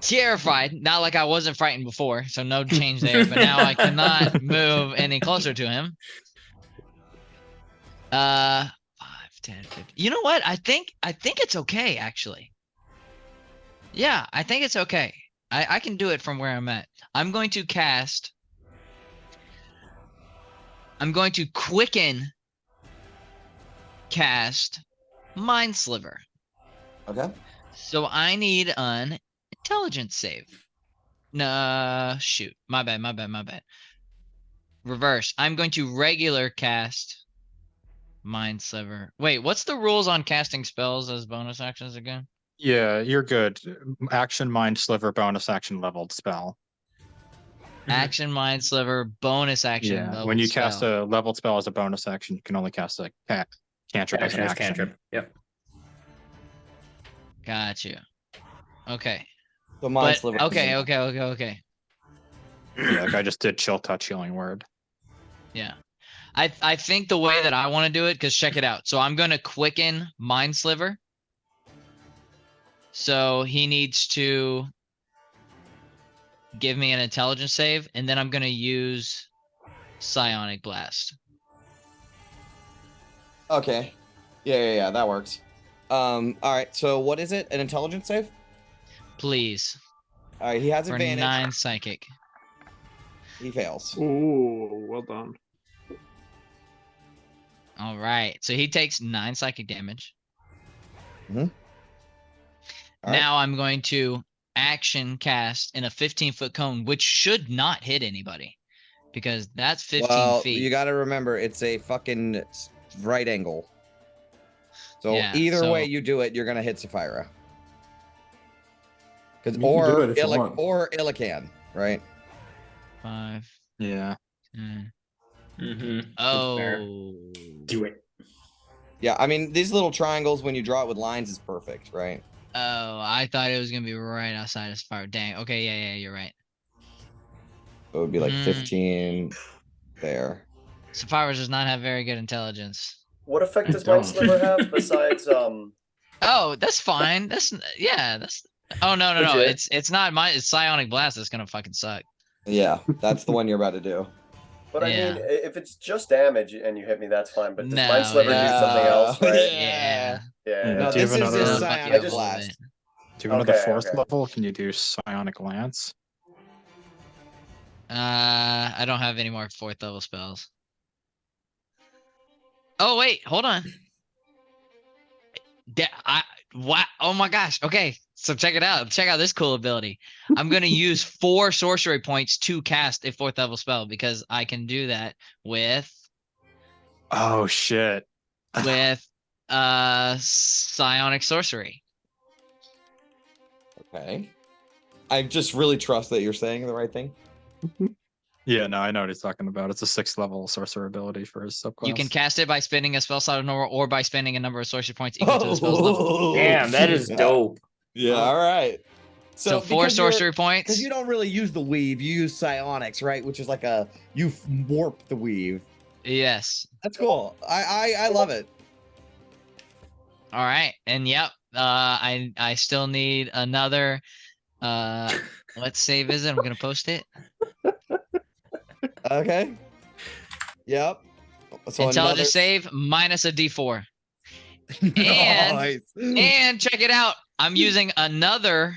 S12: terrified. Not like I wasn't frightened before, so no change there. But now I cannot move any closer to him. 5, 10, 15. You know what? I think it's okay, actually. Yeah, I think it's okay. I can do it from where I'm at. I'm going to quicken cast Mind Sliver.
S2: Okay.
S12: So I need an intelligence save. No, shoot. My bad. Reverse. I'm going to regular cast Mind Sliver. Wait, what's the rules on casting spells as bonus actions again?
S4: Yeah, you're good. Action, mind sliver, bonus action, leveled spell.
S12: Action, Mind Sliver, bonus action.
S4: Yeah,
S12: leveled
S4: when you
S12: spell.
S4: cast a leveled spell as a bonus action, you can only cast a cantrip as an action.
S11: Cantrip. Yep.
S12: Got you. Okay.
S2: So Mind
S12: But
S2: Sliver.
S12: okay.
S4: Yeah, like I just did chill touch healing word.
S12: Yeah. I think the way that I want to do it, because check it out. So I'm going to quicken Mind Sliver. So he needs to give me an intelligence save, and then I'm going to use Psionic Blast.
S2: Okay. Yeah, that works. All right. So what is it? An intelligence save?
S12: Please.
S2: All right. He has
S12: For
S2: advantage.
S12: 9 psychic.
S2: He fails.
S3: Ooh, well done.
S12: All right. So he takes 9 psychic damage.
S2: Mhm. All right.
S12: Now I'm going to action cast in a 15-foot cone, which should not hit anybody because that's 15 feet.
S2: You got to remember, it's a fucking right angle. So
S12: Yeah,
S2: either way
S12: so-
S2: you do it, you're gonna hit Sapphira. Because
S5: You can do it if you want.
S2: or Illican, right?
S12: 5.
S4: Yeah.
S12: 10.
S11: Mm-hmm.
S12: Oh.
S5: Do it.
S2: Yeah, I mean these little triangles when you draw it with lines is perfect, right?
S12: Oh, I thought it was gonna be right outside of Sapphira. Dang. Okay, yeah, you're right.
S2: So it would be like
S12: Mm.
S2: 15 there.
S12: Sapphira does not have very good intelligence.
S6: What effect does
S5: Don't.
S6: Mind Sliver have besides
S12: Oh, that's fine. That's. Oh no.
S6: Legit.
S12: It's not my. It's Psionic Blast that's gonna fucking suck.
S2: Yeah, that's the one you're about to do.
S6: But I
S12: Yeah.
S6: mean, if it's just damage and you hit me, that's fine. But does
S12: No,
S6: Mind Sliver do
S2: yeah.
S6: something else, right?
S12: Yeah.
S6: Yeah.
S2: No,
S4: Do you
S2: this
S4: have
S2: is
S4: another-
S2: his
S12: It'll fuck you
S2: Psionic
S12: up a little
S2: Blast.
S12: bit.
S4: Do another
S6: Okay,
S4: fourth
S6: okay.
S4: level. Can you do Psionic Lance?
S12: I don't have any more 4th level spells. Oh wait, hold on. What? Oh my gosh. Okay, so check it out. Check out this cool ability. I'm gonna use 4 sorcery points to cast a 4th level spell because I can do that with
S4: Oh shit.
S12: psionic sorcery.
S2: Okay. I just really trust that you're saying the right thing.
S4: Yeah, no, I know what he's talking about. It's a 6th level sorcerer ability for his subclass.
S12: You can cast it by spending a spell slot or by spending a number of sorcery points equal to the spell's level.
S11: Damn, that is dope.
S2: Yeah,
S11: Wow.
S2: all right.
S12: So 4
S2: because you're-
S12: sorcery points.
S2: Because you don't really use the weave, you use psionics, right? Which is like you warp the weave.
S12: Yes.
S2: That's cool. I love it.
S12: All right. And yep. I still need another. Let's save visit. I'm gonna post it.
S2: Okay. Yep. So
S12: Intelligence save minus a D4. And
S2: Nice.
S12: and check it out. I'm using another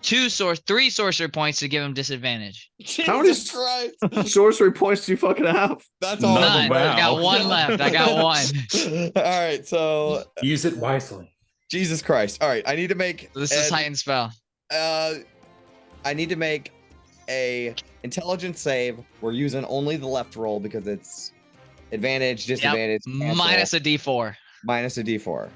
S12: 3 sorcery points to give him disadvantage.
S3: How many
S2: Jesus Christ.
S3: sorcery points do you fucking have?
S2: That's all.
S12: None.
S4: wow.
S12: I got 1 left. I got 1.
S2: All right. So
S5: Use it wisely.
S2: Jesus Christ. All right. I need to make
S12: This is heightened spell.
S2: I need to make a intelligence save. We're using only the left roll because it's advantage, disadvantage, cancel,
S12: Minus a D4.
S2: minus a D4. All right,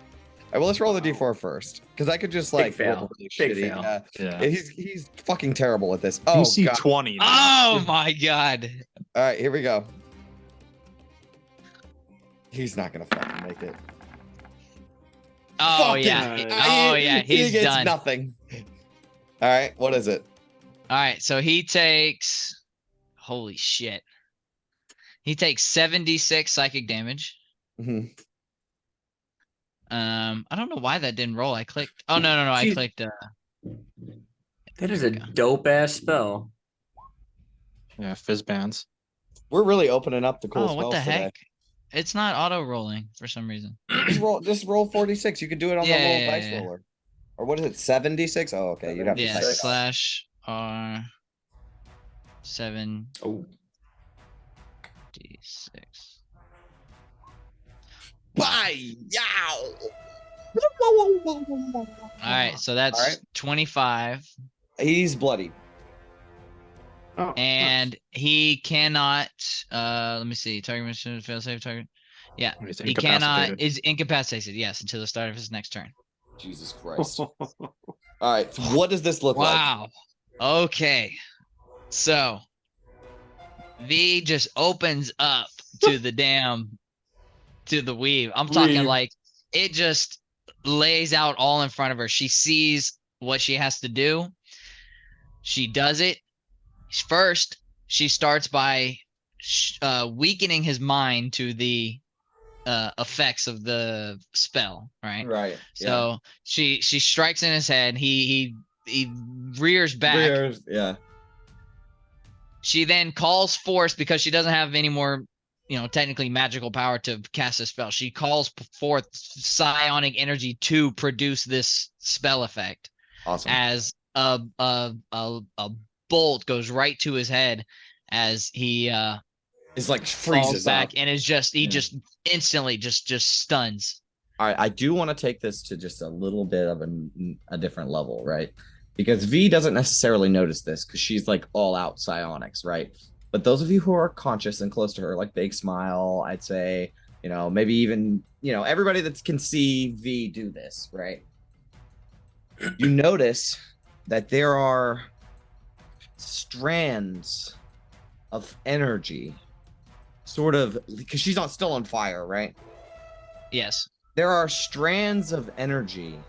S2: well, let's roll the D4 first because I could just like
S11: fail.
S2: roll really
S11: Big
S2: shitty.
S11: fail.
S4: Yeah.
S2: He's fucking terrible at this. Oh
S4: DC
S2: god.
S4: 20. now.
S12: Oh my god.
S2: All right, here we go. He's not gonna fucking make it.
S12: Oh
S2: Fucking-
S12: yeah. Oh yeah.
S2: He
S12: He's
S2: gets
S12: done.
S2: nothing. All right, what is it?
S12: All right. So he takes. Holy shit. He takes 76 psychic damage.
S2: Mhm.
S12: I don't know why that didn't roll. I clicked. Oh no! I
S7: Jeez.
S12: clicked.
S7: That is a dope ass spell.
S4: Yeah, fizz bands.
S2: We're really opening up the cool
S12: Oh, what
S2: spells
S12: the
S2: today.
S12: heck? It's not auto rolling for some reason.
S2: Just roll 46. You can do it on the little dice roller. Or what is it? 76? Oh, okay. You'd have to
S12: Yeah,
S2: type it out.
S12: slash R 7
S7: Oh,
S12: D6.
S2: Bye! Yow!
S12: All right, so that's
S2: All right.
S12: 25,
S2: He's bloody.
S3: Oh,
S12: and he cannot. Let me see. Target mission fail save target. Yeah,
S4: He's
S12: he cannot.
S4: incapacitated.
S12: Is incapacitated. Yes, until the start of his next turn.
S2: Jesus
S3: nice.
S2: Christ. All right. So what does this look like?
S12: Wow. Okay. So V just opens up to the the weave. I'm talking
S9: Weave.
S12: like it just lays out all in front of her. She sees what she has to do. She does it. First, she starts by weakening his mind to the effects of the spell, right?
S2: Right.
S12: So she strikes in his head. He rears back.
S2: Yeah.
S12: She then calls forth because she doesn't have any more, technically magical power to cast a spell. She calls forth psionic energy to produce this spell effect.
S2: Awesome.
S12: As a bolt goes right to his head as he
S2: It's like
S12: falls
S2: freezes
S12: back
S2: up.
S12: and is just he
S2: Yeah.
S12: just instantly just stuns.
S2: All right, I do want to take this to just a little bit of a different level, right? Because V doesn't necessarily notice this because she's like all out psionics, right? But those of you who are conscious and close to her, like Big Smile, I'd say, maybe even, everybody that can see V do this, right? You notice that there are strands of energy, sort of, because she's not still on fire, right?
S12: Yes.
S2: There are strands of energy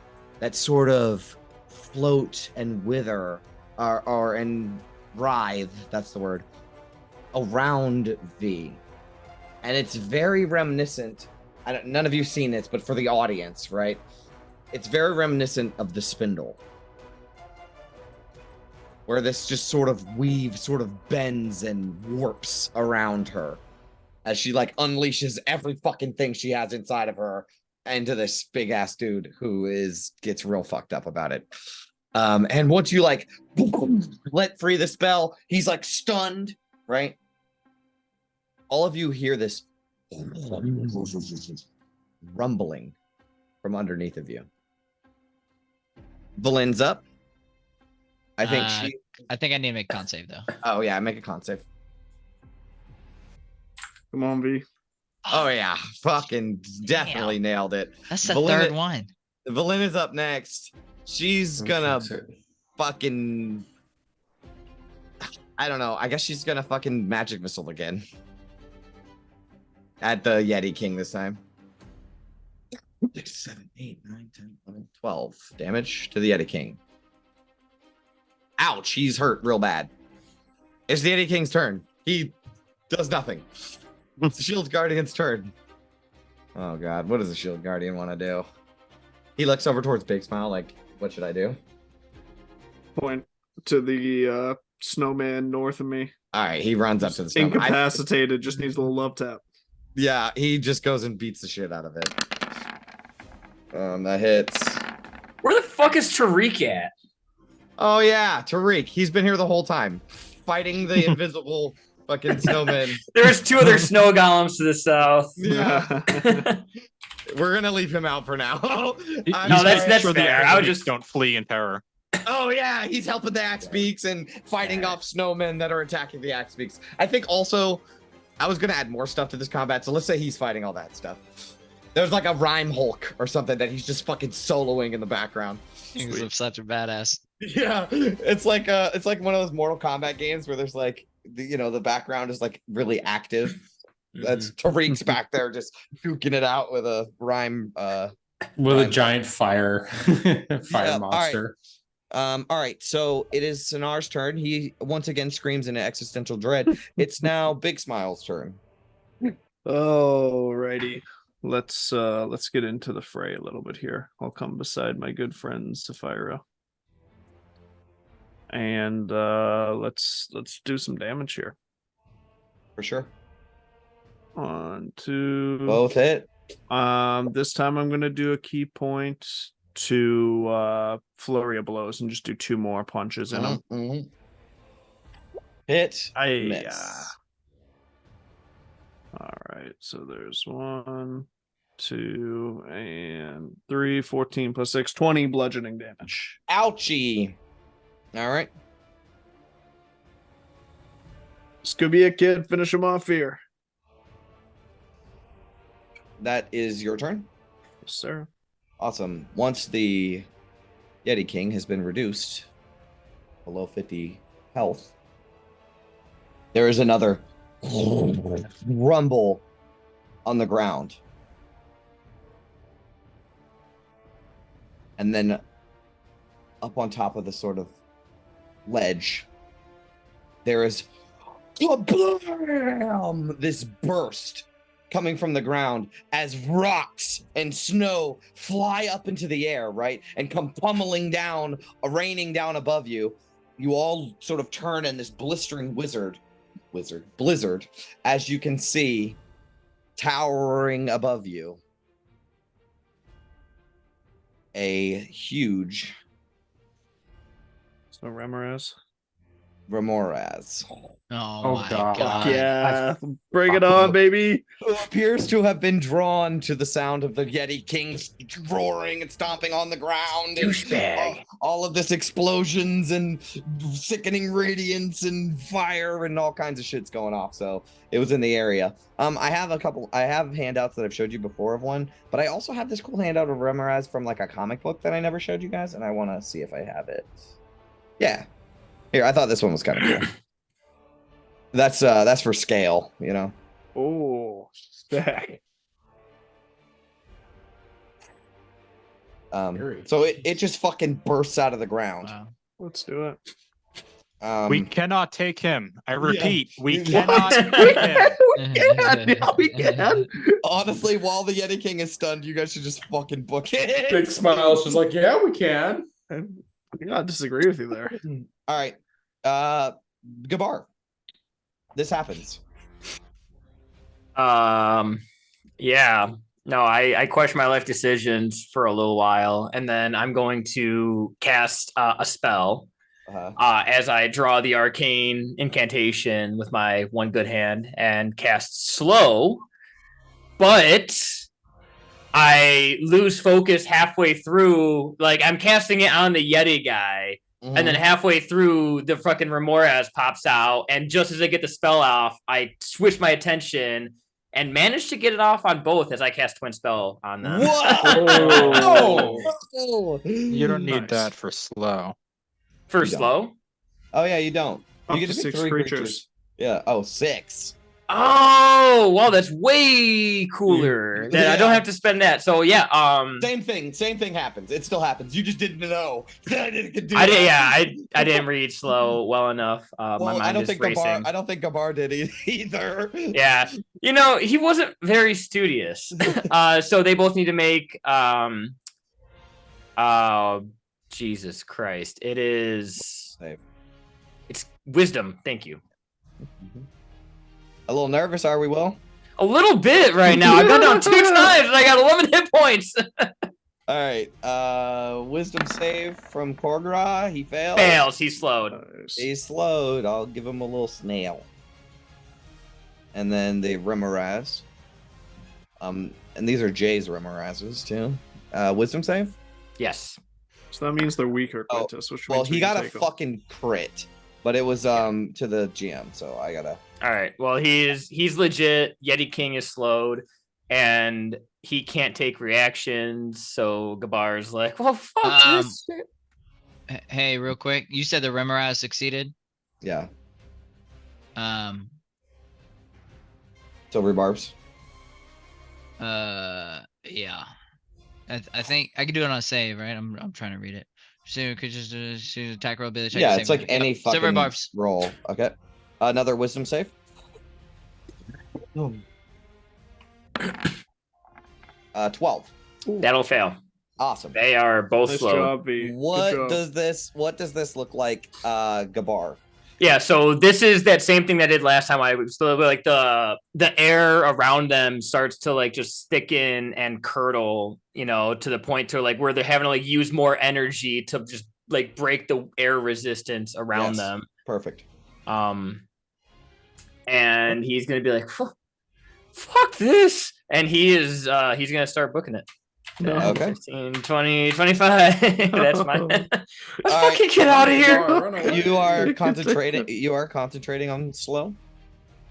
S2: that sort of float and wither and writhe, that's the word, around V. And it's very reminiscent. None of you seen this, but for the audience, right? It's very reminiscent of the spindle, where this just sort of weaves, sort of bends and warps around her as she like unleashes every fucking thing she has inside of her into this big ass dude who gets real fucked up about it. And once you like let free the spell, he's like stunned, right? All of you hear this rumbling from underneath of you. Valin's up. I think
S12: I think I need to make a con save though.
S2: Oh yeah, make a con save.
S3: Come on, V.
S2: Oh yeah, fucking definitely nailed it.
S12: That's the
S2: Valina-
S12: third one.
S2: Valin is up next. She's gonna fucking, I don't know. I guess she's gonna fucking magic missile again at the Yeti King this time. 6, 7, 8, 9, 10, 11, 12 damage to the Yeti King. Ouch, he's hurt real bad. It's the Yeti King's turn. He does nothing. It's the Shield Guardian's turn. Oh god, what does the Shield Guardian want to do? He looks over towards Big Smile like, what should I do?
S3: Point to the snowman north of me.
S2: All right, he runs up to the snowman.
S3: Incapacitated, just needs a little love tap.
S2: Yeah, he just goes and beats the shit out of it. That hits.
S7: where the fuck is Tariq at?
S2: Oh yeah, Tariq. He's been here the whole time, fighting the invisible fucking snowman.
S7: There's two other snow golems to the south.
S2: Yeah. We're gonna leave him out for now.
S7: No, that's fair. I would just
S4: don't flee in terror.
S2: Oh yeah, he's helping the Axe Beaks and fighting off snowmen that are attacking the Axe Beaks. I think also, I was gonna add more stuff to this combat, so let's say he's fighting all that stuff. There's like a Rime Hulk or something that he's just fucking soloing in the background.
S12: He's such a badass.
S2: Yeah, it's like one of those Mortal Kombat games where there's like the background is like really active. That's Tariq's back there just duking it out with a Rime
S5: with
S2: Rime.
S5: a giant fire
S2: Yeah,
S5: monster.
S2: All right, so it is Sonar's turn. He once again screams in existential dread. It's now Big Smile's turn.
S3: Alrighty. let's get into the fray a little bit here. I'll come beside my good friend Sapphira. And let's do some damage here.
S2: For sure.
S3: 1, 2.
S2: Both hit.
S3: This time I'm gonna do a key point to flurry of blows and just do 2 more punches in them.
S2: Mhm. Hit.
S3: Yeah.
S2: Miss.
S3: All right, so there's 1, 2, and 3, 14 plus 6, 20 bludgeoning damage.
S2: Ouchie. All right.
S3: This could be a kid. Finish him off here.
S2: That is your turn.
S3: Yes, sir.
S2: Awesome. Once the Yeti King has been reduced below 50 health, there is another rumble on the ground. And then up on top of the sort of ledge, there is this burst coming from the ground as rocks and snow fly up into the air, right? And come pummeling down, raining down above you. You all sort of turn in this blistering blizzard, as you can see towering above you a huge
S3: So Remoraz.
S2: Remoraz,
S12: Oh, my
S9: God.
S12: god.
S3: Yeah, bring it on, baby.
S2: who appears to have been drawn to the sound of the Yeti King roaring and stomping on the ground. And
S11: Douchebag.
S2: all of this explosions and sickening radiance and fire and all kinds of shit's going off. So it was in the area. I have handouts that I've showed you before of one, but I also have this cool handout of Remoraz from like a comic book that I never showed you guys, and I want to see if I have it. Yeah. Here, I thought this one was kind of cool. That's for scale, you know.
S3: Oh, stack.
S2: So it just fucking bursts out of the ground.
S12: Wow.
S3: Let's do it.
S4: We cannot take him. I repeat, we
S2: What?
S4: cannot take him.
S3: We can.
S2: Honestly, while the Yeti King is stunned, you guys should just fucking book it.
S5: Big smile. She's like, yeah, we can.
S3: I gotta disagree with you there.
S2: All right. Gabar. This happens.
S11: Yeah. No, I question my life decisions for a little while, and then I'm going to cast a spell as I draw the arcane incantation with my one good hand and cast slow, but I lose focus halfway through. Like, I'm casting it on the Yeti guy, and then halfway through, the fucking Remoraz pops out, and just as I get the spell off, I switch my attention and manage to get it off on both as I cast Twin Spell on them.
S2: Whoa!
S4: You don't need
S3: Nice.
S4: that for slow.
S11: For
S2: You don't.
S11: slow?
S2: Oh yeah, you don't.
S3: Up
S2: You get
S3: to
S2: to pick
S3: 6
S2: three
S3: creatures.
S2: Yeah. Oh, 6.
S11: Oh, well, that's way cooler. That I don't
S2: Yeah.
S11: have to spend that. So yeah,
S2: Same thing happens. It still happens. You just didn't know. I didn't do
S11: I did.
S2: that.
S11: Yeah, I didn't read slow well enough. My
S2: Well,
S11: mind
S2: I don't
S11: is
S2: think
S11: racing.
S2: Gabar. I don't think Gabar did either.
S11: Yeah, you know, he wasn't very studious. So they both need to make Jesus Christ. It is
S2: Save.
S11: it's wisdom. Thank you.
S2: A little nervous, are we, Will?
S11: A little bit right now. I've gone down 2 times and I got 11 hit points.
S2: All right. Wisdom save from Korgra. He failed.
S11: Fails. He's slowed.
S3: Nice.
S2: He's slowed. I'll give him a little snail. And then the Remoraz. And these are Jay's Remorazes too. Wisdom save.
S11: Yes.
S3: So that means they're weaker,
S2: Oh,
S3: Quintus. Which
S2: Well,
S3: means we
S2: he
S3: can
S2: got a
S3: take 'em.
S2: fucking crit, but it was to the GM, so I gotta.
S11: All right. Well, he's legit. Yeti King is slowed, and he can't take reactions. So Gabar's like, "Well, fuck this shit."
S12: Hey, real quick. You said the Remoraz succeeded.
S2: Yeah.
S12: Um.
S2: So rebarbs.
S12: Yeah. I think I can do it on a save, right? I'm trying to read it. So could just attack roll ability check.
S2: Yeah,
S12: save
S2: it's like
S12: roll.
S2: any
S12: Yep. So
S2: fucking
S12: rebarbs.
S2: roll. Okay. Another wisdom save. 12.
S11: That'll fail.
S2: Awesome.
S11: They are both
S3: Nice
S11: slow.
S3: job, V. Good
S2: What
S3: job.
S2: does this look like, Gabar?
S11: Yeah, so this is that same thing that I did last time. I was like the air around them starts to like just thicken and curdle, to the point to like where they're having to like use more energy to just like break the air resistance around
S2: Yes.
S11: them.
S2: Perfect.
S11: And he's gonna be like, fuck this, and he's gonna start booking it.
S3: No.
S11: 10,
S2: Okay.
S11: 15, 20, 25. That's fine. Let's
S2: All
S11: fucking get out of here.
S2: You are concentrating. You are concentrating on slow.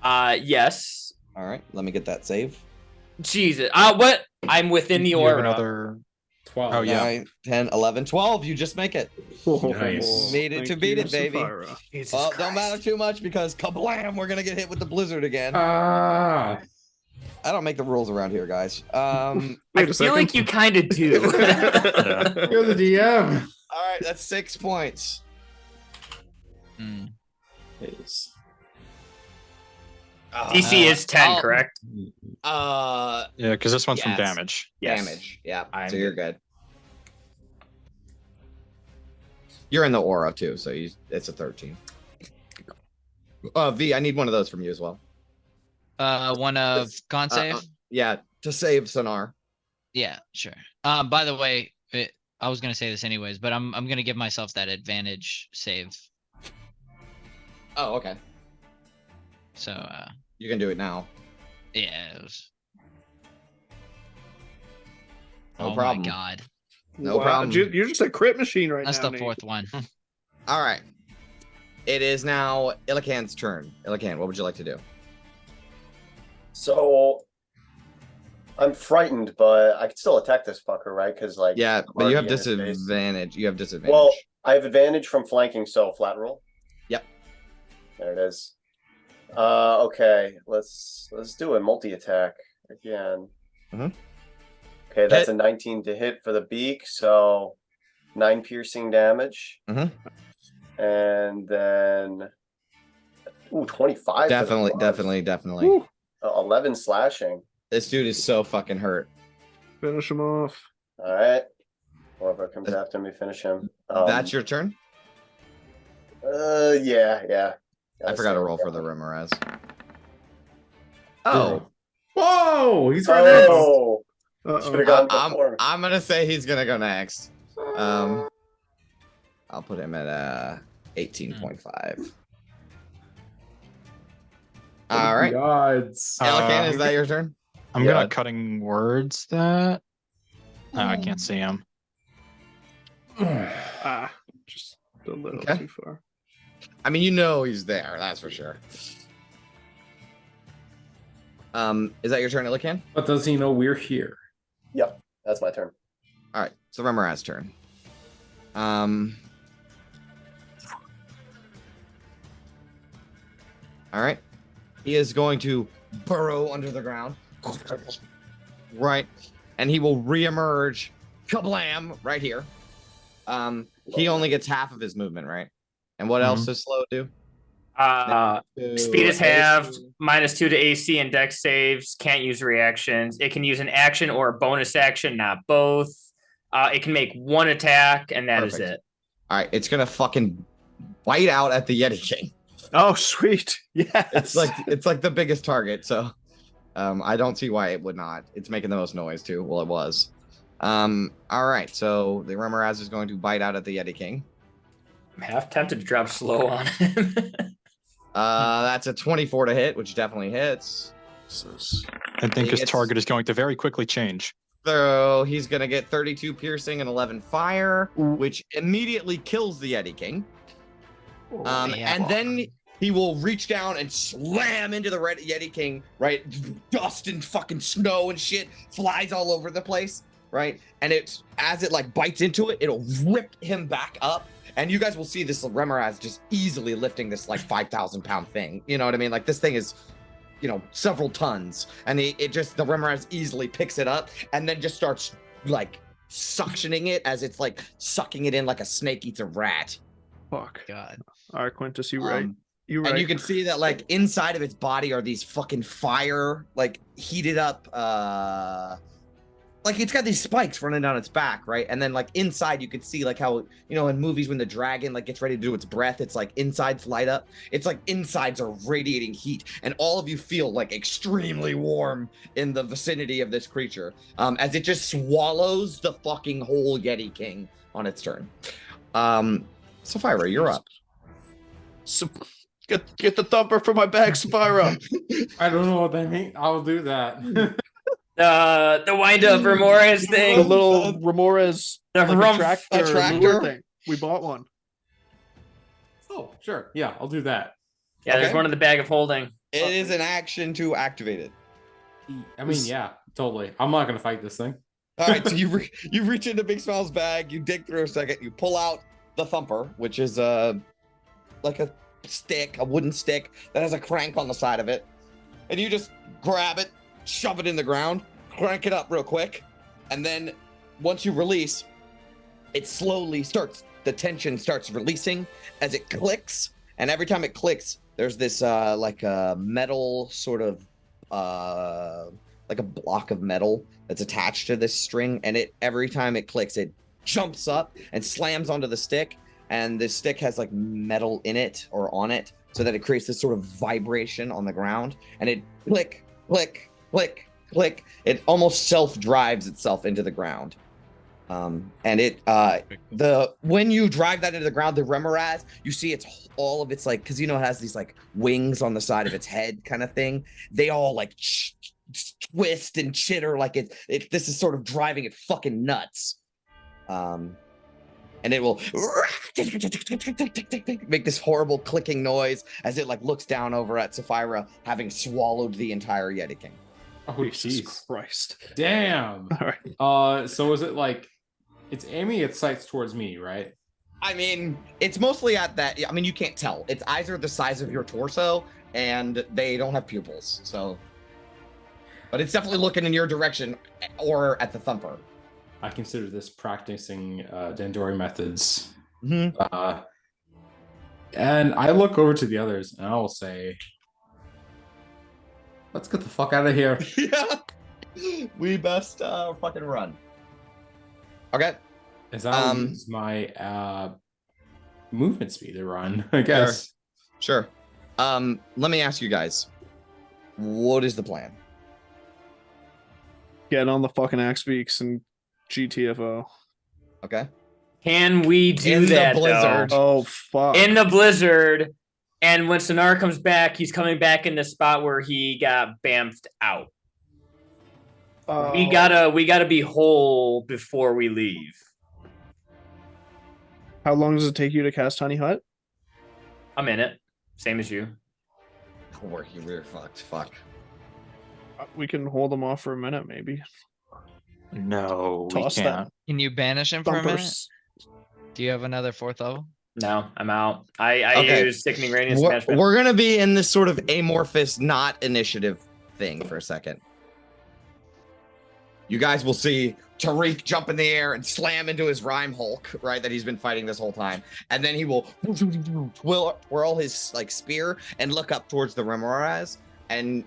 S11: Yes.
S2: All right. Let me get that save.
S11: Jesus. What? I'm within the
S4: You have
S11: aura.
S4: another
S5: 12.
S4: Oh, yeah.
S2: 9, 10, 11, 12. You just make it.
S5: Nice.
S2: Made it to
S3: Thank
S2: beat
S3: you,
S2: it, baby.
S3: Sapphira.
S11: Jesus
S2: Well,
S11: Christ.
S2: don't matter too much because kablam, we're gonna get hit with the blizzard again.
S5: Ah.
S2: I don't make the rules around here, guys.
S11: I
S3: Wait a
S11: feel like
S3: second.
S11: you kind of do.
S5: You're the DM.
S2: All right, that's 6 points.
S12: Hmm.
S11: DC is 10,
S12: I'll-
S11: correct?
S2: Uh,
S4: Yeah, because this one's from
S2: Yes.
S4: damage.
S11: Yes.
S2: damage. Yeah,
S11: I'm
S2: so you're good. You're in the aura too, so it's a 13. V, I need one of those from you as well.
S12: One of con save.
S2: Yeah, to save Sonar.
S12: Yeah, sure. By the way, I was gonna say this anyways, but I'm gonna give myself that advantage save.
S2: Oh, okay.
S12: So
S2: You can do it now.
S12: yeah. It was...
S2: No
S12: oh
S2: problem.
S12: my god,
S2: No
S3: Wow,
S2: problem.
S3: You're just a crit machine right
S12: that's
S3: now.
S12: the fourth one.
S2: All right. It is now Illican's turn. Illican, what would you like to do?
S6: So I'm frightened, but I can still attack this fucker, right? Because like
S2: Yeah, but you have
S6: already in his face.
S2: disadvantage. You have disadvantage.
S6: Well, I have advantage from flanking, so flat roll.
S2: Yep.
S6: There it is. Okay, let's do a multi attack again.
S2: Mhm.
S6: Okay, that's
S2: Hit.
S6: a 19 to hit for the beak, so 9 piercing damage.
S2: Mhm.
S6: And then 25.
S2: Definitely,
S6: for the
S2: definitely, definitely.
S3: Woo.
S6: 11 slashing.
S2: This dude is so fucking hurt.
S3: Finish him off.
S6: All right. Whoever comes after me, finish him.
S2: That's your turn?
S6: Yeah.
S2: I forgot to roll for the Rimmerez.
S5: Oh. Whoa! He's right next.
S6: Oh,
S3: Uh-oh.
S6: should have gone before.
S2: I'm gonna say he's gonna go next. I'll put him at 18.5. All right.
S5: Odds.
S2: Illican, is that your turn?
S4: I'm
S2: Yeah.
S4: gonna cutting words that. Oh, I can't see him.
S3: Just a little
S2: Okay.
S3: too far.
S2: I mean, you know he's there, that's for sure. Is that your turn, Illican?
S5: But does he know we're here?
S6: Yep, that's my turn.
S2: All right, so Rimmeraz's turn. All right, he is going to burrow under the ground, right, and he will reemerge, kablam, right here. He only gets half of his movement, right? And what else does slow do?
S11: Speed is halved, -2 to AC and dex saves, can't use reactions. It can use an action or a bonus action, not both. It can make one attack, and that is
S2: Perfect.
S11: it.
S2: All right, it's gonna fucking bite out at the Yeti King.
S3: Oh, sweet. Yes.
S2: It's like the biggest target, so I don't see why it would not. It's making the most noise too. Well, it was. All right, so the Rimmeraz is going to bite out at the Yeti King.
S11: I'm half tempted to drop slow on him.
S2: That's a 24 to hit, which definitely hits.
S4: I think his
S2: It's-
S4: target is going to very quickly change.
S2: So he's gonna get 32 piercing and 11 fire, which immediately kills the Yeti King.
S12: Yeah.
S2: And then he will reach down and slam into the Red Yeti King, right? Dust and fucking snow and shit flies all over the place, right? And it's as it like bites into it, it'll rip him back up. And you guys will see this Rimmeraz just easily lifting this like 5,000 pound thing. You know what I mean? Like this thing is, several tons. And the Rimmeraz easily picks it up and then just starts like suctioning it as it's like sucking it in like a snake eats a rat.
S3: Fuck.
S12: God.
S3: All right, Quintus, you right. You
S2: And
S3: right.
S2: you can see that like inside of its body are these fucking fire, like heated up like it's got these spikes running down its back, right? And then like inside you could see like how, you know, in movies when the dragon like gets ready to do its breath, it's like insides light up. It's like insides are radiating heat, and all of you feel like extremely warm in the vicinity of this creature, as it just swallows the fucking whole Yeti King on its turn. Sapphira, you're up.
S3: So, get the thumper from my bag, Sapphira.
S5: I don't know what that means. I'll do that.
S11: The wind up Remores
S3: The
S11: thing.
S3: little Remores
S11: The
S3: like
S11: rump-
S3: a tractor lure thing. We bought one.
S5: Oh, sure. Yeah, I'll do that.
S11: Yeah, there's
S2: Okay.
S11: one in the bag of holding.
S2: It is an action to activate it.
S5: I mean, yeah, totally. I'm not gonna fight this thing.
S2: All right, so you reach into Big Smile's bag, you dig through a second, you pull out the thumper, which is like a stick, a wooden stick that has a crank on the side of it, and you just grab it, shove it in the ground, crank it up real quick, and then once you release, it slowly starts. The tension starts releasing as it clicks, and every time it clicks, there's this like a metal sort of like a block of metal that's attached to this string, and it every time it clicks, it jumps up and slams onto the stick, and the stick has like metal in it or on it, so that it creates this sort of vibration on the ground, and it click, click, click, click. It almost self-drives itself into the ground. And it when you drive that into the ground, the Remoraz, you see it's all of its like, because you know it has these like wings on the side of its head kind of thing. They all like twist and chitter like this is sort of driving it fucking nuts. And it will make this horrible clicking noise as it like looks down over at Sapphira, having swallowed the entire Yeti King.
S5: Oh,
S3: Jesus
S5: jeez.
S3: Christ.
S5: Damn.
S3: All right.
S5: So is it like it's aiming its sights towards me, right?
S2: I mean, it's mostly at that. I mean, you can't tell. Its eyes are the size of your torso, and they don't have pupils. So, but it's definitely looking in your direction or at the thumper.
S5: I consider this practicing Dandori methods.
S2: Mm-hmm.
S5: And I look over to the others, and I will say, "Let's get the fuck out of here."
S2: Yeah, we best fucking run. Okay.
S5: As I use my movement speed to run, I guess.
S2: Sure. Let me ask you guys, what is the plan?
S3: Get on the fucking Axe Beaks and GTFO.
S2: Okay.
S11: Can we do
S2: In the
S11: that
S2: blizzard.
S11: though?
S3: Oh fuck.
S11: In the blizzard, and when Sonar comes back, he's coming back in the spot where he got bamfed out. We gotta be whole before we leave.
S3: How long does it take you to cast Tiny Hut?
S11: I'm in it, same as you.
S2: We're fucked. Fuck.
S3: We can hold them off for a minute, maybe.
S4: No,
S3: Toss
S4: we
S3: that.
S4: can't.
S12: Can you banish him for a minute?
S3: Thumpers.
S12: Do you have another 4th level?
S11: No, I'm out. I
S2: Okay.
S11: use Sickening Radiance
S2: We're,
S11: Management.
S2: we're gonna be in this sort of amorphous, not initiative thing for a second. You guys will see Tariq jump in the air and slam into his Rime Hulk, right, that he's been fighting this whole time. And then he will twirl his like spear and look up towards the Remoraz, and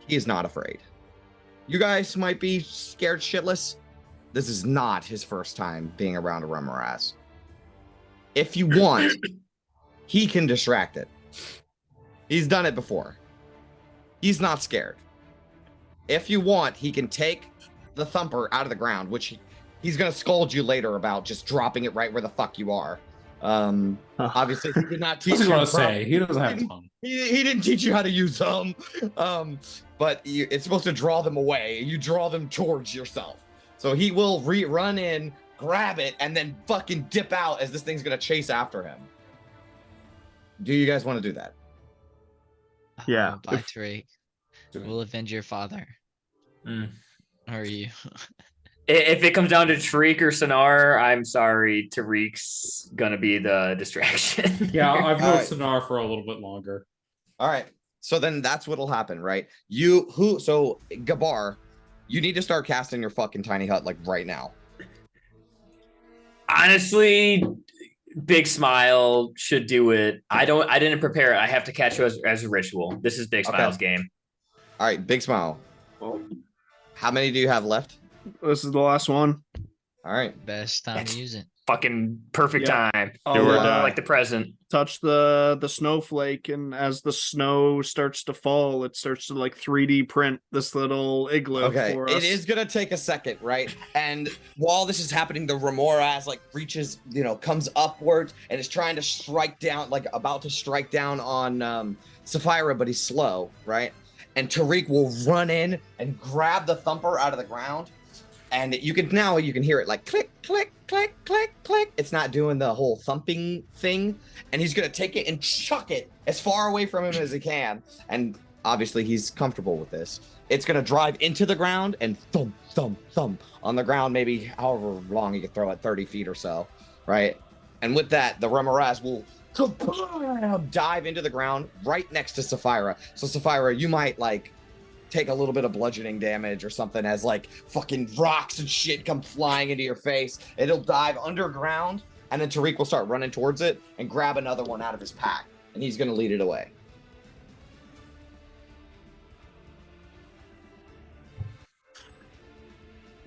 S2: he is not afraid. You guys might be scared shitless. This is not his first time being around a Remoraz. If you want, he can distract it. He's done it before. He's not scared. If you want, he can take the thumper out of the ground, which he's gonna scold you later about just dropping it right where the fuck you are. Obviously, he did not teach
S5: What's he
S2: you.
S5: gonna say? He doesn't have tongue.
S2: He didn't teach you how to use them. But it's supposed to draw them away. You draw them towards yourself. So he will run in, grab it, and then fucking dip out as this thing's gonna chase after him. Do you guys want to do that?
S3: Yeah.
S12: Bye, Tariq. We'll avenge your father. Or you.
S11: If it comes down to Tariq or Sonar, I'm sorry, Tariq's gonna be the distraction.
S5: Yeah, I've
S2: All
S5: known
S2: right.
S5: Sonar for a little bit longer.
S2: All right. So then that's what'll happen, right? So Gabar, you need to start casting your fucking tiny hut like right now.
S11: Honestly, Big Smile should do it. I didn't prepare it. I have to catch you as a ritual. This is Big
S2: Okay.
S11: Smile's game.
S2: All right, Big Smile. How many do you have left?
S3: This is the last one.
S2: All right.
S12: Best time
S11: That's-
S12: to use it.
S11: Fucking perfect
S3: Yeah.
S11: time.
S3: I'll,
S4: we're
S11: Like the present.
S3: touch the snowflake, and as the snow starts to fall, it starts to like 3D print this little igloo
S2: Okay,
S3: for us.
S2: it is gonna take a second, right? And while this is happening, the Remoras like reaches, comes upwards and is trying to strike down, like about to strike down on Sapphira, but he's slow, right? And Tariq will run in and grab the thumper out of the ground, and you can hear it like click, click, click, click, click. It's not doing the whole thumping thing, and he's gonna take it and chuck it as far away from him as he can, and obviously he's comfortable with this. It's going to drive into the ground and thump, thump, thump on the ground, maybe however long you can throw it, 30 feet or so, right? And with that, the Remoras will dive into the ground right next to Sapphira. So Sapphira, you might like take a little bit of bludgeoning damage or something as like fucking rocks and shit come flying into your face. It'll dive underground, and then Tariq will start running towards it and grab another one out of his pack, and he's going to lead it away.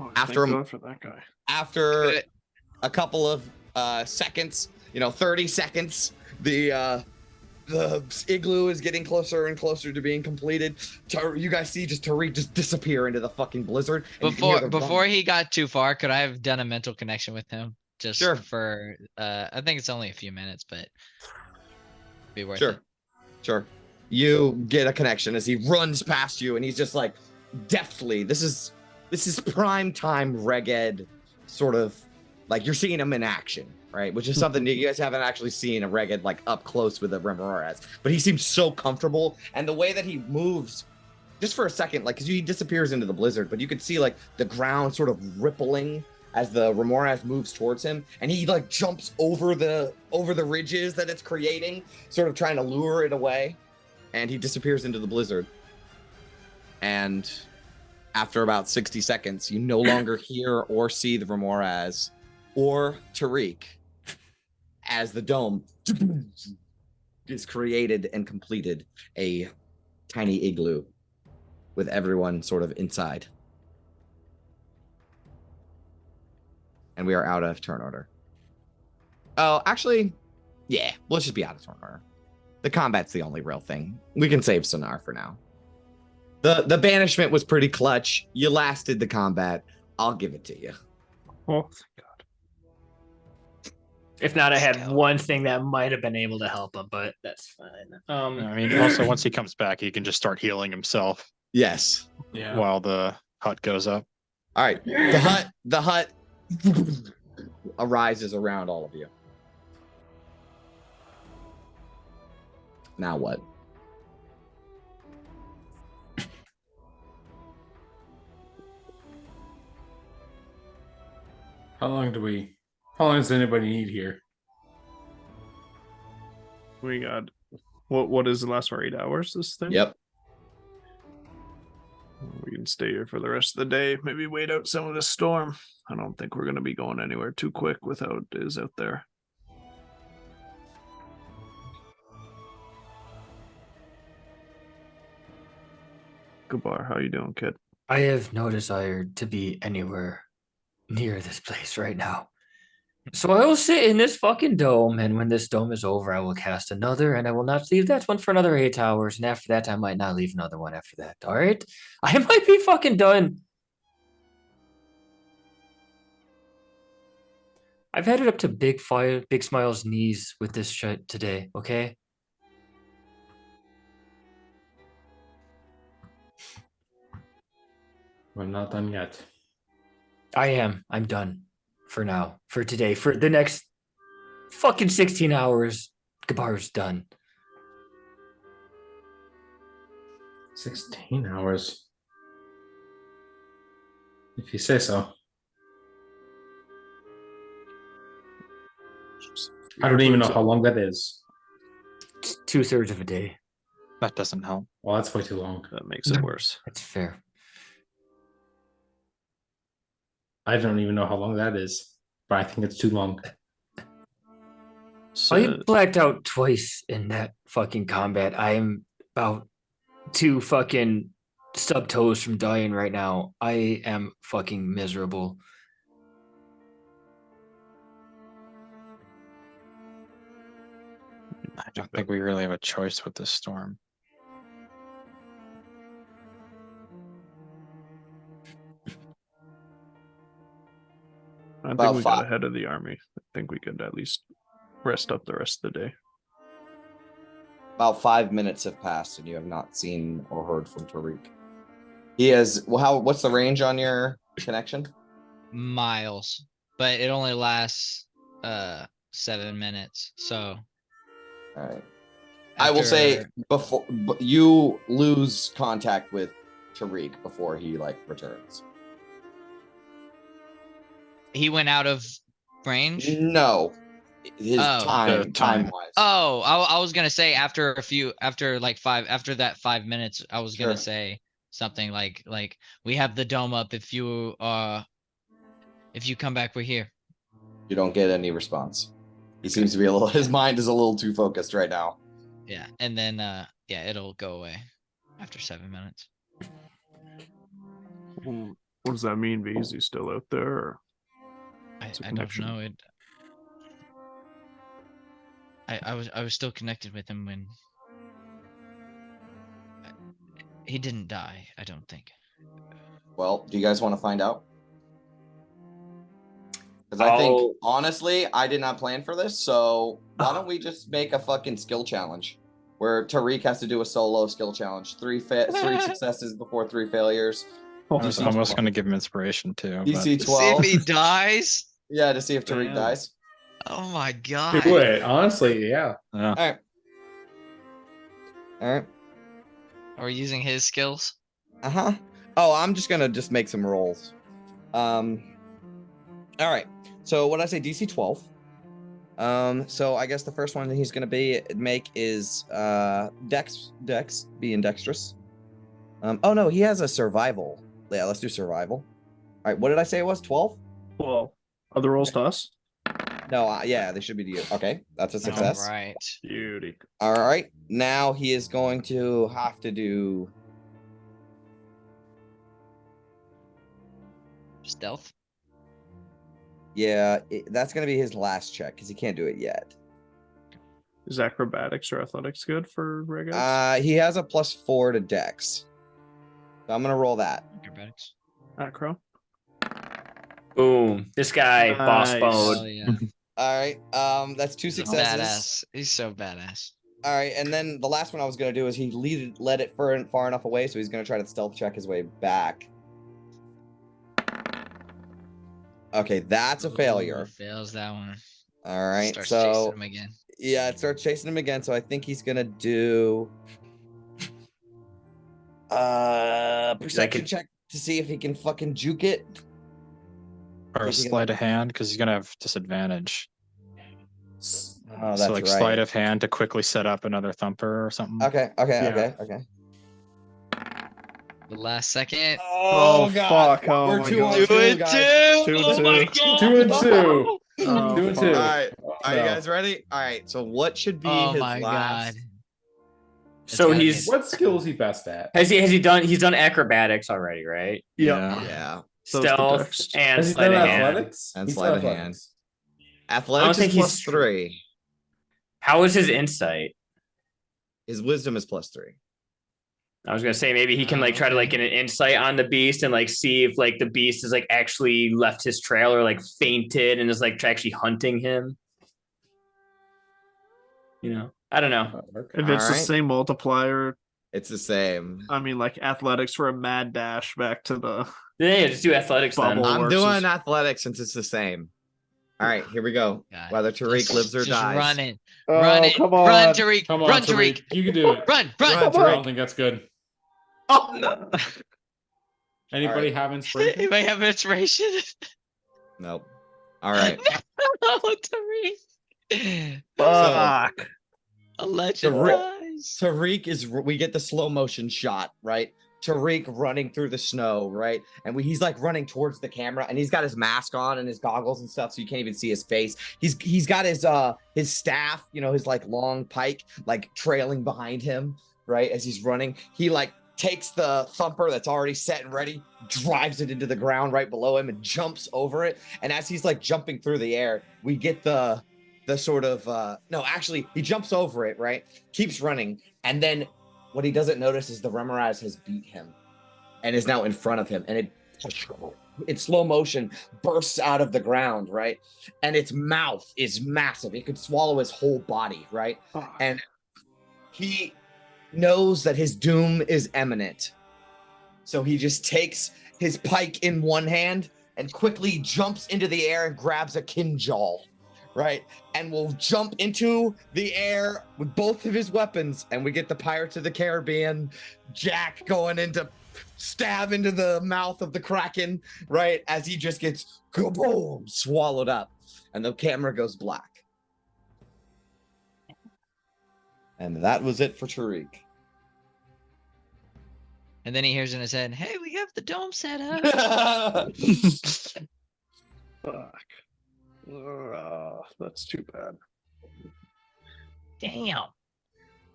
S3: Oh,
S2: After
S3: thank
S2: him-
S3: God for that guy.
S2: After a couple of seconds, 30 seconds, the igloo is getting closer and closer to being completed. You guys see just Tariq just disappear into the fucking blizzard. And you can hear the
S12: Before
S2: rumble.
S12: he got too far, could I have done a mental connection with him? Just
S2: Sure.
S12: for I think it's only a few minutes, but be worth
S2: Sure.
S12: it.
S2: Sure. You get a connection as he runs past you, and he's just like deftly. This is prime time Reged sort of like you're seeing him in action, right? Which is something that you guys haven't actually seen a Reged like up close with a Remoras. But he seems so comfortable, and the way that he moves, just for a second, like because he disappears into the blizzard, but you could see like the ground sort of rippling as the Remoras moves towards him, and he like jumps over the ridges that it's creating, sort of trying to lure it away, and he disappears into the blizzard. And after about 60 seconds, you no longer hear or see the Remoras or Tariq as the dome is created and completed, a tiny igloo with everyone sort of inside. And we are out of turn order. Oh, actually, yeah, let's just be out of turn order. The combat's the only real thing. We can save Sonar for now. The banishment was pretty clutch. You lasted the combat. I'll give it to you.
S3: Oh, thank God.
S11: If not, I had one thing that might have been able to help him, but that's fine.
S4: I mean, also once he comes back, he can just start healing himself
S2: Yes.
S9: Yeah.
S4: while the hut goes up.
S2: All right. The hut arises around all of you. Now what?
S5: How long does anybody need here?
S3: We got what is the last for 8 hours? This thing.
S2: Yep.
S3: We can stay here for the rest of the day. Maybe wait out some of the storm. I don't think we're gonna be going anywhere too quick with how it is out there. Gabar, how you doing, kid?
S7: I have no desire to be anywhere near this place right now. So I will sit in this fucking dome, and when this dome is over, I will cast another, and I will not leave that one for another 8 hours. And after that, I might not leave another one after that. All right, I might be fucking done. I've had it up to Big Smile's knees with this shit today. Okay.
S5: We're not done yet.
S7: I am. I'm done for now. For today. For the next fucking 16 hours, Gabar's done.
S5: 16 hours. If you say so. I don't even know how long that is.
S7: It's 2/3 of a day.
S4: That doesn't help.
S5: Well, that's way too long.
S3: That makes it worse.
S7: That's fair.
S5: I don't even know how long that is, but I think it's too long.
S3: So,
S7: I blacked out twice in that fucking combat. I am about to fucking stub toes from dying right now. I am fucking miserable.
S4: I don't think we really have a choice with this storm.
S3: I think
S2: About
S3: we
S2: five.
S3: got ahead of the army. I think we could at least rest up the rest of the day.
S2: About 5 minutes have passed, and you have not seen or heard from Tariq. He has. Well, what's the range on your connection?
S12: Miles, but it only lasts 7 minutes. So
S2: All right. I will say
S12: after-
S2: before you lose contact with Tariq before he like returns.
S12: he went out of range.
S2: No, his
S12: Oh.
S2: time wise.
S12: Oh, I was gonna say after that 5 minutes, I was gonna
S2: Sure.
S12: say something like we have the dome up. If you come back, we're here.
S2: You don't get any response. He seems to be a little. His mind is a little too focused right now.
S12: Yeah, and then it'll go away after 7 minutes.
S3: What does that mean? V? Is he still out there? Or
S12: I
S3: it's a
S12: don't
S3: connection?
S12: know it. I was still connected with him when he didn't die. I don't think.
S2: Well, do you guys want to find out? Because I think honestly, I did not plan for this. So why don't we just make a fucking skill challenge where Tariq has to do a solo skill challenge? 3 successes before 3 failures.
S4: I was almost going to give him inspiration too.
S2: DC
S12: See
S2: 12.
S12: if he dies.
S2: Yeah, to see if Tariq
S3: Damn.
S2: dies.
S12: Oh my god.
S5: Do it. Honestly, yeah.
S4: Yeah.
S2: All right. All right.
S12: Are we using his skills?
S2: Uh-huh. Oh, I'm just gonna make some rolls. All right. So what did I say? DC 12. So I guess the first one that he's gonna make is Dex, being dexterous. Oh no, he has a survival. Yeah, let's do survival. All right, what did I say it was? 12?
S3: Well, other rolls to us.
S2: No, yeah, they should be to you. Okay, that's a success.
S12: All right.
S3: Beauty.
S2: All right, now he is going to have to do
S12: Stealth.
S2: Yeah, that's gonna be his last check because he can't do it yet.
S3: Is acrobatics or athletics good for regads?
S2: He has a +4 to Dex. So I'm gonna roll that.
S12: Acrobatics.
S3: Acro.
S7: Boom. This guy, boss
S3: Nice.
S7: mode.
S12: Oh yeah.
S2: All right. That's 2
S12: He's a
S2: successes.
S12: badass. He's so badass.
S2: All right, and then the last one I was gonna do is he led it far enough away, so he's gonna try to stealth check his way back. Okay, that's a failure.
S12: Fails that one.
S2: All right,
S12: Starts
S2: so
S12: chasing him again.
S2: yeah, it starts chasing him again. So I think he's gonna do perception check to see if he can fucking juke it.
S4: Or
S2: Is he
S4: sleight of hand, because he's going to have disadvantage.
S2: Oh, that's
S4: So like
S2: right.
S4: sleight of hand to quickly set up another thumper or something.
S2: Okay.
S3: Yeah.
S12: The last second.
S3: Oh, fuck. Oh,
S2: We're
S3: my
S2: 2
S3: God.
S2: on 2,
S12: Do it
S2: guys.
S12: too.
S3: 2 and
S12: Oh
S3: 2.
S12: my god.
S5: 2 and 2.
S3: Oh,
S5: 2 and
S3: fuck.
S5: 2.
S2: All right. Are you
S5: No.
S2: guys ready? All right. So what should be
S12: Oh
S2: his
S12: my
S2: last?
S12: god.
S7: So
S12: gotta
S7: he's
S12: be-
S5: What skill is he best at?
S7: has he done acrobatics already, right?
S3: Yeah.
S2: Yeah.
S3: So it's the
S7: Stealth
S3: dex.
S7: and
S5: Has he
S7: sleight
S5: done
S7: of hand.
S5: athletics?
S2: And
S5: He's
S2: sleight of
S5: athletics.
S2: Athletics
S7: think
S2: is
S7: he's-
S2: +3.
S7: How is his insight?
S2: His wisdom is +3.
S7: I was gonna say maybe he can like try to like get an insight on the beast and like see if like the beast has like actually left his trail or like fainted and is like actually hunting him. You know, I don't know.
S3: If it's the
S2: Alright.
S3: same multiplier,
S2: It's the same.
S3: I mean, like athletics for a mad dash back to the.
S7: Yeah, just do athletics then.
S3: Bubble.
S2: I'm
S3: works
S2: doing
S3: as-
S2: athletics since it's the same. All right, here we go.
S12: God.
S2: Whether Tariq lives or
S12: Just
S2: dies.
S12: run it.
S3: Oh,
S12: Run it.
S3: come
S12: Run,
S3: on.
S12: Tariq.
S5: Come on,
S12: Run,
S5: Tariq.
S12: Tariq.
S5: You can do it.
S12: Run.
S2: Run,
S5: I
S2: Tariq.
S5: don't think that's good.
S2: Oh no.
S5: Anybody have inspiration?
S12: You may have inspiration.
S2: Nope. All right.
S12: No, Tariq.
S3: Fuck.
S12: A legend
S2: Tariq-
S12: dies.
S2: Tariq is. We get the slow motion shot, right? Tariq running through the snow, right? And he's like running towards the camera, and he's got his mask on and his goggles and stuff, so you can't even see his face. He's got his staff, his like long pike, like trailing behind him, right? As he's running, he like takes the thumper that's already set and ready, drives it into the ground right below him, and jumps over it. And as he's like jumping through the air, we get the sort of no, actually, he jumps over it, right? Keeps running, and then what he doesn't notice is the Remoraz has beat him and is now in front of him, and it in slow motion bursts out of the ground, right? And its mouth is massive. It could swallow his whole body, right? And he knows that his doom is imminent. So he just takes his pike in one hand and quickly jumps into the air and grabs a kinjal, right? And will jump into the air with both of his weapons, and we get the Pirates of the Caribbean Jack going into stab into the mouth of the Kraken, right? As he just gets kaboom, swallowed up, and the camera goes black. And that was it for Tariq.
S12: And then he hears in his head, "Hey, we have the dome set up."
S3: Fuck. That's too bad.
S12: Damn.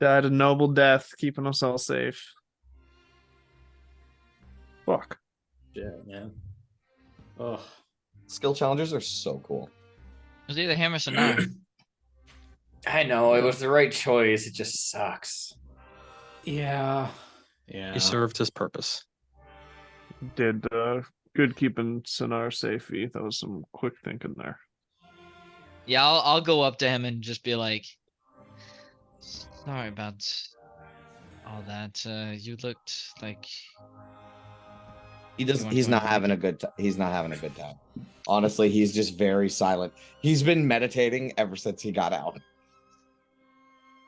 S3: Died a noble death, keeping us all safe. Fuck.
S5: Yeah, man. Oh,
S2: Skill challenges are so cool.
S12: It was either him or Sonar.
S11: I know it was the right choice. It just sucks.
S5: yeah.
S4: He served his purpose.
S3: Did good keeping Sonar safe. That was some quick thinking there.
S12: Yeah, I'll go up to him and just be like, "Sorry about all that. You looked like
S2: He's not having a good time. He's not having a good time. Honestly, he's just very silent. He's been meditating ever since he got out.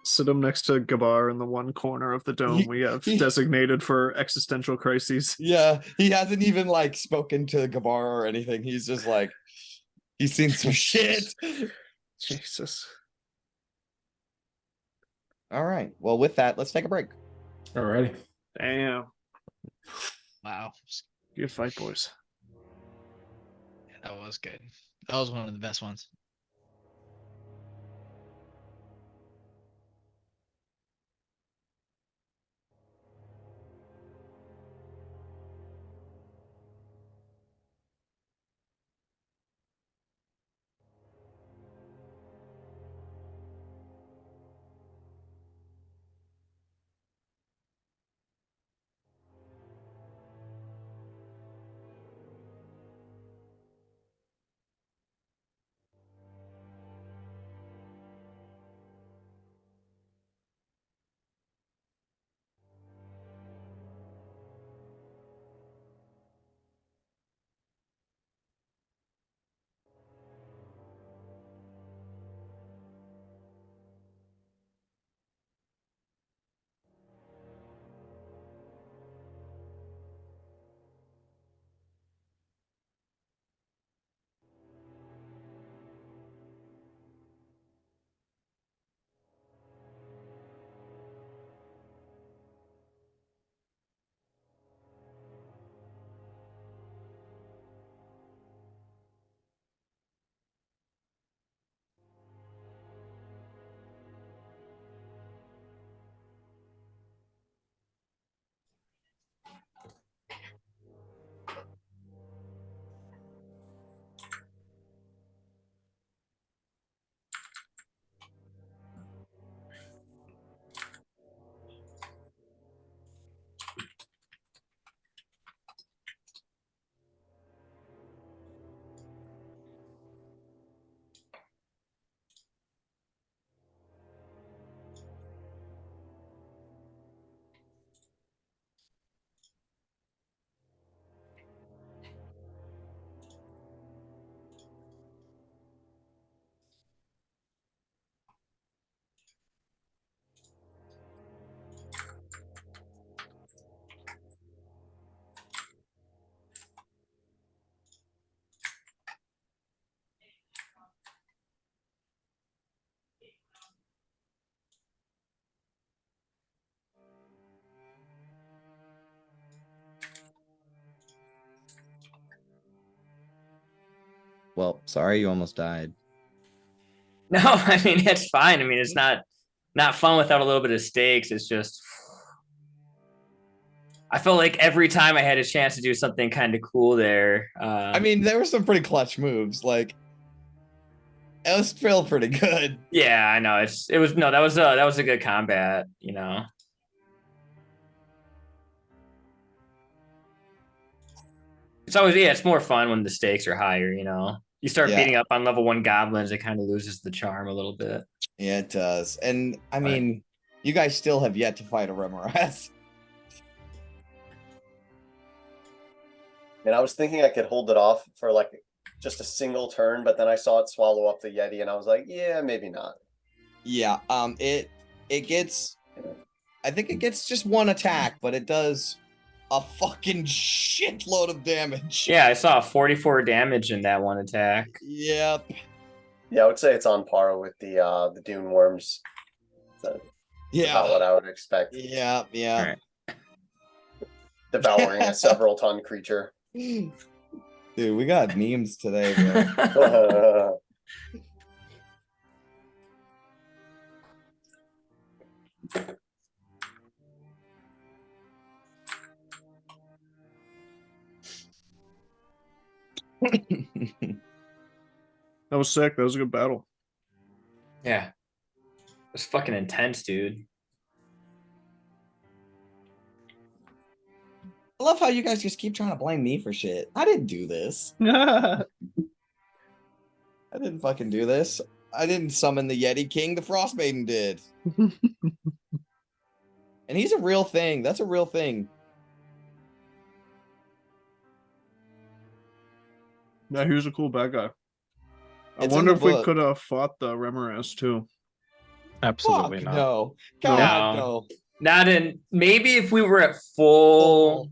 S3: Sit him next to Gabar in the one corner of the dome we have designated for existential crises.
S2: Yeah, he hasn't even like spoken to Gabar or anything. He's just like, he's seen some shit.
S3: Jesus.
S2: All right. Well, with that, let's take a break.
S5: Alrighty.
S3: Damn.
S12: wow,
S3: Good fight, boys.
S12: that was good. That was one of the best ones."
S2: Well, sorry you almost died.
S11: No, I mean it's fine. I mean it's not fun without a little bit of stakes. It's just I felt like every time I had a chance to do something kind of cool there.
S2: I mean, there were some pretty clutch moves. Like, it was still pretty good.
S11: Yeah, I know. That was a good combat, you know. It's always it's more fun when the stakes are higher, you know. You start
S2: Yeah.
S11: beating up on level 1 goblins, it kind of loses the charm a little bit.
S2: Yeah, it does. And I mean, you guys still have yet to fight a Remoras.
S6: And I was thinking I could hold it off for like just a single turn, but then I saw it swallow up the Yeti, and I was like, yeah, maybe not.
S2: Yeah, it gets, I think it gets just one attack, but it does a fucking shitload of damage.
S11: Yeah, I saw 44 damage in that one attack.
S2: Yep.
S6: Yeah, I would say it's on par with the Dune Worms. So
S2: Yeah.
S6: about what I would expect.
S2: Yeah, yeah.
S11: All right.
S6: Devouring a several ton creature.
S2: Dude, we got memes today, bro.
S3: That was sick. That was a good battle.
S11: Yeah. It was fucking intense, dude.
S2: I love how you guys just keep trying to blame me for shit. I didn't do this.
S3: Yeah.
S2: I didn't fucking do this. I didn't summon the Yeti King. The Frostmaiden did. And he's a real thing. That's a real thing.
S3: Yeah, he was a cool bad guy. I
S2: It's in
S3: wonder
S2: the
S3: if we
S2: book.
S3: could have fought the Remoras too.
S4: Absolutely
S2: Fuck
S4: not.
S2: no. God, no.
S11: Not in maybe if we were at full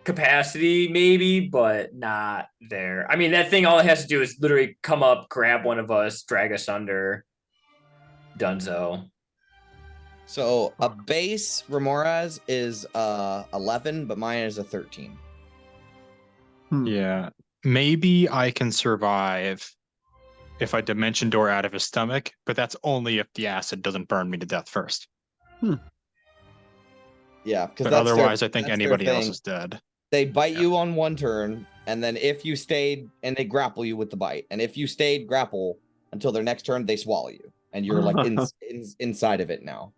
S11: capacity, maybe, but not there. I mean, that thing all it has to do is literally come up, grab one of us, drag us under. Dunzo.
S2: So a base Remoras is 11, but mine is a 13.
S4: Yeah. Maybe I can survive if I dimension door out of his stomach, but that's only if the acid doesn't burn me to death first.
S2: Yeah, because
S4: But otherwise, I think anybody else is dead.
S2: They bite you on one turn, and then if you stayed, and they grapple you with the bite, and if you stayed grapple until their next turn, they swallow you, and you're like inside of it now.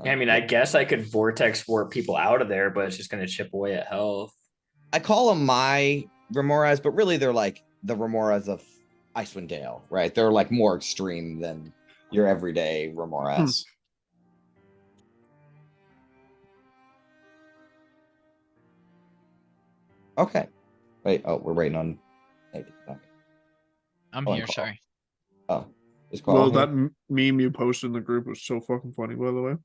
S11: Yeah, I mean, I guess I could vortex warp people out of there, but it's just going to chip away at health.
S2: I call them my Remoras, but really they're like the Remoras of Icewind Dale, right? They're like more extreme than your everyday Remoras. Okay. Wait, oh, we're waiting on Nathan back.
S12: I'm
S2: Oh, and
S12: here,
S2: Carl.
S12: sorry.
S2: Oh, is Carl
S3: Well,
S2: here?
S3: that meme you posted in the group was so fucking funny, by the way.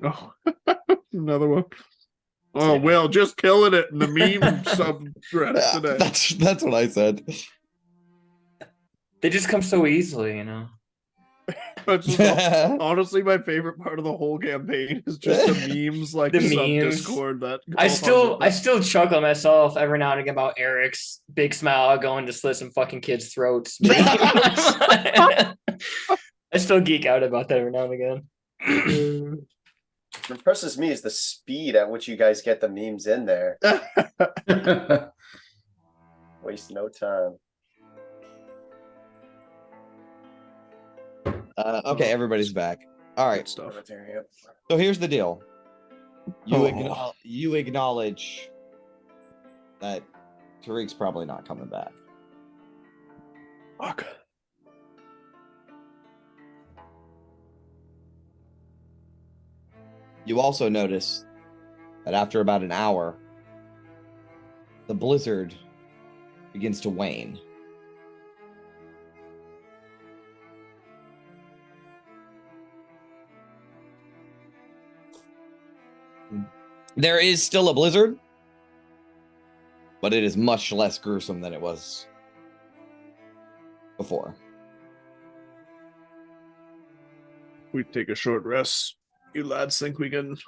S3: Oh, another one. Oh,
S11: Yeah.
S3: Will, just killing it in the meme subreddit today.
S2: That's what I said.
S11: They just come so easily, you know.
S3: That's just honestly my favorite part of the whole campaign is just the memes, like
S11: The
S3: sub
S11: memes.
S3: Discord that
S11: I
S3: go on with
S11: still chuckle myself every now and again about Eric's big smile going to slit some fucking kids' throats. I still geek out about that every now and again.
S6: What impresses me is the speed at which you guys get the memes in there. Waste no time.
S2: Okay, everybody's back. All right.
S3: stuff.
S2: So here's the deal. You
S3: Oh.
S2: you acknowledge that Tariq's probably not coming back.
S3: Fuck.
S2: You also notice that after about an hour, the blizzard begins to wane. There is still a blizzard, but it is much less gruesome than it was before.
S3: We take a short rest. You lads think we can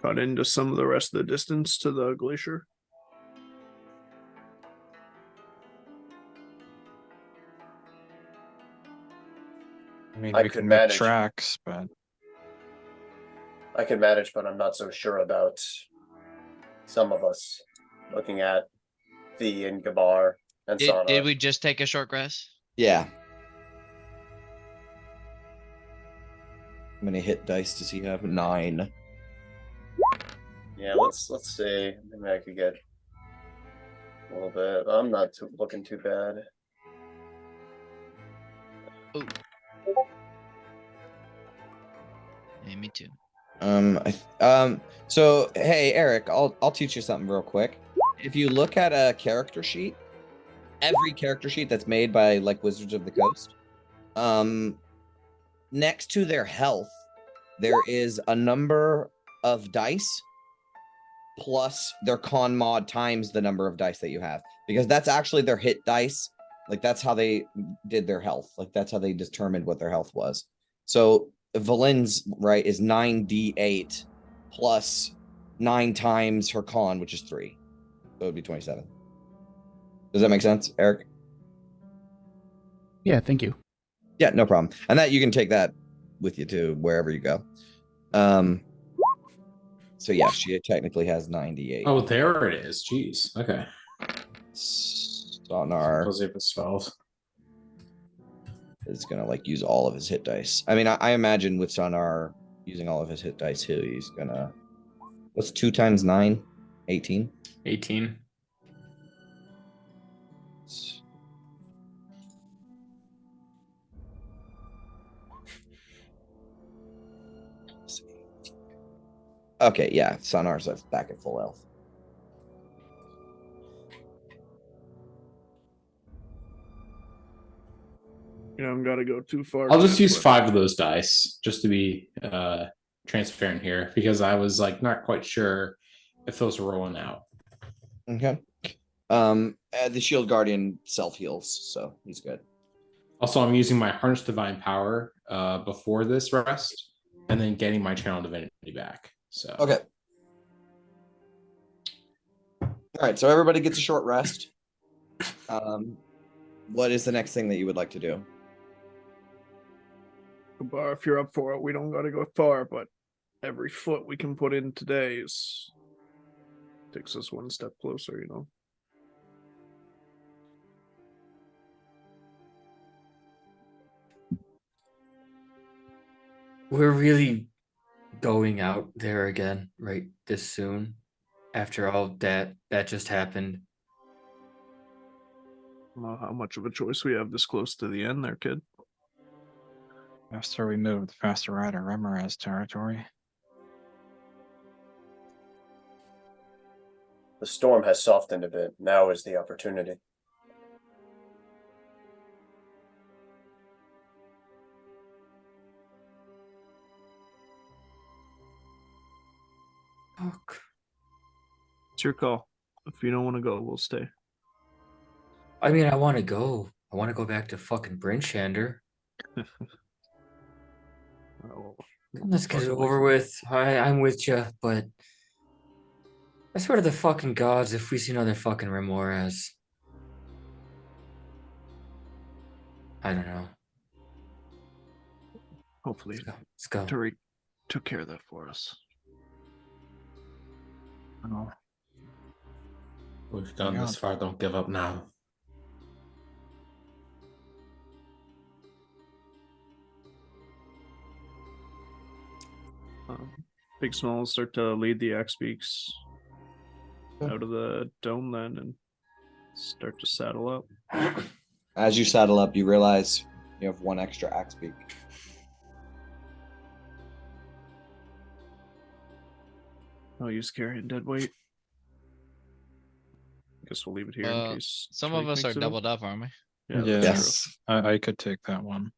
S3: cut into some of the rest of the distance to the glacier?
S4: mean,
S6: I
S4: we
S6: could
S4: can make
S6: manage.
S4: tracks, but
S6: I can manage, but I'm not so sure about some of us. Looking at V and Gabar and Sana.
S12: Did we just take a short rest?
S2: Yeah. How many hit dice does he have? 9.
S6: Yeah, let's see. Maybe I could get a little bit. I'm not looking too bad.
S12: Ooh. Yeah, me too.
S2: So hey Eric, I'll teach you something real quick. If you look at a character sheet, every character sheet that's made by like Wizards of the Coast, next to their health, there is a number of dice plus their con mod times the number of dice that you have, because that's actually their hit dice. Like that's how they did their health. Like that's how they determined what their health was. So Valin's right is 9d8 plus 9 times her con, which is 3. So it would be 27. Does that make sense, Eric?
S13: Yeah, thank you.
S2: Yeah, no problem. And that you can take that with you to wherever you go. So yeah, she technically has 98.
S5: Oh, there it is. Jeez. Okay.
S2: Sonar
S5: Because of his spells.
S2: is gonna like use all of his hit dice. I mean, I imagine with Sonar using all of his hit dice too, he's gonna. What's 2 times 9? 18.
S7: 18.
S2: Okay, yeah, Sonar's back at full health.
S3: You haven't got to go too far.
S5: I'll just
S3: to
S5: use
S3: what-
S5: 5 of those dice just to be transparent here, because I was like not quite sure if those were rolling out.
S2: Okay. The Shield Guardian self heals, so he's good.
S5: Also, I'm using my Harness Divine Power before this rest, and then getting my Channel Divinity back. So
S2: Okay. All right, so everybody gets a short rest. What is the next thing that you would like to do?
S3: Bar, if you're up for it, we don't got to go far, but every foot we can put in today takes us one step closer, you know.
S7: We're really going out there again, right? This soon, after all that just happened.
S3: I don't know how much of a choice we have this close to the end there, kid.
S4: the faster we move, the faster we're out of Immerse territory.
S6: The storm has softened a bit. Now is the opportunity.
S7: Fuck.
S3: It's your call. If you don't want to go, we'll stay.
S7: I mean, I want to go. I want to go back to fucking Brinshander.
S3: Oh,
S7: Let's get it
S3: fucking
S7: over with. I'm with you, but I swear to the fucking gods, if we see another fucking Remoras, I don't know.
S3: hopefully,
S7: Let's go.
S3: Tariq took care of that for us.
S4: Oh,
S5: we've gone
S4: Yeah.
S5: this far. Don't give up now.
S3: Big Small start to lead the Axe Beaks
S2: Okay.
S3: out of the dome then and start to saddle up.
S2: As you saddle up, you realize you have 1 extra axe beak.
S3: Oh, use carrying dead weight. Guess we'll leave it here in case
S12: Some of
S3: Tariq
S12: us are
S3: makes it up.
S12: doubled up, aren't we?
S3: Yeah,
S4: Yeah.
S3: that's true.
S4: I could take that one.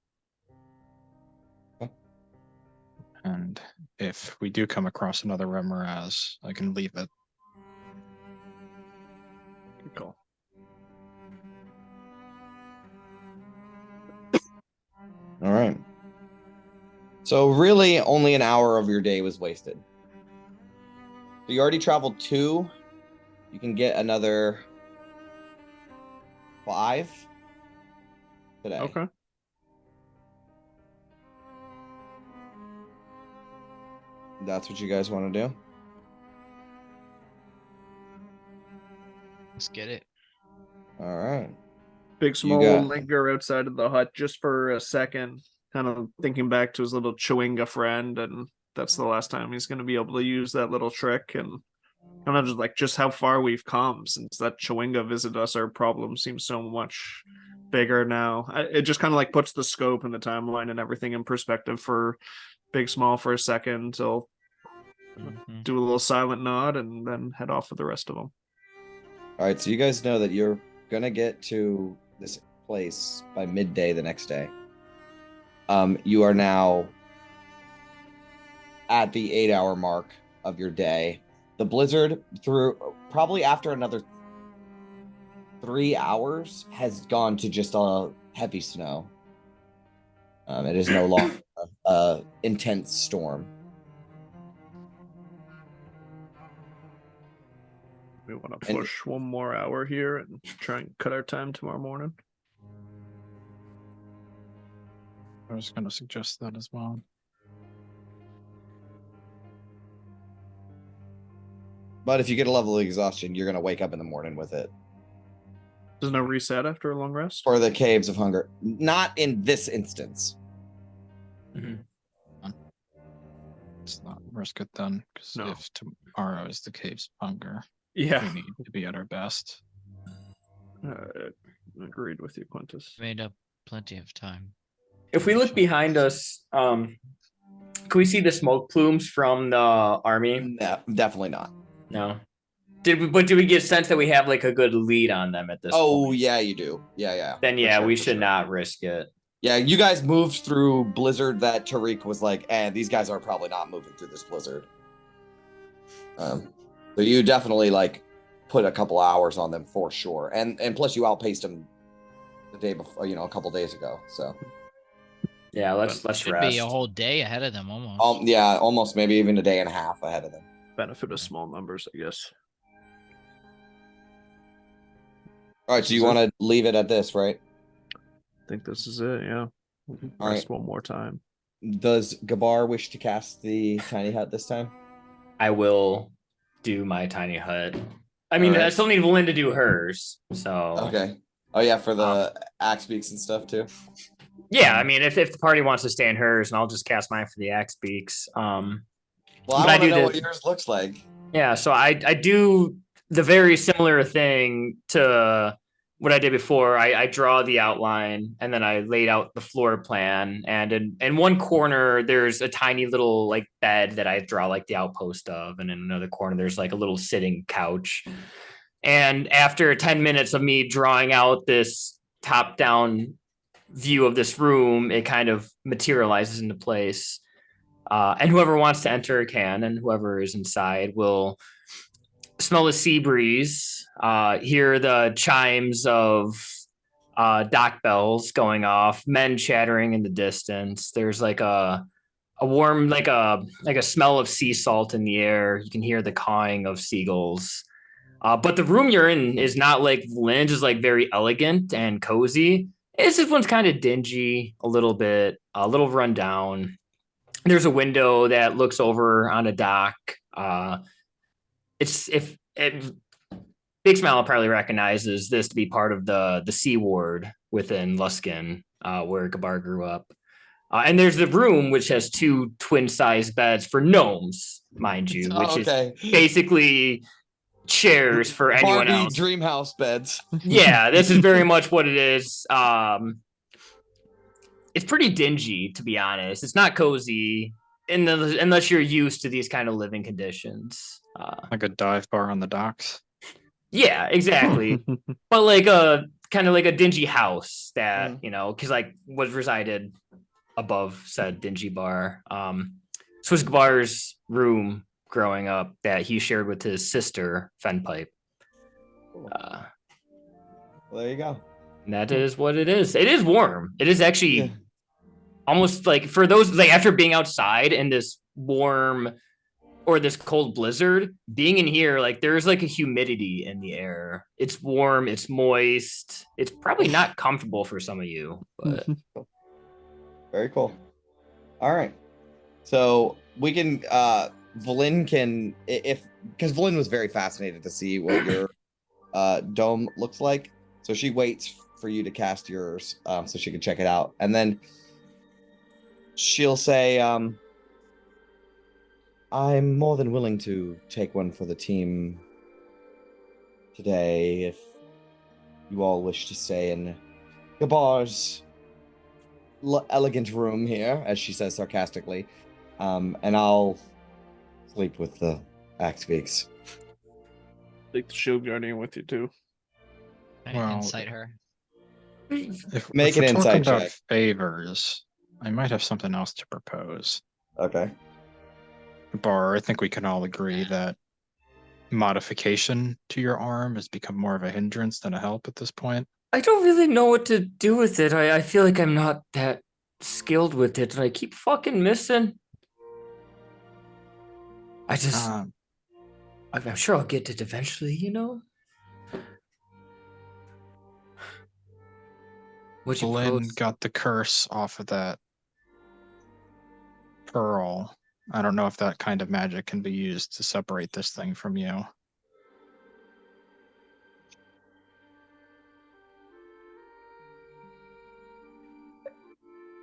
S4: And if we do come across another Immerse, I can leave it.
S3: Good call.
S2: All right. So really only an hour of your day was wasted. So you already traveled 2. You can get another 5 today.
S3: Okay.
S2: That's what you guys want to do?
S12: Let's get it.
S2: All right.
S3: Big
S2: You
S3: Small will
S2: got-
S3: linger outside of the hut just for a second, kind of thinking back to his little Chewinga friend, and that's the last time he's going to be able to use that little trick. And kind of just like just how far we've come since that Chewinga visited us. Our problem seems so much bigger now. It just kind of like puts the scope and the timeline and everything in perspective for Big Small for a second. He'll
S12: Mhm.
S3: do a little silent nod and then head off with the rest of them.
S2: All right. So you guys know that you're gonna get to this place by midday the next day. You are now at the 8-hour mark of your day. The blizzard, through probably after another 3 hours, has gone to just a heavy snow. It is no longer a intense storm.
S3: We want to
S2: And-
S3: push one more hour here and try and cut our time tomorrow morning.
S4: I was going to suggest that as well.
S2: But if you get a level of exhaustion, you're gonna wake up in the morning with it.
S3: There's no reset after a long rest.
S2: For the caves of hunger, not in this instance.
S4: Let's not risk it then, because
S3: No.
S4: if tomorrow is the cave's hunger,
S3: Yeah,
S4: we need to be at our best.
S3: agreed with you, Quintus.
S12: Made up plenty of time.
S11: If we look behind us, can we see the smoke plumes from the army?
S2: No, definitely not.
S11: No. Did we get a sense that we have like a good lead on them at this
S2: Oh
S11: point?
S2: yeah, you do. Yeah.
S11: Then
S2: For
S11: yeah,
S2: sure,
S11: we
S2: for
S11: should
S2: sure.
S11: not risk it.
S2: Yeah, you guys moved through blizzard that Tariq was like, these guys are probably not moving through this blizzard. So you definitely like put a couple hours on them for sure, and plus you outpaced them the day before, a couple days ago. So
S11: Yeah, let's
S12: Should
S11: rest.
S12: be a whole day ahead of them almost.
S2: yeah, almost maybe even a day and a half ahead of them.
S3: Benefit of small numbers, I guess.
S2: All right, so you want to leave it at this, right?
S3: I think this is it. Yeah.
S2: All
S3: Rest
S2: right.
S3: one more time.
S2: Does Gabar wish to cast the tiny hut this time?
S11: I will do my tiny hut. I mean, I
S2: Alright.
S11: still need Lynn to do hers. So
S2: Okay. Oh yeah, for the axe beaks and stuff too.
S11: yeah, I mean, if the party wants to stay in hers, and I'll just cast mine for the axe beaks.
S2: Well,
S11: But
S2: I
S11: I
S2: want to
S11: do
S2: know
S11: the-
S2: what yours looks like.
S11: Yeah, so I do the very similar thing to what I did before. I draw the outline and then I laid out the floor plan. And in one corner, there's a tiny little like bed that I draw like the outpost of. And in another corner, there's like a little sitting couch. And after 10 minutes of me drawing out this top down view of this room, it kind of materializes into place. And whoever wants to enter can, and whoever is inside will smell the sea breeze, hear the chimes of dock bells going off, men chattering in the distance. There's like a warm, like a smell of sea salt in the air. You can hear the cawing of seagulls. But the room you're in is not like Lynch is like very elegant and cozy. This one's kind of dingy, a little bit, a little run down. There's a window that looks over on a dock. Big Smile probably recognizes this to be part of the Sea Ward within Luskin, where Gabar grew up. And there's the room which has 2 twin-sized beds for gnomes, mind you, which is basically chairs for anyone
S2: Barbie
S11: else.
S2: dream house beds.
S11: Yeah, this is very much what it is. It's pretty dingy, to be honest. It's not cozy unless you're used to these kind of living conditions.
S4: Like a dive bar on the docks.
S11: Yeah, exactly. But like a kind of like a dingy house that, because like was resided above said dingy bar. This was Gabar's room growing up that he shared with his sister, Fenpipe.
S2: Well, there you go.
S11: And that is what it is. It is warm. It is actually almost like for those like after being outside in this warm or this cold blizzard, being in here, like there's like a humidity in the air. It's warm, it's moist. It's probably not comfortable for some of you, but
S2: Very cool. All right. So we can Vlyn can if because Vlyn was very fascinated to see what your dome looks like. So she waits for you to cast yours so she can check it out. And then she'll say, I'm more than willing to take one for the team today if you all wish to stay in Gabar's elegant room here, as she says sarcastically. And I'll sleep with the Axebeaks.
S3: Take the shield guardian with you too.
S4: Well,
S12: Incite her.
S4: If,
S2: Make
S4: if
S2: an
S4: we're talking
S2: insight
S4: about
S2: check.
S4: favors, I might have something else to propose.
S2: Okay.
S4: Bar, I think we can all agree that modification to your arm has become more of a hindrance than a help at this point.
S7: I don't really know what to do with it. I feel like I'm not that skilled with it, and I keep fucking missing. I just, I'm sure I'll get it eventually, you know? What'd you
S4: Lynn
S7: propose?
S4: got the curse off of that pearl. I don't know if that kind of magic can be used to separate this thing from you.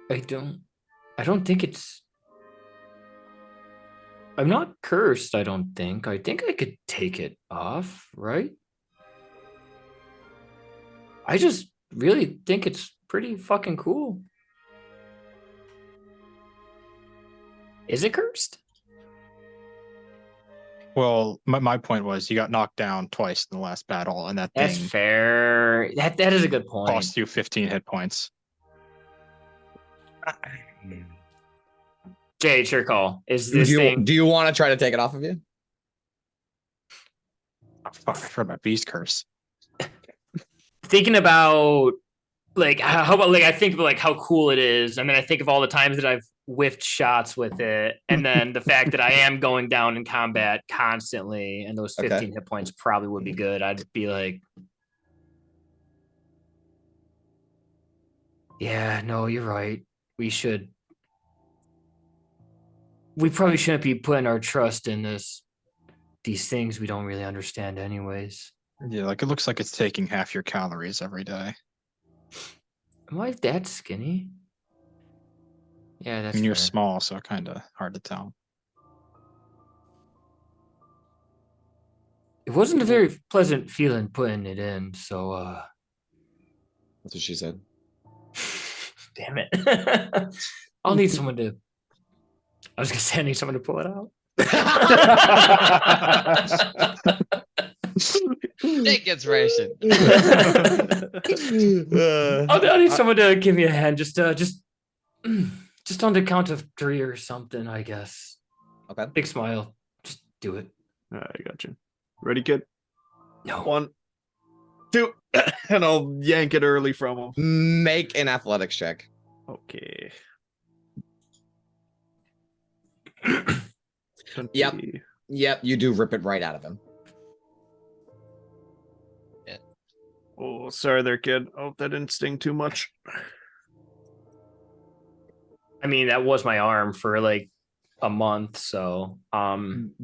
S7: I don't think it's. I'm not cursed, I don't think. I think I could take it off, right? I just really think it's pretty fucking cool. Is it cursed?
S4: Well, my point was you got knocked down twice in the last battle, and that
S7: That's
S4: thing
S7: fair. That is a good point.
S4: cost you 15 hit points.
S7: Jay, it's your call. Is
S2: Do
S7: this
S2: you,
S7: thing
S2: do you want to try to take it off of you?
S4: Oh, fuck, I forgot about Beast Curse.
S7: thinking about like how about like I think about like how cool it is, and then I think of all the times that I've whiffed shots with it, and then the fact that I am going down in combat constantly, and those 15 hit points probably would be good. I'd be like, yeah, no, you're right. We probably shouldn't be putting our trust in these things we don't really understand anyways.
S4: Yeah, like it looks like it's taking half your calories every day.
S7: Am I that skinny? Yeah,
S4: I
S7: that's
S4: mean, you're
S7: fair.
S4: small, so kind of hard to tell.
S7: It wasn't a very pleasant feeling putting it in, so
S2: That's what she said.
S7: damn it. I'll need someone to I was gonna say I need someone to pull it out.
S12: Take inspiration.
S7: I'll need someone to give me a hand, just on the count of 3 or something, I guess.
S2: Okay.
S7: Big smile. Just do it.
S3: I got you. Ready, kid?
S7: No.
S3: 1, 2, and I'll yank it early from him.
S2: Make an athletics check.
S3: Okay.
S2: Yep. Yep, you do rip it right out of him.
S3: Oh, sorry there, kid. Oh, that didn't sting too much.
S7: I mean, that was my arm for like a month, so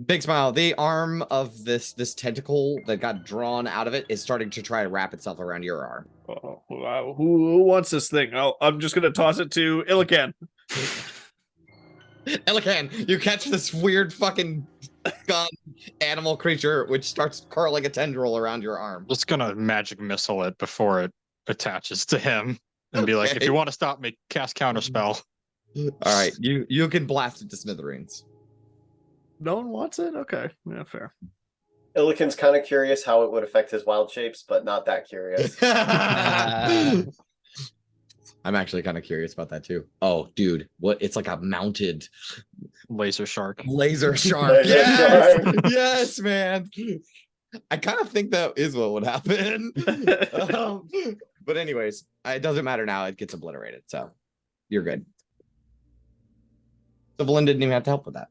S2: Big smile. The arm of this tentacle that got drawn out of it is starting to try to wrap itself around your arm.
S3: Oh, wow. Who wants this thing? I'm just gonna toss it to Illican.
S2: Elican, you catch this weird fucking gun animal creature which starts curling a tendril around your arm.
S4: Just gonna magic missile it before it attaches to him and be like, if
S2: Okay.
S4: you want to stop me, cast counterspell.
S2: All right, you can blast it to smithereens.
S3: No one wants it? Okay. Yeah, fair.
S6: Illican's kind of curious how it would affect his wild shapes, but not that curious.
S2: I'm actually kind of curious about that too. Oh, dude, what? It's like a mounted
S4: Laser shark.
S2: laser shark.
S6: Laser
S2: Yes,
S6: shark.
S2: yes, man. I kind of think that is what would happen. But anyways, it doesn't matter now. It gets obliterated, so you're good. So Vlyn didn't even have to help with that.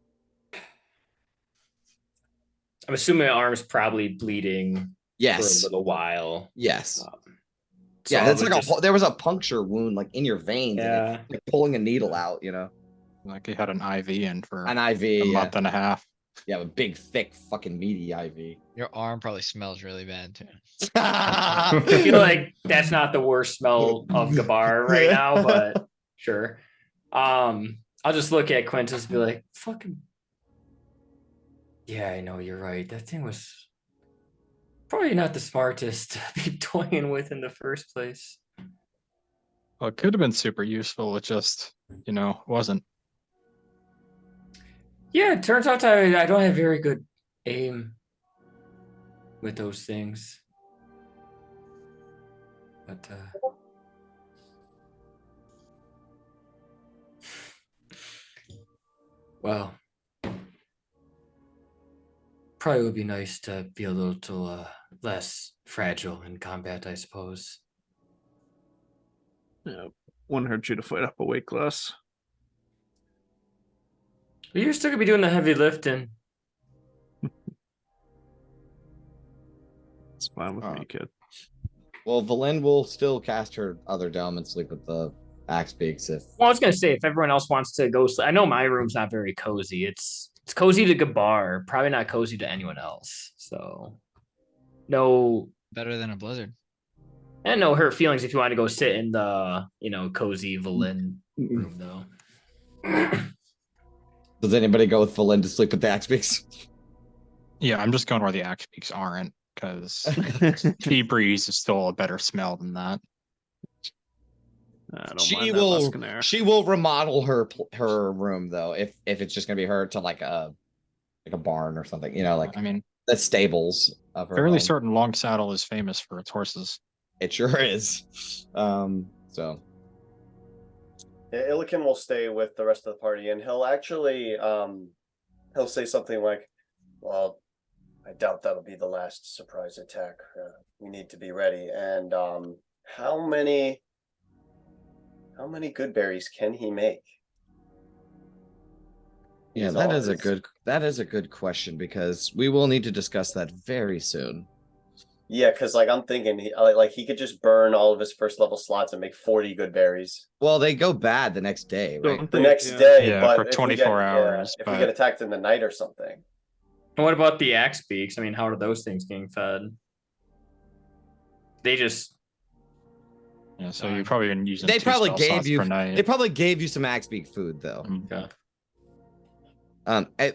S7: I'm assuming my arm's probably bleeding for a
S2: Yes.
S7: little while.
S2: Yes.
S7: So
S2: Yeah,
S7: I
S2: it's
S7: would
S2: like
S7: just-
S2: there was a puncture wound like in your veins. And
S7: Yeah.
S2: it's like pulling a needle out, you know.
S4: Like he had an IV in for
S2: An IV,
S4: a
S2: yeah.
S4: month and a half.
S2: Yeah, a big, thick, fucking meaty IV.
S12: Your arm probably smells really bad too.
S11: I feel like that's not the worst smell of Gabar right now, but sure. I'll just look at Quintus and be like, fucking. Yeah, I know you're right. That thing was probably not the smartest to be toying with in the first place.
S4: Well, it could have been super useful. It just, wasn't.
S11: Yeah, it turns out I don't have very good aim with those things. But well, probably would be nice to be a little less fragile in combat, I suppose.
S3: Yeah, wouldn't hurt you to fight up a weight class.
S11: But you're still gonna be doing the heavy lifting.
S3: It's fine with me, kid.
S2: Well, Valen will still cast her other dome and sleep with the axe beaks if.
S11: Well, I was gonna say if everyone else wants to go, I know my room's not very cozy. It's cozy to Gabar, probably not cozy to anyone else. So, no,
S12: Better than a blizzard.
S11: and no hurt feelings if you want to go sit in the cozy Valen room though.
S2: Does anybody go with Valen to sleep with the axe beaks?
S4: Yeah, I'm just going where the axe peaks aren't, because Tea Breeze is still a better smell than that.
S3: I don't
S2: She
S3: mind that
S2: will.
S3: Muskenair.
S2: She will remodel her room though if it's just gonna be her to like a barn or something. Like
S4: I mean,
S2: the stables of her.
S4: fairly
S2: home.
S4: certain Long Saddle is famous for its horses.
S2: It sure is. So.
S6: Yeah, Illiken will stay with the rest of the party, and he'll actually he'll say something like, "Well, I doubt that'll be the last surprise attack. We need to be ready." And how many good berries can he make?
S2: Yeah,
S6: He's
S2: that is
S6: always-
S2: a good question because we will need to discuss that very soon.
S6: Yeah, because I'm thinking he could just burn all of his first level slots and make 40 good berries
S2: Well, they go bad the next day, right?
S3: Don't
S6: the
S3: they-
S6: next
S3: yeah.
S6: day.
S4: Yeah,
S6: but
S4: for
S6: if we
S4: 24
S6: get-
S4: hours,
S6: if we
S4: but-
S6: get attacked in the night or something.
S11: And what about the axe beaks? I mean, how are those things getting fed? They just
S4: Yeah, so you've probably been using.
S2: They
S4: two
S2: probably
S4: spell
S2: gave
S4: slots
S2: you.
S4: per night.
S2: They probably gave you some axe beak food though.
S4: Mhm.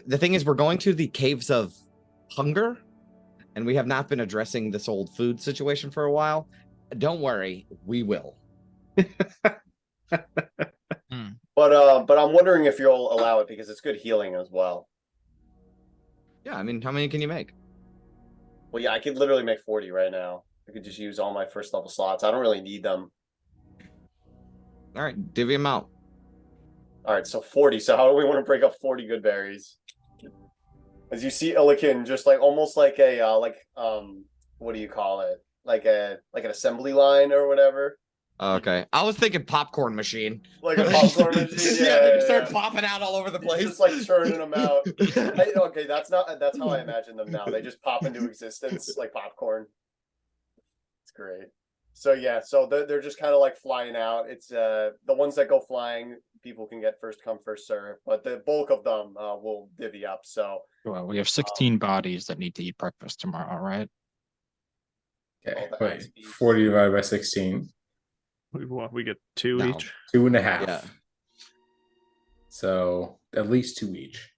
S2: The thing is, we're going to the caves of hunger, and we have not been addressing this old food situation for a while. Don't worry, we will.
S6: But I'm wondering if you'll allow it because it's good healing as well.
S2: Yeah, I mean, how many can you make?
S6: Well, yeah, I could literally make 40 right now. I could just use all my first level slots. I don't really need them.
S2: All right, divvy them out.
S6: All right, so 40. So how do we want to break up 40 good berries? As you see Illiken just almost like a what do you call it? Like an assembly line or whatever.
S2: Okay, I was thinking popcorn machine.
S6: Like a popcorn machine.
S2: Yeah, they just start
S6: yeah.
S2: popping out all over the
S6: He's
S2: place.
S6: just like churning them out. Okay, that's how I imagine them now. They just pop into existence like popcorn. It's great. So yeah, so they're just kind of like flying out. It's the ones that go flying, people can get first come first serve, but the bulk of them will divvy up. So
S4: Well, we have 16 bodies that need to eat breakfast tomorrow, right?
S5: Okay,
S6: all the
S5: wait.
S6: axe beaks.
S5: 40 divided by 16.
S3: We get 2
S2: No.
S3: each.
S5: 2.5.
S2: Yeah.
S5: So at least 2 each.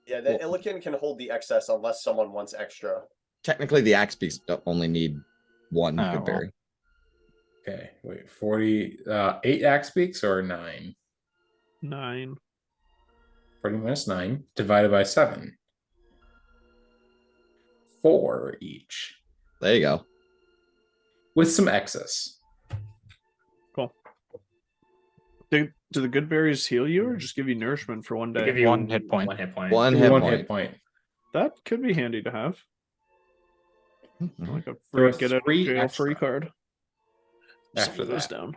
S6: Yeah, the Illiken can hold the excess unless someone wants extra.
S2: Technically, the axe beaks only need one
S4: Oh,
S2: good berry.
S5: Okay, wait. 40. 8 axe beaks or 9?
S3: 9.
S5: 40 minus 9 divided by 7. 4 each
S2: There you go.
S5: with some excess.
S3: Cool. Do the good berries heal you or just give you nourishment for one
S11: they
S3: day?
S11: give you
S4: 1 hit point.
S11: 1 hit point.
S2: One hit
S5: One
S2: point.
S5: hit point.
S3: That could be handy to have.
S2: Mhm.
S3: Like a
S5: There are
S3: free get out of
S5: 3
S3: jail free
S5: extra
S3: card.
S5: after
S3: Slow this
S5: that.
S3: down.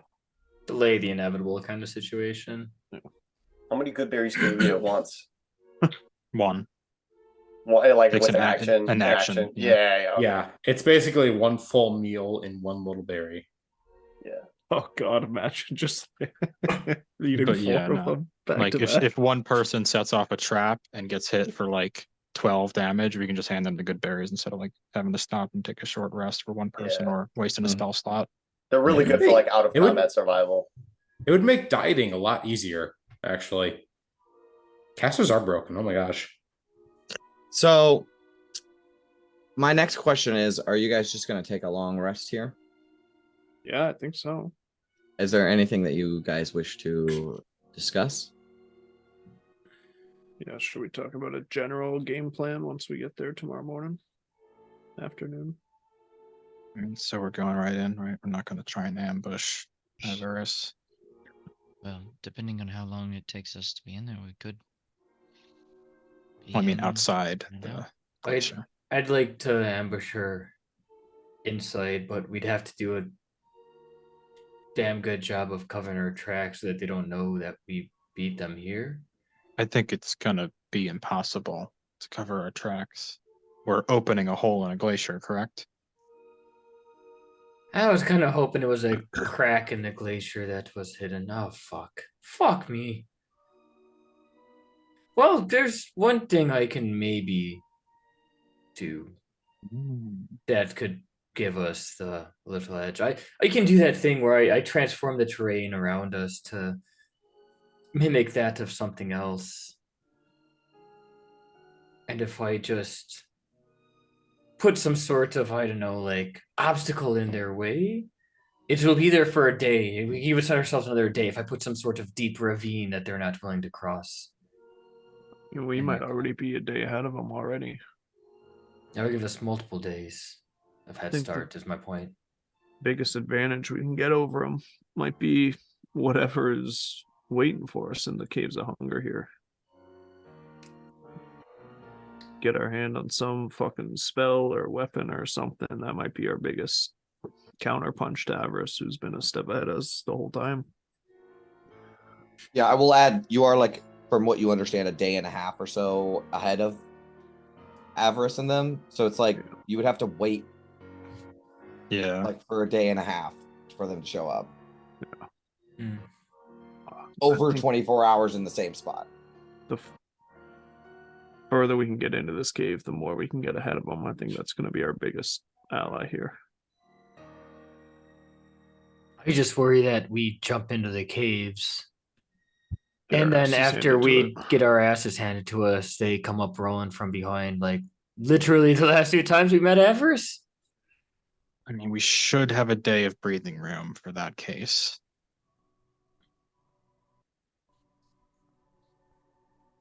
S11: Delay the inevitable kind of situation.
S6: How many good berries can you eat at once?
S4: 1.
S6: Well, like
S4: Takes
S6: with
S4: an
S6: action.
S4: action, yeah.
S6: Yeah. Okay.
S5: Yeah, it's basically 1 full meal in 1 little berry.
S3: Oh god, imagine just eating
S4: But
S3: 4
S4: yeah,
S3: of
S4: no.
S3: them Back
S4: Like
S3: to
S4: if
S3: back.
S4: if one person sets off a trap and gets hit for like 12 damage, we can just hand them the good berries instead of like having to stop and take a short rest for one person
S6: Yeah.
S4: or wasting a
S2: Mhm.
S4: spell slot.
S6: They're really good for like out of
S5: It would-
S6: combat survival.
S5: It would make dieting a lot easier, actually. Casters are broken. Oh my gosh.
S2: So, my next question is: are you guys just going to take a long rest here?
S3: Yeah, I think so.
S2: Is there anything that you guys wish to discuss?
S3: Yeah, should we talk about a general game plan once we get there tomorrow morning? Afternoon.
S4: And so we're going right in, right? We're not going to try and ambush Everest.
S12: Well, depending on how long it takes us to be in there, we could. Be
S4: I mean,
S12: in
S4: outside
S12: and
S4: the
S12: out.
S4: glacier.
S7: I'd like to ambush her inside, but we'd have to do a damn good job of covering our tracks so that they don't know that we beat them here.
S4: I think it's gonna be impossible to cover our tracks. We're opening a hole in a glacier, correct?
S7: I was kind of hoping it was a crack in the glacier that was hidden. Oh, fuck. Fuck me. Well, there's one thing I can maybe do that could give us the little edge. I can do that thing where I transform the terrain around us to mimic that of something else. And if I just put some sort of, I don't know, like obstacle in their way, it will be there for a day. We would set ourselves another day if I put some sort of deep ravine that they're not willing to cross.
S3: We
S7: And
S3: might already be a day ahead of them already.
S7: That would give us multiple days of head
S3: Think
S7: start, is my point.
S3: Biggest advantage we can get over them might be whatever is waiting for us in the caves of hunger here. Get our hand on some fucking spell or weapon or something. That might be our biggest counterpunch to Avarice, who's been a step ahead of us the whole time.
S2: Yeah, I will add. You are like, from what you understand, a day and a half or so ahead of Avarice and them. So it's like you would have to wait
S4: Yeah.
S2: like for a day and a half for them to show up.
S7: Mm.
S2: Over 24 hours in the same spot.
S3: The further we can get into this cave, the more we can get ahead of them. I think that's going to be our biggest ally here.
S7: I just worry that we jump into the caves,
S3: Get
S7: and
S3: our
S7: then
S3: asses
S7: after
S3: handed to
S7: we
S3: us.
S7: get our asses handed to us, they come up rolling from behind, like literally the last few times we met Avarice.
S4: I mean, we should have a day of breathing room for that case.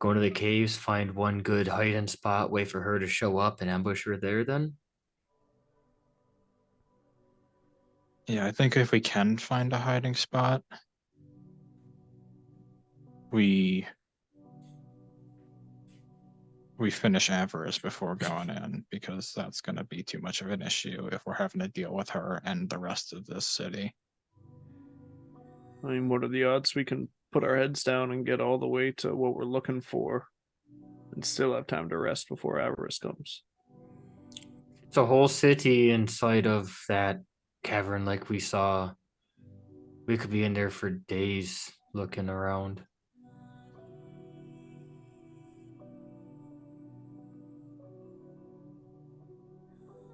S7: Go to the caves, find one good hiding spot, wait for her to show up, and ambush her there. Then
S4: Yeah, I think if we can find a hiding spot, we finish Avarice before going in, because that's going to be too much of an issue if we're having to deal with her and the rest of this city.
S3: I mean, what are the odds we can put our heads down and get all the way to what we're looking for and still have time to rest before Avarice comes?
S7: it's a whole city inside of that cavern, like we saw. We could be in there for days looking around.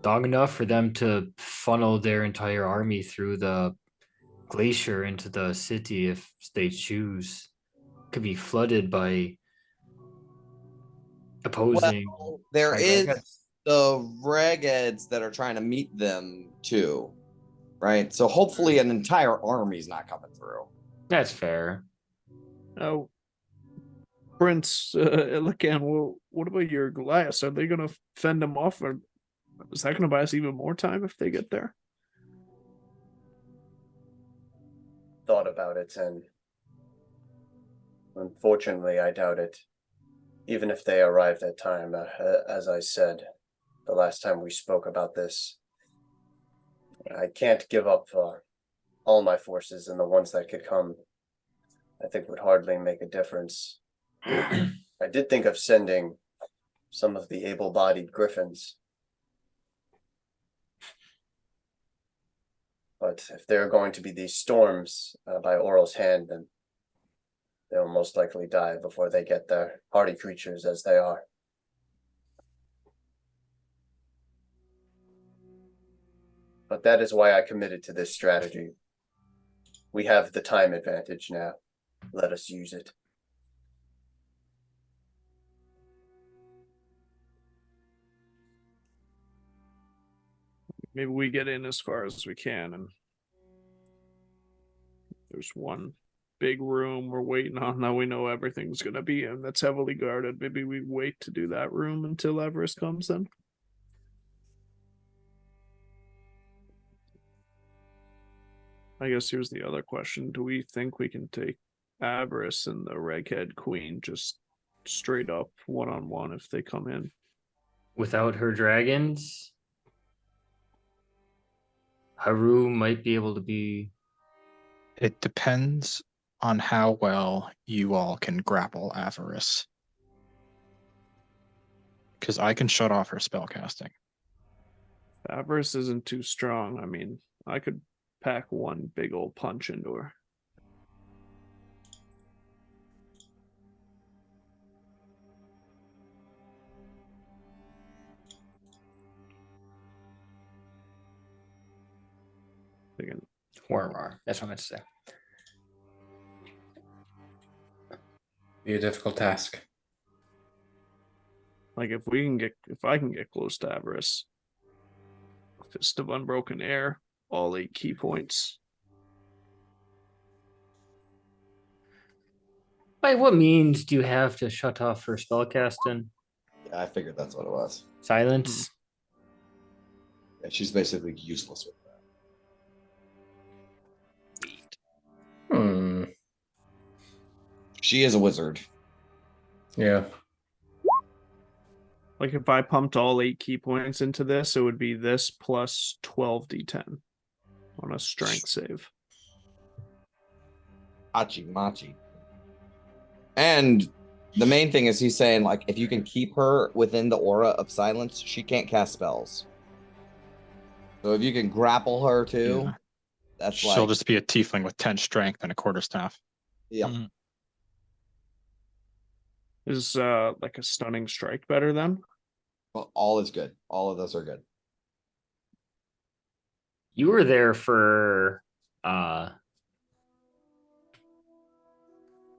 S7: Long enough for them to funnel their entire army through the glacier into the city if they choose. Could be flooded by opposing.
S2: Well, there
S7: by
S2: is
S7: regads.
S2: the Regads that are trying to meet them too, right? So hopefully an entire army's not coming through.
S7: That's fair.
S3: Oh, Prince, Elican, well, what about your Goliaths? Are they going to fend them off, or is that going to buy us even more time if they get there?
S6: Thought about it, and unfortunately, I doubt it. Even if they arrived at time, as I said the last time we spoke about this, I can't give up all my forces, and the ones that could come, I think, would hardly make a difference. I did think of sending some of the able-bodied griffins, but if there are going to be these storms by Oral's hand, then they'll most likely die before they get there, hardy creatures as they are. But that is why I committed to this strategy. We have the time advantage now. Let us use it.
S3: Maybe we get in as far as we can, and there's one big room we're waiting on that we know everything's gonna be in that's heavily guarded. Maybe we wait to do that room until Everest comes then. I guess here's the other question. Do we think we can take Avarice and the Reghead Queen just straight up one-on-one if they come in?
S7: Without her dragons, Haru might be able to be.
S4: It depends on how well you all can grapple Avarice. Because I can shut off her spellcasting.
S3: Avarice isn't too strong. I mean, I could pack one big old punch into her. Thinking,
S7: Warmar. That's what I meant to say.
S5: Be a difficult task.
S3: like if I can get close to Avarice, Fist of Unbroken Air, all 8 key points.
S7: By what means do you have to shut off her spellcasting?
S2: Yeah, I figured that's what it was.
S7: Silence.
S2: Yeah, she's basically useless with that.
S5: Hmm.
S2: She is a wizard.
S5: Yeah.
S3: Like if I pumped all 8 key points into this, it would be this plus 12d10 on a strength save.
S2: Hachi machi. And the main thing is he's saying, like, if you can keep her within the aura of silence, she can't cast spells. So if you can grapple her too,
S4: Yeah.
S2: that's
S4: She'll
S2: like,
S4: just be a tiefling with 10 strength and a quarterstaff.
S2: yeah.
S12: Mhm.
S3: Is like a stunning strike better then?
S2: Well, all is good. All of those are good.
S7: You were there for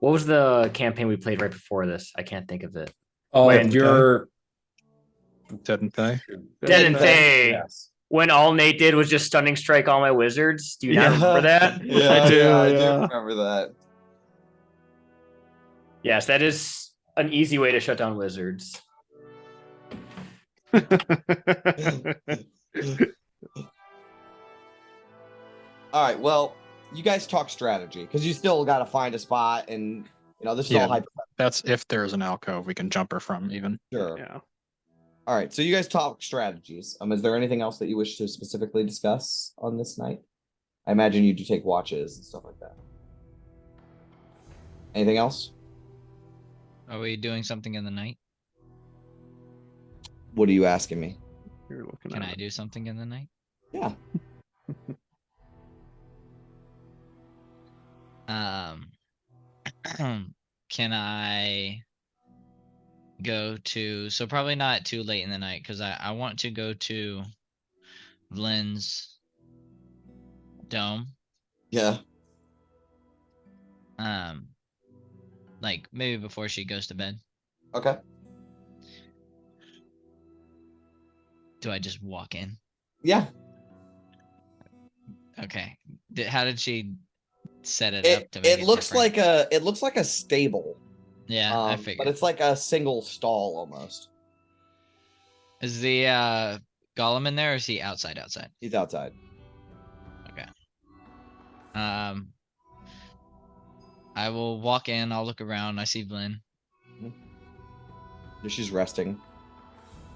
S7: what was the campaign we played right before this? I can't think of it.
S5: Oh,
S7: When
S5: you're
S4: Didn't they?
S7: Didn't they?
S5: Yes.
S7: When all Nate did was just stunning strike all my wizards. Do you not remember that?
S2: Yeah,
S3: I do,
S2: I
S3: yeah.
S2: do remember that.
S7: Yes, that is an easy way to shut down wizards.
S2: All right, well, you guys talk strategy because you still got to find a spot, and this is
S4: Yeah.
S2: all hypothetical.
S4: That's if there's an alcove we can jump her from, even.
S2: Sure.
S3: Yeah.
S2: All right, so you guys talk strategies. Is there anything else that you wish to specifically discuss on this night? I imagine you do take watches and stuff like that. Anything else?
S12: Are we doing something in the night?
S2: What are you asking me?
S3: You're looking
S12: Can
S3: at
S12: I
S3: it.
S12: do something in the night?
S2: Yeah.
S12: Can I go to, so probably not too late in the night because I want to go to Lynn's dome.
S2: Yeah.
S12: Like maybe before she goes to bed.
S2: Okay.
S12: Do I just walk in?
S2: Yeah.
S12: Okay. How did she set it up to make
S2: It looks
S12: different?
S2: like a stable.
S12: Yeah, I
S2: But
S12: figured.
S2: it's like a single stall almost.
S12: Is the golem in there or is he outside?
S2: He's outside.
S12: Okay. I will walk in, I'll look around, I see Blinn.
S2: She's resting.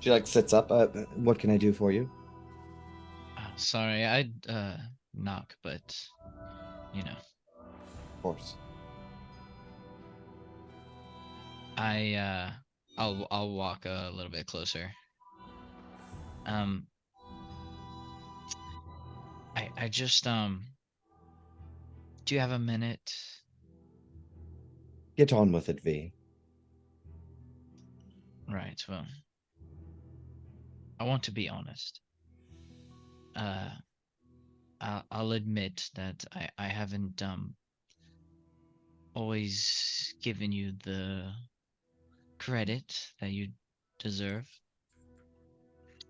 S2: She like sits up. What can I do for you?
S12: Sorry, I'd knock, but
S2: Of course.
S12: I'll walk a little bit closer. I just do you have a minute?
S2: get on with it, V.
S12: Right. Well, I want to be honest. I'll admit that I haven't always given you the credit that you deserve.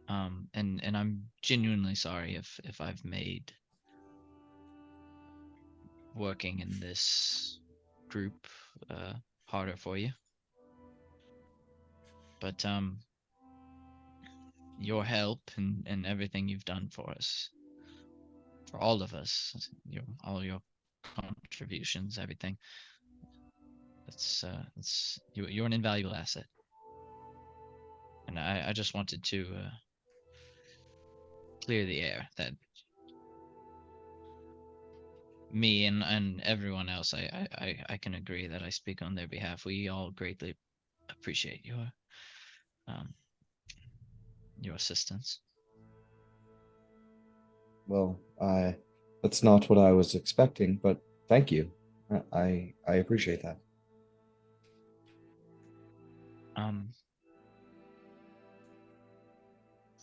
S12: And I'm genuinely sorry if I've made working in this group harder for you. But your help and everything you've done for us, for all of us, all your contributions, everything. You're an invaluable asset. And I just wanted to clear the air that me and everyone else, I can agree that I speak on their behalf. We all greatly appreciate your assistance.
S2: Well, that's not what I was expecting, but thank you. I appreciate that.
S12: Of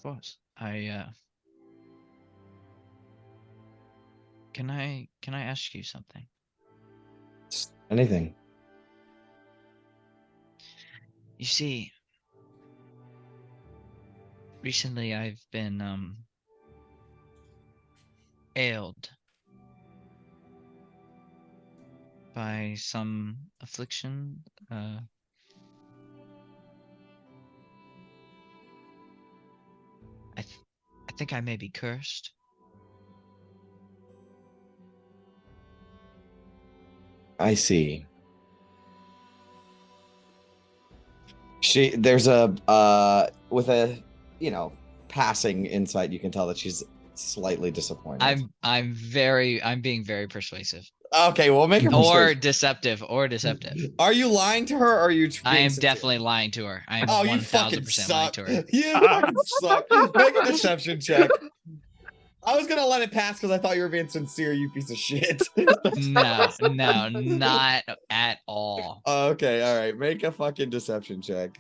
S12: course. Can I ask you something?
S2: Anything.
S12: You see, recently I've been ailed by some affliction. I think I may be cursed.
S2: I see. There's a with a passing insight, you can tell that she's slightly disappointed.
S12: I'm being very persuasive.
S2: Okay, well, make her
S12: Or
S2: persuasive.
S12: deceptive.
S2: Are you lying to her, or are you
S12: I
S2: being
S12: am
S2: sincere?
S12: definitely lying to her. I am
S2: Oh, you fucking
S12: 1000% lying
S2: suck.
S12: to her.
S2: You fucking suck. Make a deception check. I was gonna let it pass because I thought you were being sincere, you piece of shit.
S12: No, not at all.
S2: Okay, all right. Make a fucking deception check.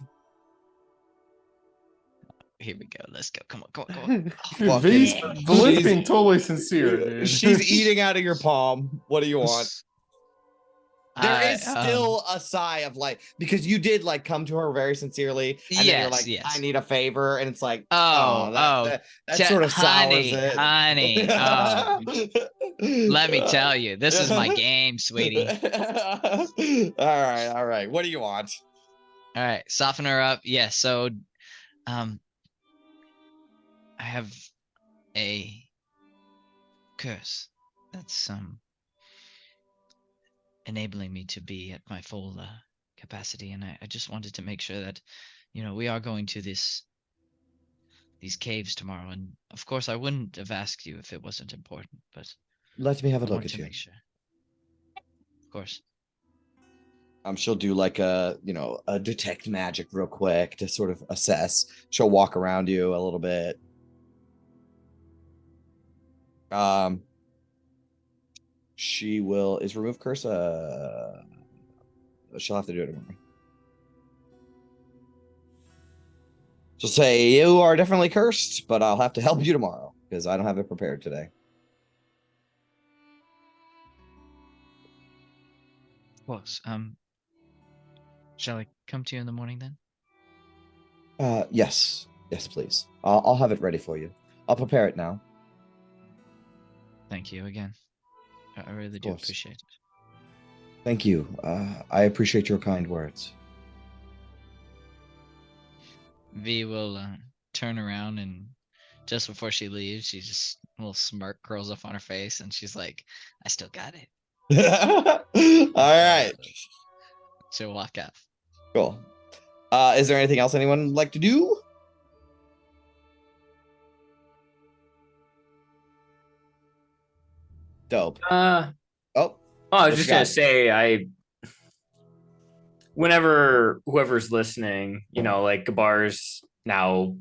S12: Here we go. Let's go. Come on.
S9: Dude,
S2: Fuck
S9: V's,
S2: it.
S9: V's
S2: She's-
S9: being totally sincere, dude.
S2: She's eating out of your palm. What do you want? There is still a sigh of because you did come to her very sincerely, and then you're like,
S12: yes.
S2: I need a favor, and it's like,
S12: that
S2: sort of sours it.
S12: honey. Let me tell you, this is my game, sweetie.
S2: All right. What do you want?
S12: All right, soften her up. Yeah, so I have a curse that's enabling me to be at my full capacity, and I just wanted to make sure that we are going to these caves tomorrow, and of course I wouldn't have asked you if it wasn't important, but
S2: Let me have a
S12: I
S2: look
S12: wanted
S2: at
S12: to
S2: you.
S12: make sure. Of course.
S2: She'll do a detect magic real quick to sort of assess. She'll walk around you a little bit. She will is remove curse. She'll have to do it tomorrow. She'll say you are definitely cursed, but I'll have to help you tomorrow because I don't have it prepared today.
S12: Of course. Shall I come to you in the morning then?
S2: Yes, please. I'll have it ready for you. I'll prepare it now.
S12: Thank you again. I really do
S2: course.
S12: appreciate it.
S2: Thank you. I appreciate your kind words.
S12: V will turn around, and just before she leaves, she just a little smirk curls up on her face, and she's like, "I still got it."
S2: All right.
S12: She'll walk out.
S2: Cool. Is there anything else anyone would like to do? Dope.
S11: I was
S2: what
S11: just
S2: you
S11: gonna
S2: got?
S11: say, whenever whoever's listening, Gabar's now,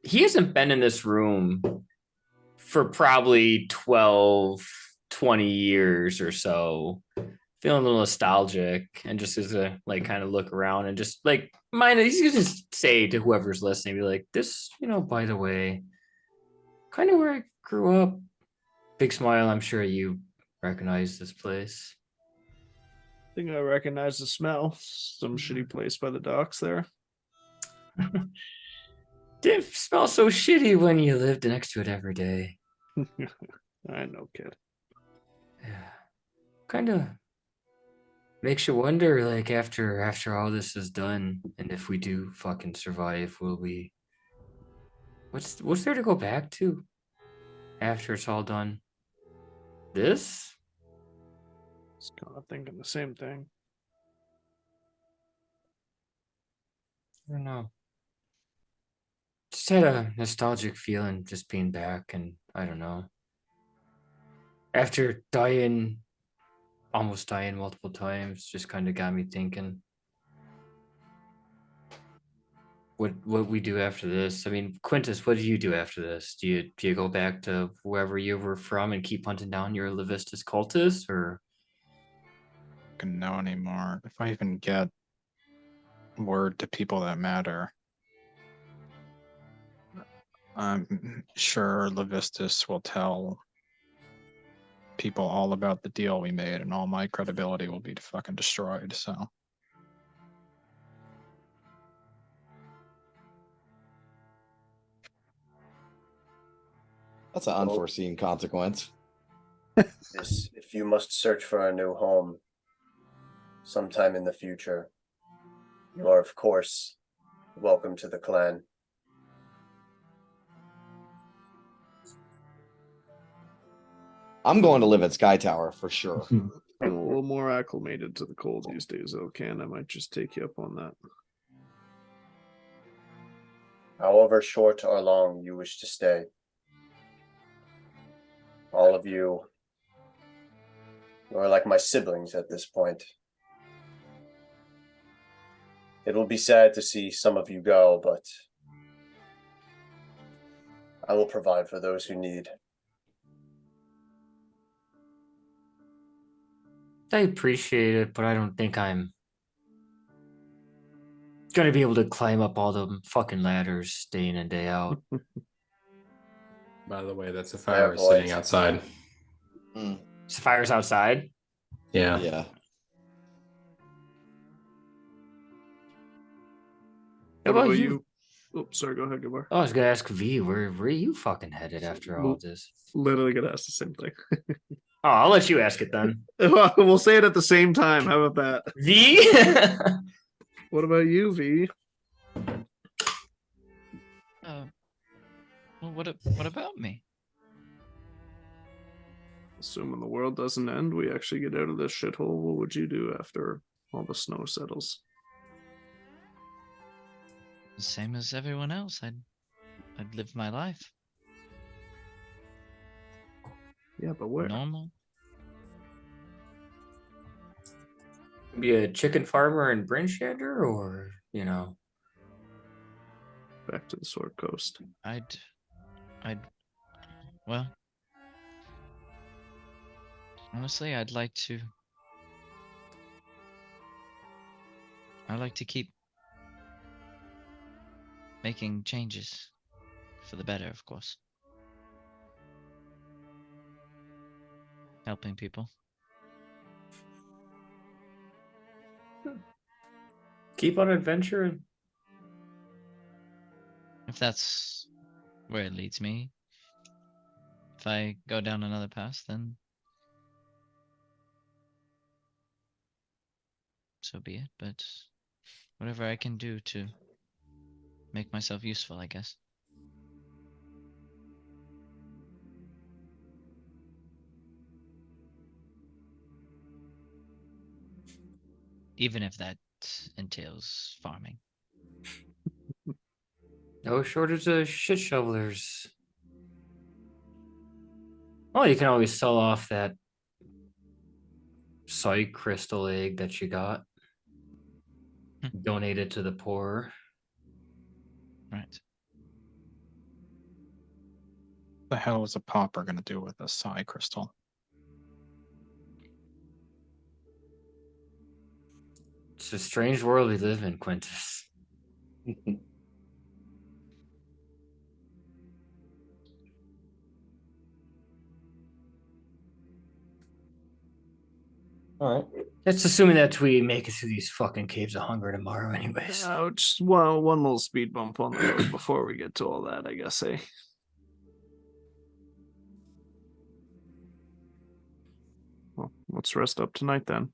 S11: he hasn't been in this room for probably 12, 20 years or so. feeling a little nostalgic, and just as a like kind of look around and just like mind, he's gonna just say to whoever's listening, be like, "This, by the way, kind of where I grew up." Big smile. I'm sure you recognize this place.
S3: I think I recognize the smell. Some shitty place by the docks there.
S11: Didn't smell so shitty when you lived next to it every day.
S3: I know, kid.
S11: Yeah. Kind of makes you wonder, like after all this is done, and if we do fucking survive, will we? What's there to go back to after it's all done? This?
S3: Just kind of thinking the same thing.
S11: I don't know. Just had a nostalgic feeling just being back, and I don't know. After almost dying multiple times, just kind of got me thinking what we do after this. I mean, Quintus, what do you do after this? Do you go back to wherever you were from and keep hunting down your Levistus cultists, or
S4: Can know anymore. If I even get word to people that matter, I'm sure Levistus will tell people all about the deal we made, and all my credibility will be fucking destroyed. So
S2: That's an unforeseen consequence.
S6: If you must search for a new home sometime in the future, you are, of course, welcome to the clan.
S2: I'm going to live at Sky Tower for sure.
S3: I'm a little more acclimated to the cold these days, though, Ken. I might just take you up on that.
S6: However short or long you wish to stay. All of you are like my siblings at this point. It will be sad to see some of you go, but I will provide for those who need.
S11: I appreciate it, but I don't think I'm gonna be able to climb up all the fucking ladders day in and day out.
S5: By the way, that's a
S6: Fair
S5: fire sitting
S6: point.
S5: outside.
S11: Fire's outside.
S5: Yeah.
S2: Yeah.
S11: How
S3: What
S11: about
S3: about
S11: you?
S3: you? Oh, sorry, go ahead, Gabar.
S11: I was gonna ask V, where are you fucking headed after all this?
S3: Literally gonna ask the same thing.
S11: Oh, I'll let you ask it then.
S3: We'll say it at the same time. How about that?
S11: V?
S3: What about you, V?
S12: Well, what about me?
S3: Assuming the world doesn't end, we actually get out of this shithole. What would you do after all the snow settles?
S12: The same as everyone else. I'd live my life.
S3: Yeah, but where?
S12: Normal.
S11: Be a chicken farmer in Bryn Shander, or
S3: Back to the Sword Coast.
S12: Well, honestly, I'd like to keep making changes for the better, of course. Helping people.
S11: keep on adventuring.
S12: If that's where it leads me. If I go down another path, then so be it. But whatever I can do to make myself useful, I guess. Even if that entails farming.
S11: No shortage of shit shovelers. Well, you can always sell off that soy crystal egg that you got. Donate it to the poor.
S12: Right.
S4: the hell is a pauper gonna do with a psi crystal?
S7: It's a strange world we live in, Quintus.
S2: All right.
S7: That's assuming that we make it through these fucking caves of hunger tomorrow, anyways.
S3: Just one little speed bump on the road before we get to all that, I guess. Well, let's rest up tonight then.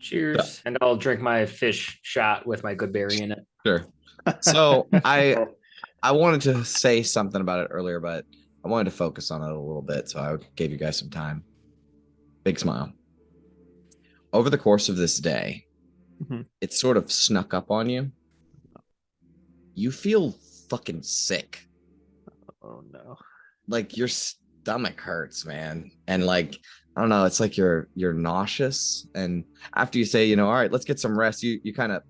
S7: Cheers. And I'll drink my fish shot with my good berry in it.
S2: Sure. So I wanted to say something about it earlier, but I wanted to focus on it a little bit, so I gave you guys some time. Big smile. Over the course of this day, it sort of snuck up on you. You feel fucking sick.
S3: Oh no.
S2: Like your stomach hurts, man. And like, I don't know, it's like you're nauseous. And after you say, all right, let's get some rest, you kind of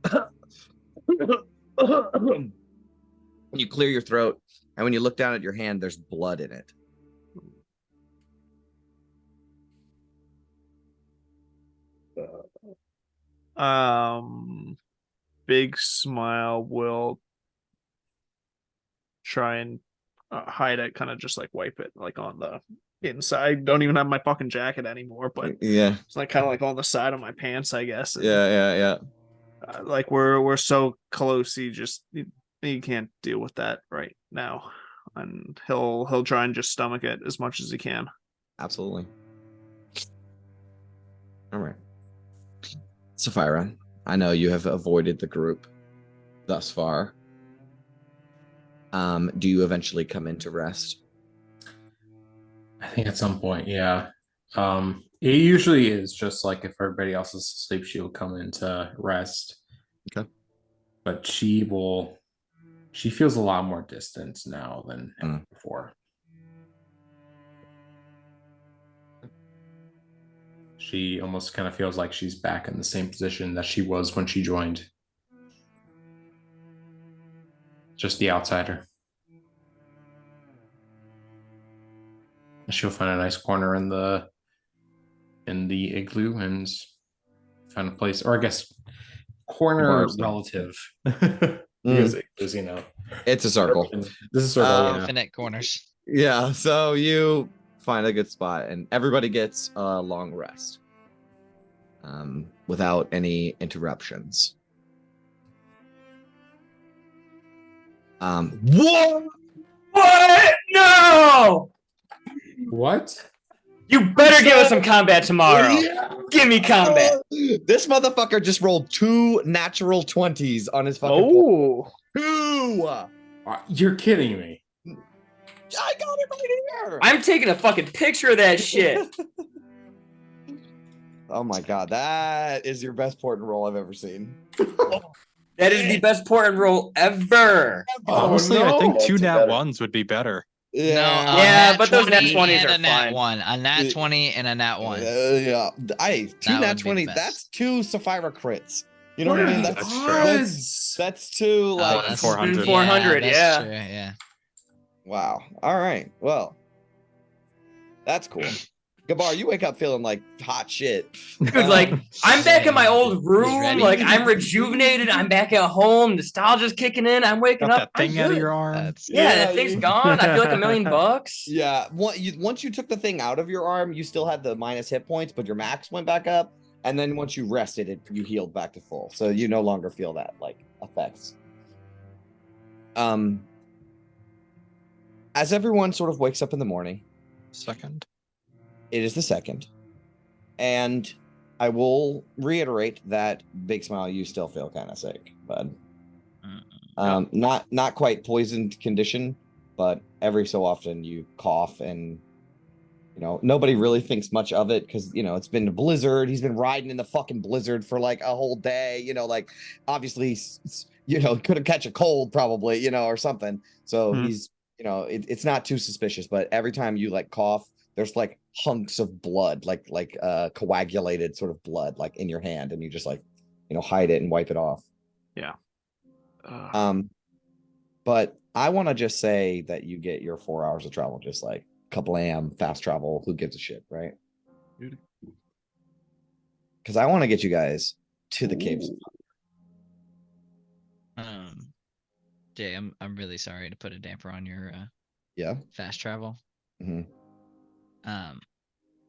S2: you clear your throat, and when you look down at your hand, there's blood in it.
S3: Big Smile will try and hide it, kind of just like wipe it like on the inside. Don't even have my fucking jacket anymore, but
S2: Yeah.
S3: it's like kind of like on the side of my pants, I guess. And,
S2: Yeah.
S3: like we're so close, he can't deal with that right now, and he'll try and just stomach it as much as he can.
S2: Absolutely. All right. Sapphira, I know you have avoided the group thus far. Do you eventually come into rest?
S5: I think at some point, yeah. It usually is just like if everybody else is asleep, she'll come into rest.
S2: Okay.
S5: But she feels a lot more distance now than ever before. She almost kind of feels like she's back in the same position that she was when she joined. Just the outsider. She'll find a nice corner in the igloo and find a place, or I guess corner relative. Because igloos,
S2: it's a circle.
S5: This is a circle.
S12: Infinite corners.
S2: Yeah, so you find a good spot, and everybody gets a long rest without any interruptions. What?
S7: What? No!
S5: What?
S7: You better give us some combat tomorrow.
S2: Yeah.
S7: Give me combat.
S2: This motherfucker just rolled 2 natural 20s on his fucking.
S3: Oh,
S2: 2!
S5: You're kidding me.
S2: I got it right here.
S7: I'm taking a fucking picture of that shit.
S2: Oh my god, that is your best port and roll I've ever seen.
S7: That is the best port and roll ever.
S4: Honestly, I think
S6: That's
S4: 2 nat
S6: better.
S4: ones would be better.
S12: No,
S2: Yeah.
S7: Yeah,
S12: nat
S7: but those nat
S12: 20
S7: 20s
S12: and
S7: are
S12: a nat
S7: fine.
S12: 1. A nat 20 and a nat 1.
S2: Yeah. 2
S12: That
S2: nat
S12: would be
S2: 20.
S12: the best.
S2: That's 2 Sapphira crits. You know
S5: What
S2: what I
S5: are
S2: mean?
S5: the
S2: That's
S5: odds?
S2: that's 2 like
S12: that's
S4: 400.
S7: 400,
S12: that's
S7: yeah.
S12: true, yeah.
S2: wow. All right. Well, that's cool. Gabar, you wake up feeling like hot shit.
S7: Dude, like, I'm back in my old room.
S12: ready.
S7: Like, I'm rejuvenated. I'm back at home. Nostalgia's kicking in. I'm waking
S4: Got
S7: up.
S4: that thing
S7: I'm
S4: out of
S7: good.
S4: your arm.
S12: That's
S7: Yeah,
S2: Yeah,
S7: that thing's
S2: you-
S7: gone. I feel like $1 million.
S2: Yeah. Once you took the thing out of your arm, you still had the minus hit points, but your max went back up. And then once you rested, you healed back to full. So you no longer feel that like effects. As everyone sort of wakes up in the morning,
S4: Second.
S2: it is the 2nd. And I will reiterate that Big Smile, you still feel kind of sick, bud. Not quite poisoned condition, but every so often you cough, and nobody really thinks much of it because it's been a blizzard. He's been riding in the fucking blizzard for like a whole day. Like obviously couldn't catch a cold probably, or something. So he's it's not too suspicious, but every time you like cough, there's like hunks of blood, like coagulated sort of blood, like in your hand, and you just like hide it and wipe it off.
S3: yeah.
S2: But I want to just say that you get your 4 hours of travel, just like kablam, fast travel. Who gives a shit, right? because I want to get you guys to the caves.
S12: Jay, I'm really sorry to put a damper on your
S2: Yeah.
S12: fast travel.
S2: Mhm.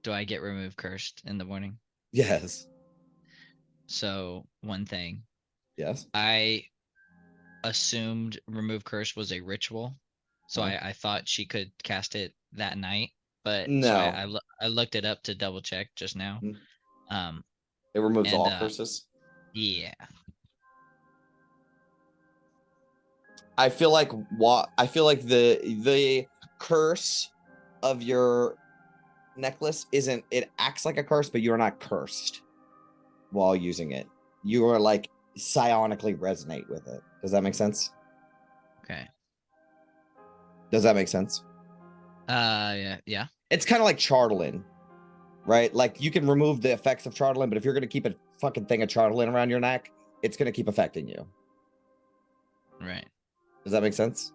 S12: Do I get remove cursed in the morning?
S2: Yes.
S12: So one thing,
S2: Yes.
S12: I assumed remove curse was a ritual, so
S2: Huh?
S12: I thought she could cast it that night. But so
S2: No.
S12: I looked it up to double check just now.
S2: Mhm.
S12: Um,
S2: It removes
S12: and,
S2: all curses.
S12: yeah,
S2: I feel like the curse of your necklace isn't, it acts like a curse, but you're not cursed while using it. You are like psionically resonate with it. Does that make sense?
S12: okay.
S2: Does that make sense?
S12: Yeah.
S2: It's kind of like Charlatan, right? Like you can remove the effects of Charlatan, but if you're gonna keep a fucking thing of Charlatan around your neck, it's gonna keep affecting you.
S12: Right.
S2: Does that make sense?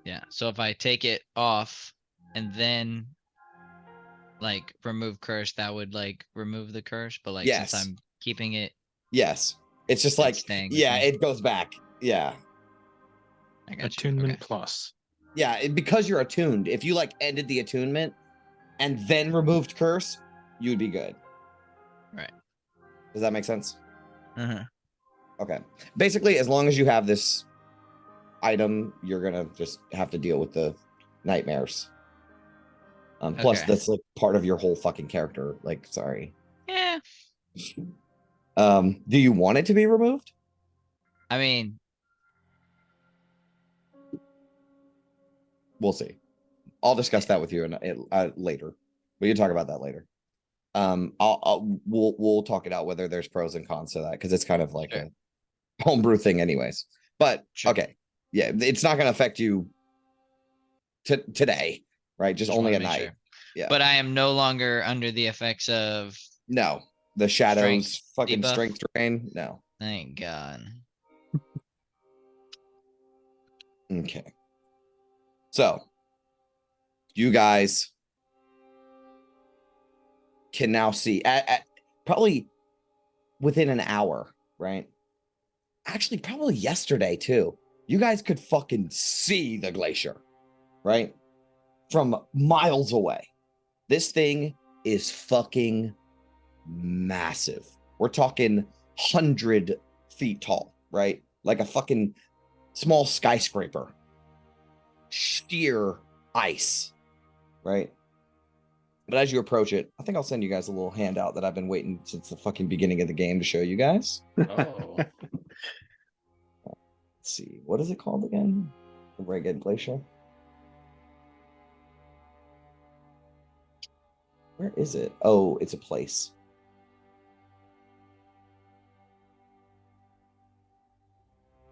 S12: Yeah. So if I take it off and then like remove curse, that would like remove the curse. But like since
S2: Yes.
S12: I'm keeping it,
S2: Yes. It's just
S12: it's
S2: like,
S12: staying with
S2: yeah,
S12: me.
S2: it goes back. Yeah.
S12: I got you.
S4: Attunement
S12: Okay.
S4: plus.
S2: Yeah, because you're attuned. If you like ended the attunement and then removed curse, you would be good.
S12: Right.
S2: Does that make sense?
S12: Uh-huh.
S2: Okay. Basically, as long as you have this item, you're gonna just have to deal with the nightmares. Plus,
S12: Okay.
S2: that's like part of your whole fucking character. Like, sorry.
S12: Yeah.
S2: Do you want it to be removed?
S12: I mean,
S2: We'll see. I'll discuss that with you later. We can talk about that later. We'll talk it out whether there's pros and cons to that because it's kind of like
S12: sure.
S2: a homebrew thing, anyways. But
S12: Sure.
S2: okay, yeah, it's not going to affect you today, right? Just only
S12: wanna
S2: at
S12: make
S2: night.
S12: sure.
S2: Yeah.
S12: But I am no longer under the effects of
S2: No, the shadows,
S12: Strength
S2: fucking
S12: debuff?
S2: strength drain. No.
S12: thank God.
S2: Okay. So, you guys can now see at probably within an hour, right? Actually, probably yesterday too. You guys could fucking see the glacier, right? From miles away. This thing is fucking massive. We're talking 100 feet tall, right? Like a fucking small skyscraper. Sheer ice, right? But as you approach it, I think I'll send you guys a little handout that I've been waiting since the fucking beginning of the game to show you guys.
S7: Oh.
S2: Let's see. What is it called again? The Ragged Glacier? Where is it? Oh, it's a place.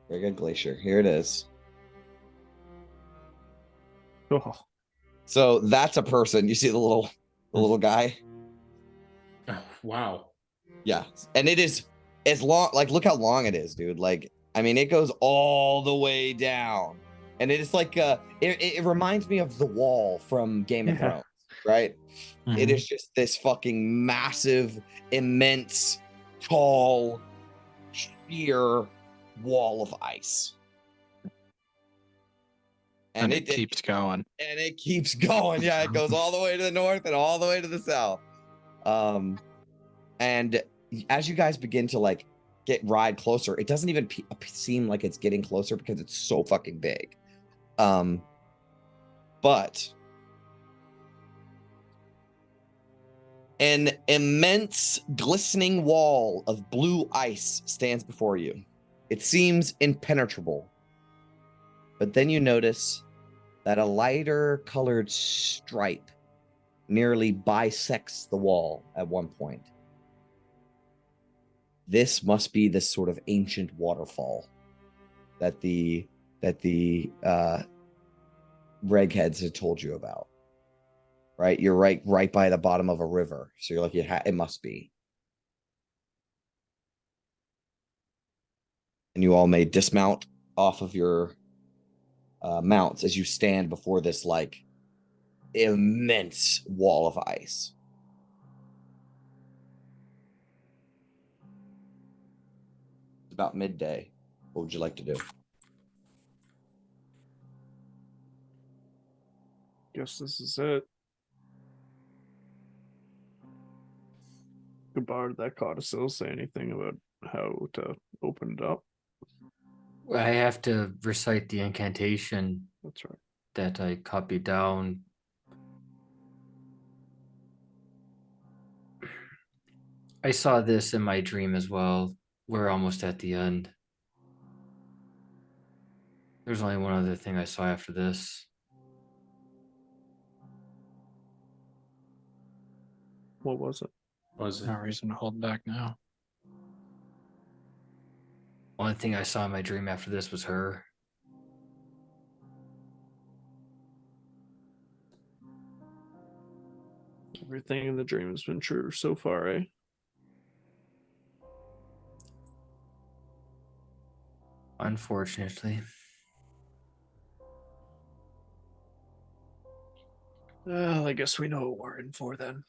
S2: Ragged Glacier. Here it is.
S3: Oh,
S2: So that's a person. You see the little guy?
S5: Oh, wow.
S2: Yeah. And it is as long, like, look how long it is, dude. Like, I mean, it goes all the way down. And it is like, it reminds me of the wall from Game of
S3: Yeah.
S2: Thrones, right? It
S4: Mhm.
S2: is just this fucking massive, immense, tall, sheer wall of ice.
S4: And it keeps going.
S2: And it keeps going. Yeah, it goes all the way to the north and all the way to the south. And as you guys begin to like ride closer, it doesn't even seem like it's getting closer because it's so fucking big. But an immense glistening wall of blue ice stands before you. It seems impenetrable. But then you notice that a lighter colored stripe nearly bisects the wall at one point. This must be this sort of ancient waterfall that the Regheads had told you about. Right? You're right by the bottom of a river. So you're like, it must be. And you all may dismount off of your mounts as you stand before this like immense wall of ice. It's about midday. What would you like to do?
S3: Guess this is it. Gabar, did that codicil say anything about how to open it up?
S7: I have to recite the incantation
S3: That's right.
S7: that I copied down. I saw this in my dream as well. We're almost at the end. There's only one other thing I saw after this.
S3: What was it?
S5: Was
S4: No reason to hold back now.
S7: Only thing I saw in my dream after this was her.
S3: Everything in the dream has been true so far, eh?
S7: Unfortunately.
S3: Well, I guess we know what we're in for then.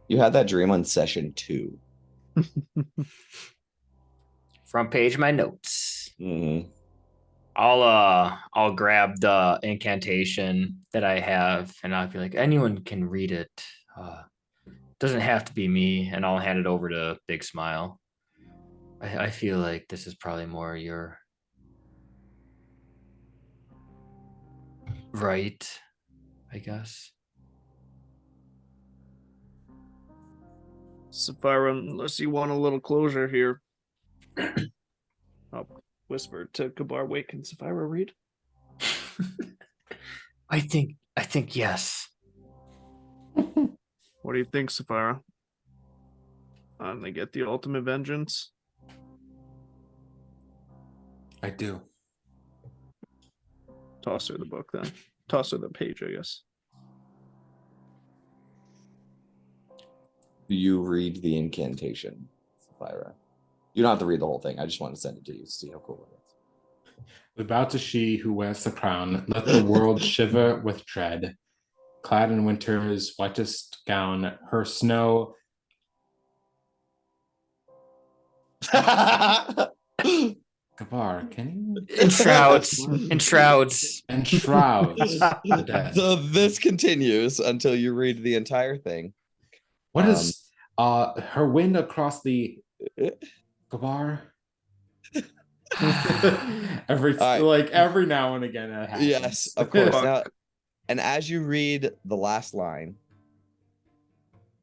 S2: You had that dream on session 2.
S7: Front page of my notes.
S2: Mm-hmm.
S7: I'll grab the incantation that I have and I'll be like, anyone can read it. Doesn't have to be me, and I'll hand it over to Big Smile. I feel like this is probably more your right, I guess.
S3: Sapphira, unless you want a little closure here. I'll whisper to Gabar, wait, can Sapphira read?
S7: I think yes.
S3: What do you think, Sapphira? They get the ultimate vengeance?
S5: I do.
S3: Toss her the book then. Toss her the page, I guess.
S2: Do you read the incantation, Sapphira? You don't have to read the whole thing. I just want to send it to you to see how cool it is.
S5: About to she who wears the crown, let the world shiver with dread. Clad in winter's whitest gown, her snow. Gabar, can you?
S7: Enshrouds.
S5: The dead.
S2: So this continues until you read the entire thing.
S5: What is her wind across the Gabar? Every now and again it happens.
S2: Yes, of course. Now, and as you read the last line,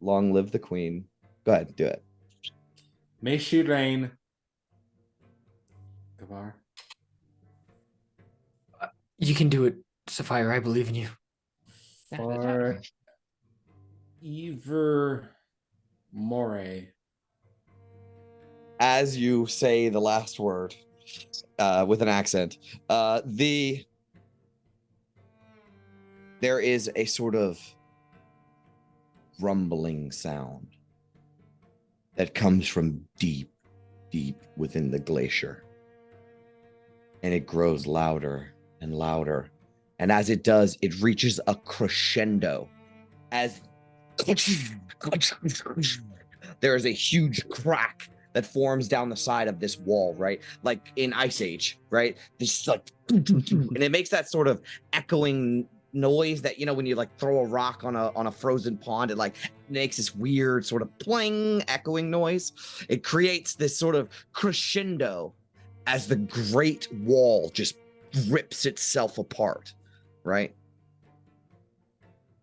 S2: long live the queen. Go ahead, do it.
S5: May she reign. Gabar.
S7: You can do it, Sapphire. I believe in you.
S5: For Ever More.
S2: As you say the last word with an accent, there is a sort of rumbling sound that comes from deep within the glacier. And it grows louder and louder. And as it does, it reaches a crescendo as there is a huge crack that forms down the side of this wall, right? Like in Ice Age, right? This like, and it makes that sort of echoing noise that, you know, when you like throw a rock on a frozen pond, it like makes this weird sort of pling echoing noise. It creates this sort of crescendo as the great wall just rips itself apart, right?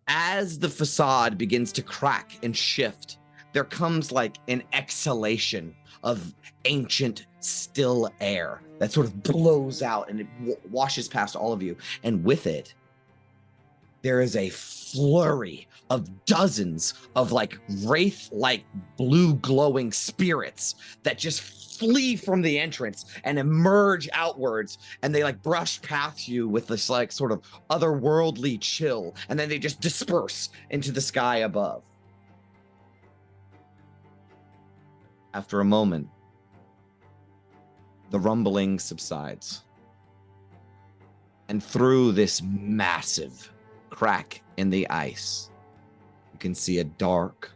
S2: As the facade begins to crack and shift, there comes like an exhalation of ancient still air that sort of blows out and it washes past all of you. And with it, there is a flurry of dozens of like wraith-like blue glowing spirits that just flee from the entrance and emerge outwards, and they like brush past you with this like sort of otherworldly chill, and then they just disperse into the sky above. After a moment, the rumbling subsides, and through this massive crack in the ice, you can see a dark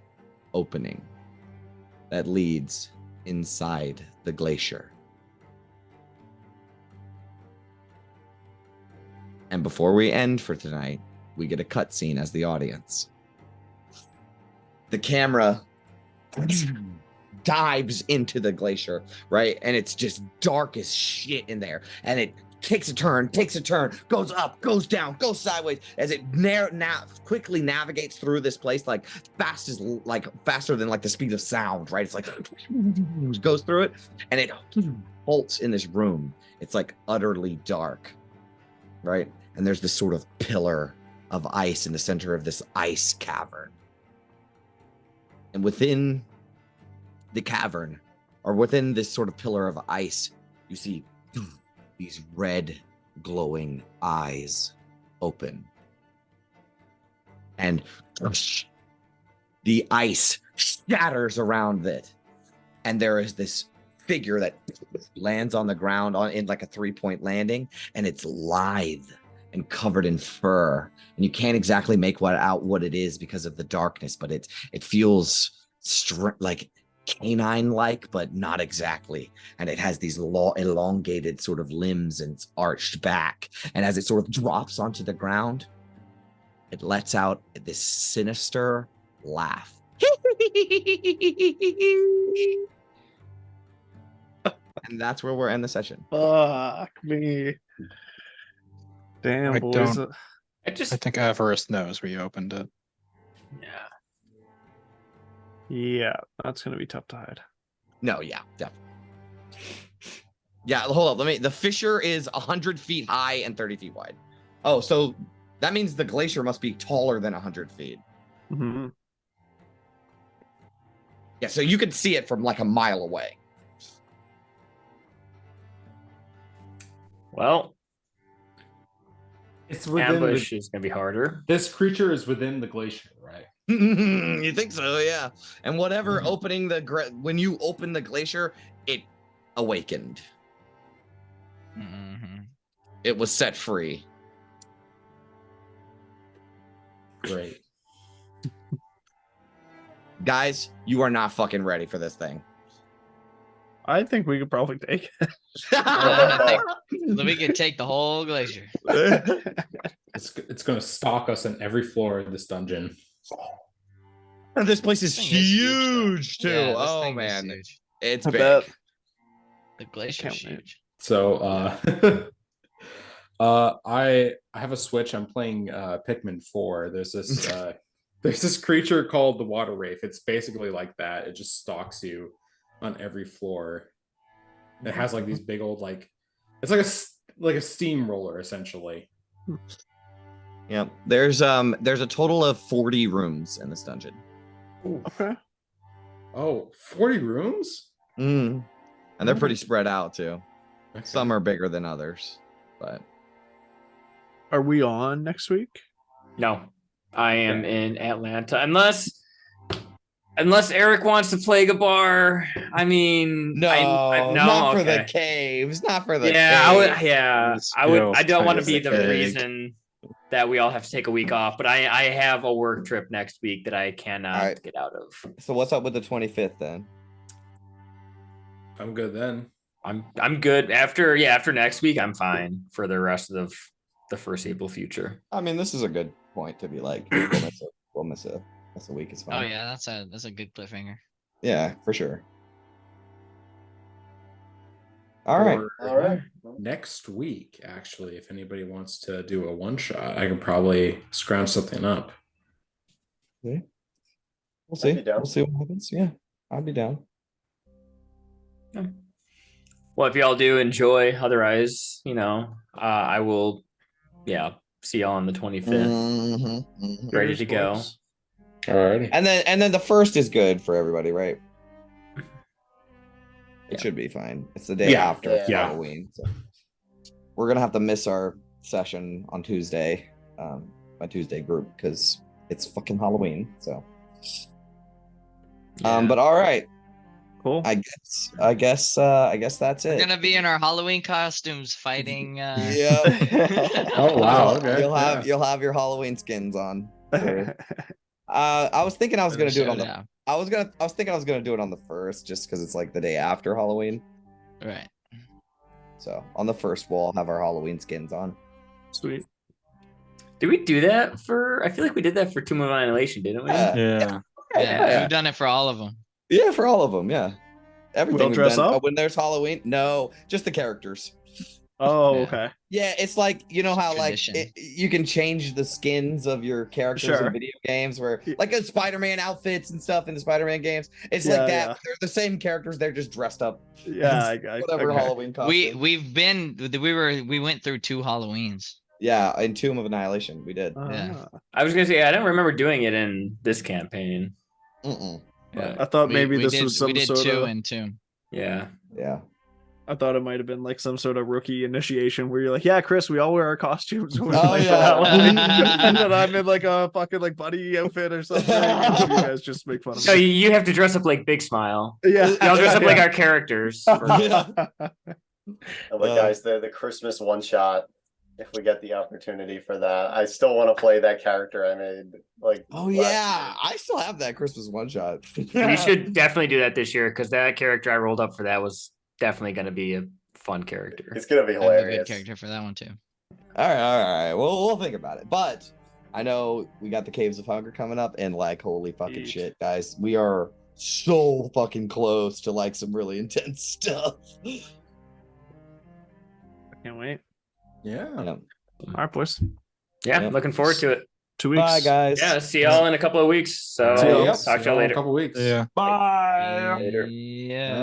S2: opening that leads inside the glacier. And before we end for tonight, we get a cutscene as the audience. The camera dives into the glacier, right? And it's just dark as shit in there. And it takes a turn, goes up, goes down, goes sideways as it quickly navigates through this place faster than like the speed of sound, right? It's like goes through it and it halts in this room. It's like utterly dark, right? And there's this sort of pillar of ice in the center of this ice cavern. And within the cavern, or within this sort of pillar of ice, you see these red glowing eyes open. And the ice shatters around it. And there is this figure that lands on the ground in like a 3-point landing, and it's lithe and covered in fur. And you can't exactly make out what it is because of the darkness, but it feels like canine-like, but not exactly. And it has these elongated sort of limbs and it's arched back. And as it sort of drops onto the ground, it lets out this sinister laugh. And that's where we're in the session.
S3: Fuck me. Damn,
S4: I
S3: boys.
S4: don't- I think Avarice knows we opened it.
S3: Yeah, that's gonna be tough to hide.
S2: No, yeah, definitely. Yeah, hold up. The fissure is 100 feet high and 30 feet wide. Oh, so that means the glacier must be taller than 100 feet.
S3: Mm-hmm.
S2: Yeah, so you can see it from like a mile away.
S11: Well,
S5: It's within
S11: ambush is gonna be harder.
S5: This creature is within the glacier, right?
S2: You think so? Yeah. And whatever opening when you open the glacier, it awakened.
S12: Mm-hmm.
S2: It was set free.
S5: Great.
S2: Guys, you are not fucking ready for this thing.
S3: I think we could probably take it.
S12: We could take the whole glacier.
S5: It's going to stalk us on every floor of this dungeon.
S2: This place is
S12: This thing is
S2: huge, too.
S12: Yeah, this
S2: Oh
S12: thing is
S2: man,
S12: huge.
S2: it's
S3: I
S2: big.
S3: bet.
S12: The glacier's
S3: Can't wait.
S12: huge.
S5: So I have a switch. I'm playing Pikmin 4. There's this creature called the water wraith. It's basically like that. It just stalks you on every floor. It has like these big old it's like a steamroller essentially.
S2: Yeah, there's a total of 40 rooms in this dungeon.
S3: Okay.
S5: Oh, 40 rooms?
S2: And they're pretty spread out too.
S5: Okay.
S2: Some are bigger than others, but
S3: Are we on next week?
S11: No, I am in Atlanta. Unless Eric wants to play Gabar. I mean,
S2: not for the
S11: okay.
S2: caves, not for the
S11: Yeah,
S2: caves.
S11: I don't want to be the
S2: Egg.
S11: reason that we all have to take a week off, but I have a work trip next week that I cannot get out of.
S2: So what's up with the 25th then?
S5: I'm good then.
S11: I'm good after next week. I'm fine for the rest of the foreseeable future.
S2: I mean, this is a good point to be like, we'll miss a week. It's fine.
S12: Oh yeah, that's a good cliffhanger.
S2: Yeah, for sure. All right.
S5: Next week, actually, if anybody wants to do a one shot, I can probably scrounge something up.
S2: Okay. We'll see.
S6: be down.
S2: We'll see what happens. Yeah, I'll be down.
S11: Well, if y'all do enjoy, otherwise, I will, see y'all on the 25th. Ready to go.
S5: Alrighty.
S2: And then the first is good for everybody, right? It should be fine. It's the day after Halloween. So we're gonna have to miss our session on Tuesday, my Tuesday group, because it's fucking Halloween. So but all right.
S3: Cool.
S2: I guess that's it.
S12: We're gonna be in our Halloween costumes fighting.
S2: Yeah.
S5: Oh wow. Okay.
S2: You'll have your Halloween skins on. I was thinking I was
S12: For the
S2: gonna do it on the.
S12: showdown.
S2: I was thinking I was gonna do it on the first, just because it's like the day after Halloween.
S12: Right.
S2: So on the first, we'll have our Halloween skins on.
S3: Sweet.
S7: Did we do that for? I feel like we did that for Tomb of Annihilation, didn't we?
S4: Yeah.
S12: Yeah, we've done it for all of them.
S2: Yeah, for all of them. Yeah, everything
S3: don't
S2: we've
S3: dress
S2: done.
S3: up?
S2: When there's Halloween, no, just the characters.
S3: Oh,
S12: Yeah.
S3: okay.
S2: Yeah, it's like you know how
S12: Tradition.
S2: like you can change the skins of your characters
S3: Sure.
S2: in video games, where
S3: Yeah.
S2: like a Spider-Man outfits and stuff in the Spider-Man games. It's
S3: Yeah,
S2: like that.
S3: yeah.
S2: They're the same characters. They're just dressed up.
S3: Yeah,
S2: as whatever
S3: okay.
S2: Halloween costume.
S12: We went through 2 Halloweens.
S2: Yeah, in Tomb of Annihilation, we did.
S12: Yeah.
S7: I was gonna say I don't remember doing it in this campaign.
S2: Mm-mm.
S7: Yeah.
S3: I thought maybe
S12: we
S3: this
S12: did,
S3: was some
S12: we did
S3: sort
S12: 2
S3: of.
S12: and 2.
S7: Yeah.
S2: Yeah.
S3: I thought it might have been like some sort of rookie initiation where you're like, yeah, Chris, we all wear our costumes. When
S2: Oh,
S3: like,
S2: yeah.
S3: Halloween. And then I'm in like a fucking like buddy outfit or something. You guys just make fun of
S7: So
S3: me.
S7: you have to dress up like Big Smile.
S3: Yeah.
S7: Y'all dress up like our characters.
S6: But guys, the Christmas one shot, if we get the opportunity for that, I still want to play that character I made. Like,
S2: Oh
S6: last
S2: yeah,
S6: year.
S2: I still have that Christmas one shot.
S7: We should definitely do that this year because that character I rolled up for that was definitely going to be a fun character.
S6: It's gonna be
S12: I have a good
S6: hilarious.
S12: character for that one too.
S2: All right. We'll think about it. But I know we got the Caves of Hunger coming up, and like, holy fucking
S3: Yeet.
S2: shit, guys, we are so fucking close to like some really intense stuff.
S3: Can't wait.
S9: Yeah.
S3: All right, boys.
S7: Yeah,
S2: Yep.
S7: looking forward to it.
S3: 2 weeks.
S2: Bye, guys.
S7: Yeah, see y'all in a couple of weeks. So
S3: See y'all.
S7: talk to y'all
S9: in a
S7: later.
S9: couple weeks.
S4: Yeah.
S2: Bye.
S6: Later.
S12: Yeah.